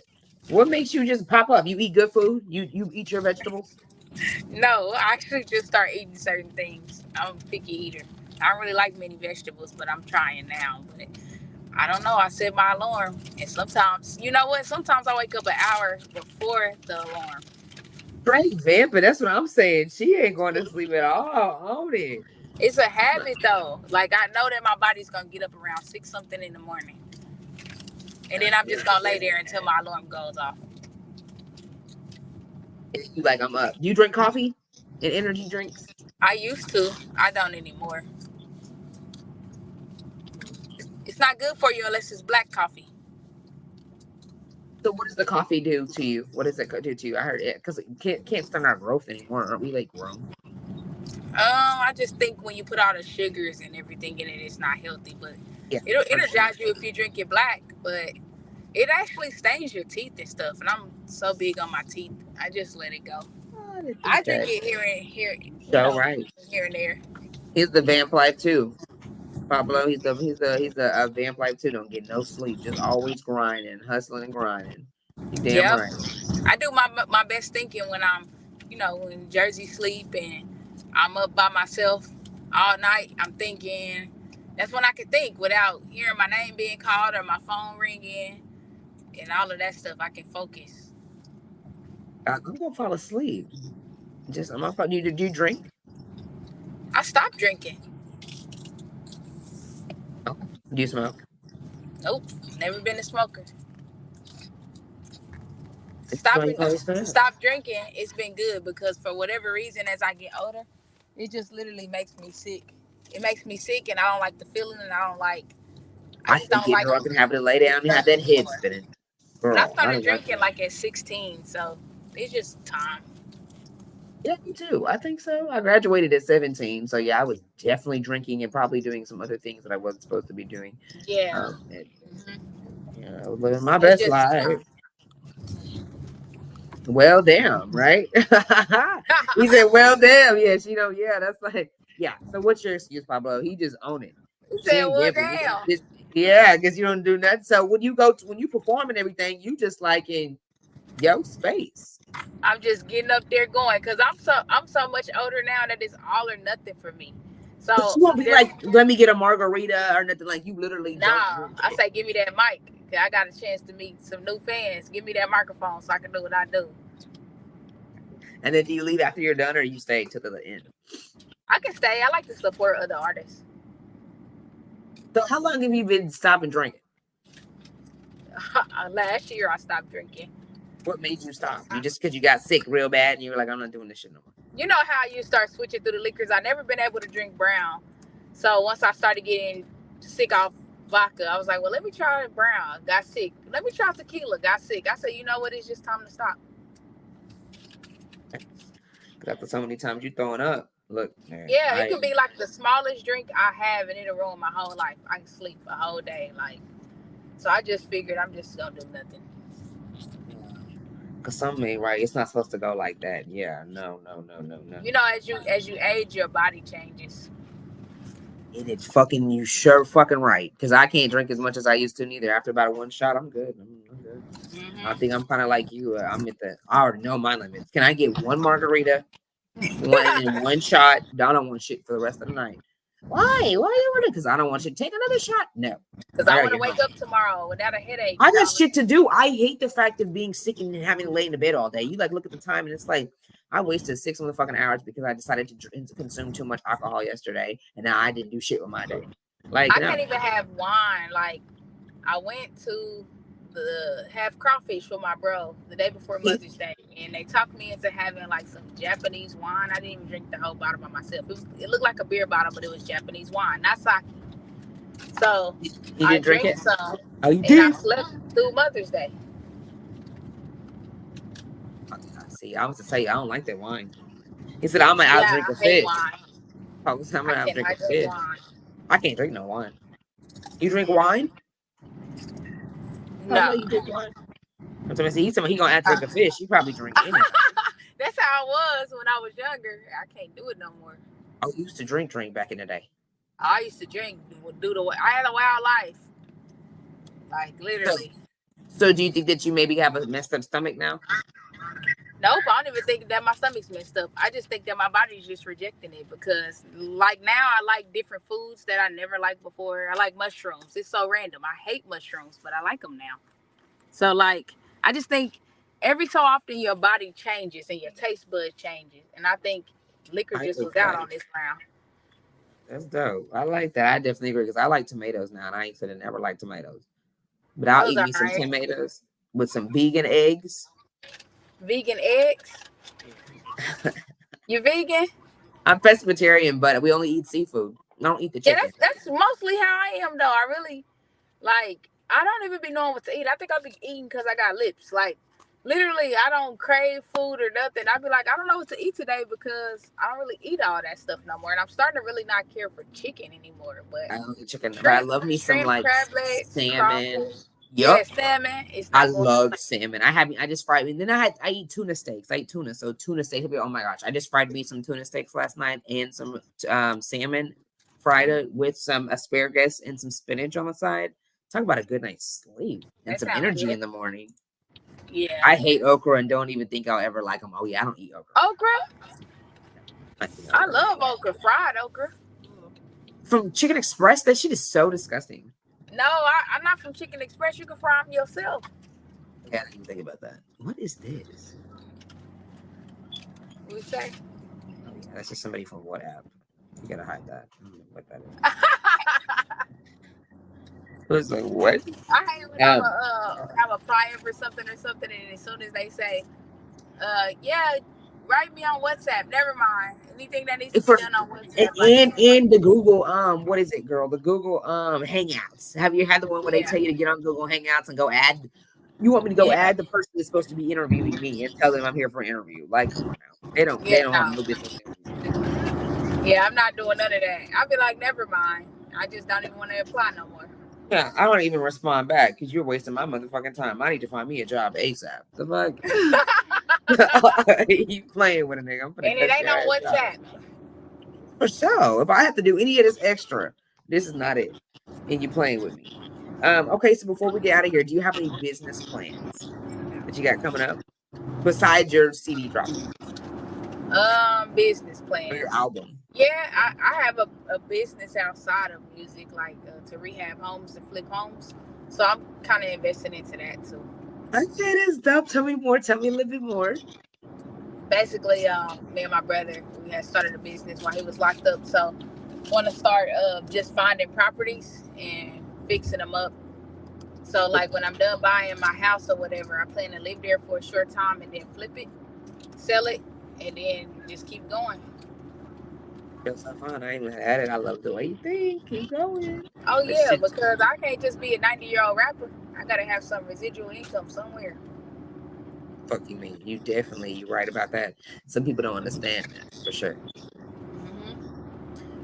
What makes you just pop up? You eat good food. You eat your vegetables. No, I actually just start eating certain things. I'm a picky eater. I don't really like many vegetables, but I'm trying now. But I don't know. I set my alarm, and sometimes, you know what? Sometimes I wake up an hour before the alarm. Straight vamping. That's what I'm saying. She ain't going to sleep at all on it. It's a habit though. Like, I know that my body's gonna get up around 6 something in the morning, and then I'm just gonna lay there until my alarm goes off. You like I'm up. Do you drink coffee and energy drinks? I used to. I don't anymore. It's not good for you unless it's black coffee. So what does the coffee do to you? What does it do to you? I heard it because it can't start our growth anymore. Aren't we like grown? I just think when you put all the sugars and everything in it, it's not healthy. But Yeah, it'll for sure. energize you if you drink it black. But it actually stains your teeth and stuff. And I'm so big on my teeth, I just let it go. Oh, the I teeth drink that. it here, So right. here and there. He's the vamp life too. Pablo, he's a vamp life too. Don't get no sleep. Just always grinding, hustling and grinding. You damn Yep. right. I do my best thinking when I'm, in Jersey sleep and I'm up by myself all night. I'm thinking. That's when I can think without hearing my name being called or my phone ringing and all of that stuff. I can focus. I'm gonna fall asleep. Just I'm gonna fall. Do you drink? I stopped drinking. Okay. Do you smoke? Nope, never been a smoker. It's funny how it's done. Stop drinking. It's been good because for whatever reason, as I get older, it just literally makes me sick. It makes me sick, and I don't like the feeling, and I don't like. I I just hate don't getting like drunk and having to lay down and have that head anymore. spinning. But I Girl, I started don't like drinking like at 16, so it's just time. Yeah, me too. I think so. I graduated at 17. So yeah, I was definitely drinking and probably doing some other things that I wasn't supposed to be doing. Yeah. Yeah, I was living my It's best just life. Well, damn, right? He said, well, damn. Yeah, yeah, that's like, yeah. So what's your excuse, Pablo? He just own it. He She said, ain't well, giving. damn. Yeah, because you don't do nothing. So when you when you perform and everything, you just like in your space. I'm just getting up there going because I'm so much older now that it's all or nothing for me. But So you won't be like, let me get a margarita or nothing. Like you literally don't nah, drink I it. say give me that mic. I got a chance to meet some new fans. Give me that microphone so I can do what I do. And then do you leave after you're done or you stay to the end? I can stay. I like to support other artists. So how long have you been stopping drinking? Last year I stopped drinking. What made you stop? You just because you got sick real bad and you were like, I'm not doing this shit no more. You know how you start switching through the liquors? I never been able to drink brown. So once I started getting sick off vodka, I was like, well, let me try brown. Got sick. Let me try tequila. Got sick. I said, you know what? It's just time to stop. Because after so many times you throwing up, look, man. Yeah, it could be like the smallest drink I have and it'll ruin my whole life. I can sleep a whole day. Like, so I just figured I'm just gonna do nothing. Because something right, it's not supposed to go like that. Yeah, no. You know, as you age, your body changes. And it's fucking you sure fucking right. Because I can't drink as much as I used to neither. After about one shot, I'm good. I'm good. I think I'm kind of like you. I'm at I already know my limits. Can I get one margarita, one shot? I don't want shit for the rest of the night. Why? Why you want it? Because I don't want you to take another shot. No. Because I want to wake up tomorrow without a headache. I got shit to do. I hate the fact of being sick and having to lay in the bed all day. You like look at the time and it's like I wasted 6 motherfucking hours because I decided to consume too much alcohol yesterday, and now I didn't do shit with my day. Like I can't even have wine. Like I went to have crawfish with my bro the day before Mother's Day, and they talked me into having like some Japanese wine. I didn't even drink the whole bottle by myself. It looked like a beer bottle, but it was Japanese wine, not sake. So you didn't drink it? Some. Oh, you did? And I slept through Mother's Day. See, I was to tell you, I don't like that wine. He said, I'm gonna out drink a fish. I'm gonna out drink a fish. Wine. I can't drink no wine. You drink wine? No. You drink wine? I'm talking about, he gonna out drink a fish. You probably drink anything. That's how it was when I was younger. I can't do it no more. I used to drink back in the day. I used to drink, I had a wild life. Like, literally. So do you think that you maybe have a messed up stomach now? Nope, I don't even think that my stomach's messed up. I just think that my body's just rejecting it because, like, now I like different foods that I never liked before. I like mushrooms. It's so random. I hate mushrooms, but I like them now. So, like, I just think every so often your body changes and your taste bud changes. And I think liquor just was out on this round. That's dope. I like that. I definitely agree because I like tomatoes now, and I ain't said I never liked tomatoes. But I'll eat me some tomatoes with some vegan eggs. Vegan eggs? You vegan? I'm pescatarian, but we only eat seafood. I don't eat the chicken. Yeah, that's mostly how I am, though. I really, like, I don't even be knowing what to eat. I think I'll be eating because I got lips. Like, literally, I don't crave food or nothing. I'll be like, I don't know what to eat today because I don't really eat all that stuff no more. And I'm starting to really not care for chicken anymore. But I don't eat chicken. But I love me some, like, crab legs, salmon. Yeah, salmon. I love salmon. I just fried, and then I eat tuna steaks. I eat tuna, so tuna steak. Oh my gosh! I just fried me some tuna steaks last night and some salmon, fried it with some asparagus and some spinach on the side. Talk about a good night's sleep and some energy in the morning. Yeah, I hate okra and don't even think I'll ever like them. Oh yeah, I don't eat okra. I love okra, fried okra. From Chicken Express, that shit is so disgusting. No, I'm not from Chicken Express. You can fry them yourself. Yeah, I didn't even think about that. What is this? What you say? Oh, yeah, that's just somebody from what app? You gotta hide that. I don't know what that was like, what? I hate when I'm applying for something or something, and as soon as they say, yeah, write me on WhatsApp. Never mind. Anything that needs to be done on WhatsApp. And the Google, what is it, girl? The Google Hangouts. Have you had the one where they tell you to get on Google Hangouts and go add? You want me to go add the person that's supposed to be interviewing me and tell them I'm here for an interview? Like, come on now. They don't have no business doing. Yeah, I'm not doing none of that. I'll be like, never mind. I just don't even want to apply no more. Yeah, I don't even respond back because you're wasting my motherfucking time. I need to find me a job ASAP. The fuck? You playing with a nigga? And it ain't on WhatsApp. For sure. If I have to do any of this extra, this is not it. And you playing with me. Okay, so before we get out of here, do you have any business plans that you got coming up besides your CD dropping? Business plans. Or your album. Yeah, I have a business outside of music, like to rehab homes and flip homes. So I'm kind of investing into that too. Okay, that's dope. Tell me more. Tell me a little bit more. Basically, me and my brother, we had started a business while he was locked up. So want to start just finding properties and fixing them up. So like when I'm done buying my house or whatever, I plan to live there for a short time and then flip it, sell it, and then just keep going. That's so fun. I ain't even had it. I love the way you think. Keep going. Oh yeah, because I can't just be a 90-year-old rapper. I gotta have some residual income somewhere. Fuck you mean? You're right about that. Some people don't understand that, for sure.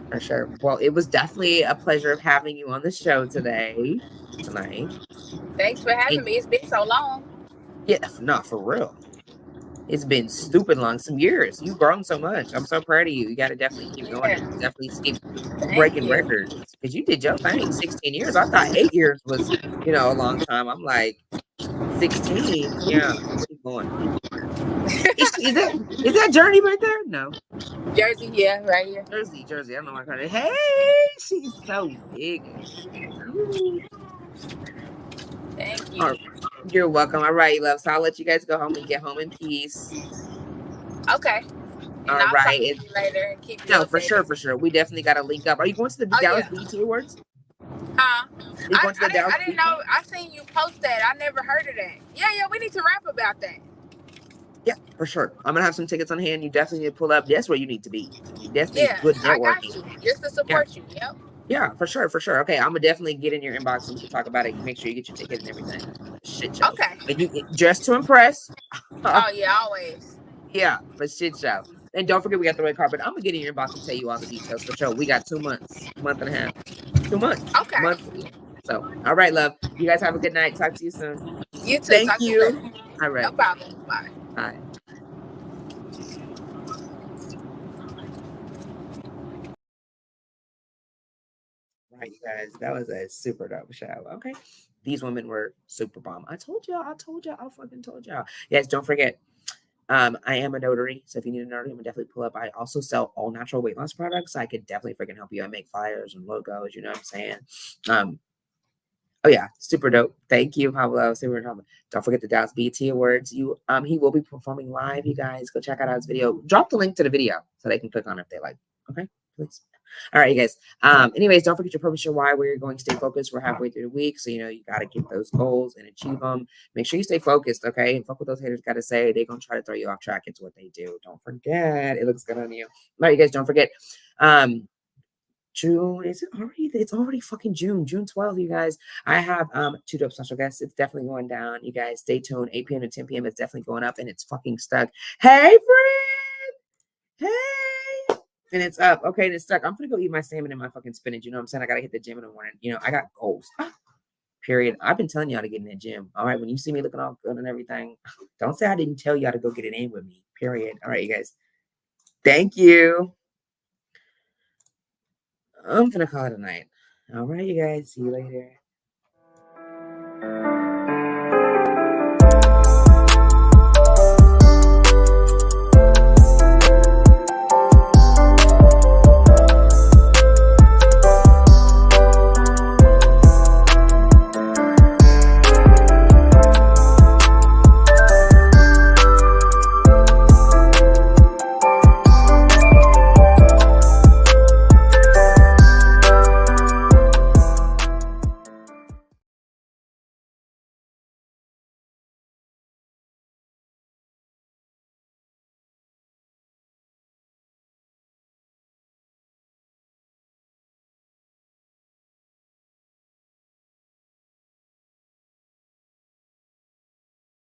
For sure. Well, it was definitely a pleasure of having you on the show tonight. Thanks for having me. It's been so long. Yeah, no, for real. It's been stupid long, some years. You've grown so much. I'm so proud of you. You got to definitely keep going. Definitely keep breaking records because you did your thing. 16 years. I thought 8 years was, a long time. I'm like 16. Yeah, keep going. Is that Journey right there? No. Jersey, yeah, right here. Jersey. I don't know what kind of. Hey, she's so big. Thank you. You're welcome. All right, love. So I'll let you guys go home and get home in peace. Okay. All right. Talk to you later and keep you updated. For sure. We definitely got to link up. Are you going to the Dallas BET Awards? Huh? You going to the Dallas? I didn't know. I seen you post that. I never heard of that. Yeah. We need to rap about that. Yeah, for sure. I'm gonna have some tickets on hand. You definitely need to pull up. That's where you need to be. You definitely good networking. I got you. Just to support you. Yep. Yeah, for sure. Okay, I'm gonna definitely get in your inbox and we can talk about it. Make sure you get your ticket and everything. Shit show. Okay. And you just to impress. Oh yeah, always. Yeah, for shit show. And don't forget we got the red carpet. I'm gonna get in your inbox and tell you all the details for sure. We got 2 months, month and a half, 2 months. Okay. Monthly. So, all right, love. You guys have a good night. Talk to you soon. You too. Thank you. All right. No problem. Bye. Bye. Right, you guys, that was a super dope show. Okay, these women were super bomb. I told y'all. I fucking told y'all. Yes, don't forget. I am a notary, so if you need a notary, I'm gonna definitely pull up. I also sell all natural weight loss products. So I could definitely freaking help you. I make flyers and logos. You know what I'm saying? Oh yeah, super dope. Thank you, Pablo. Super dope. Don't forget the Dallas BET Awards. He will be performing live. You guys go check out his video. Drop the link to the video so they can click on it if they like. Okay, please. All right, you guys. Anyways, don't forget your purpose, your why, where you're going. Stay focused. We're halfway through the week, so you got to get those goals and achieve them. Make sure you stay focused, okay? And fuck what those haters got to say. They're gonna try to throw you off track. It's what they do. Don't forget. It looks good on you. All right, you guys. Don't forget. June, is it already? It's already fucking June 12th, you guys. I have 2 dope special guests. It's definitely going down. You guys stay tuned. 8 p.m. to 10 p.m. It's definitely going up and it's fucking stuck. Hey, friend. Hey. And it's up. Okay, and it's stuck. I'm gonna go eat my salmon and my fucking spinach. You know what I'm saying? I gotta hit the gym in the morning. I got goals. Period. I've been telling y'all to get in the gym. All right. When you see me looking all good and everything, don't say I didn't tell y'all to go get it in with me. Period. All right, you guys. Thank you. I'm gonna call it a night. All right, you guys. See you later.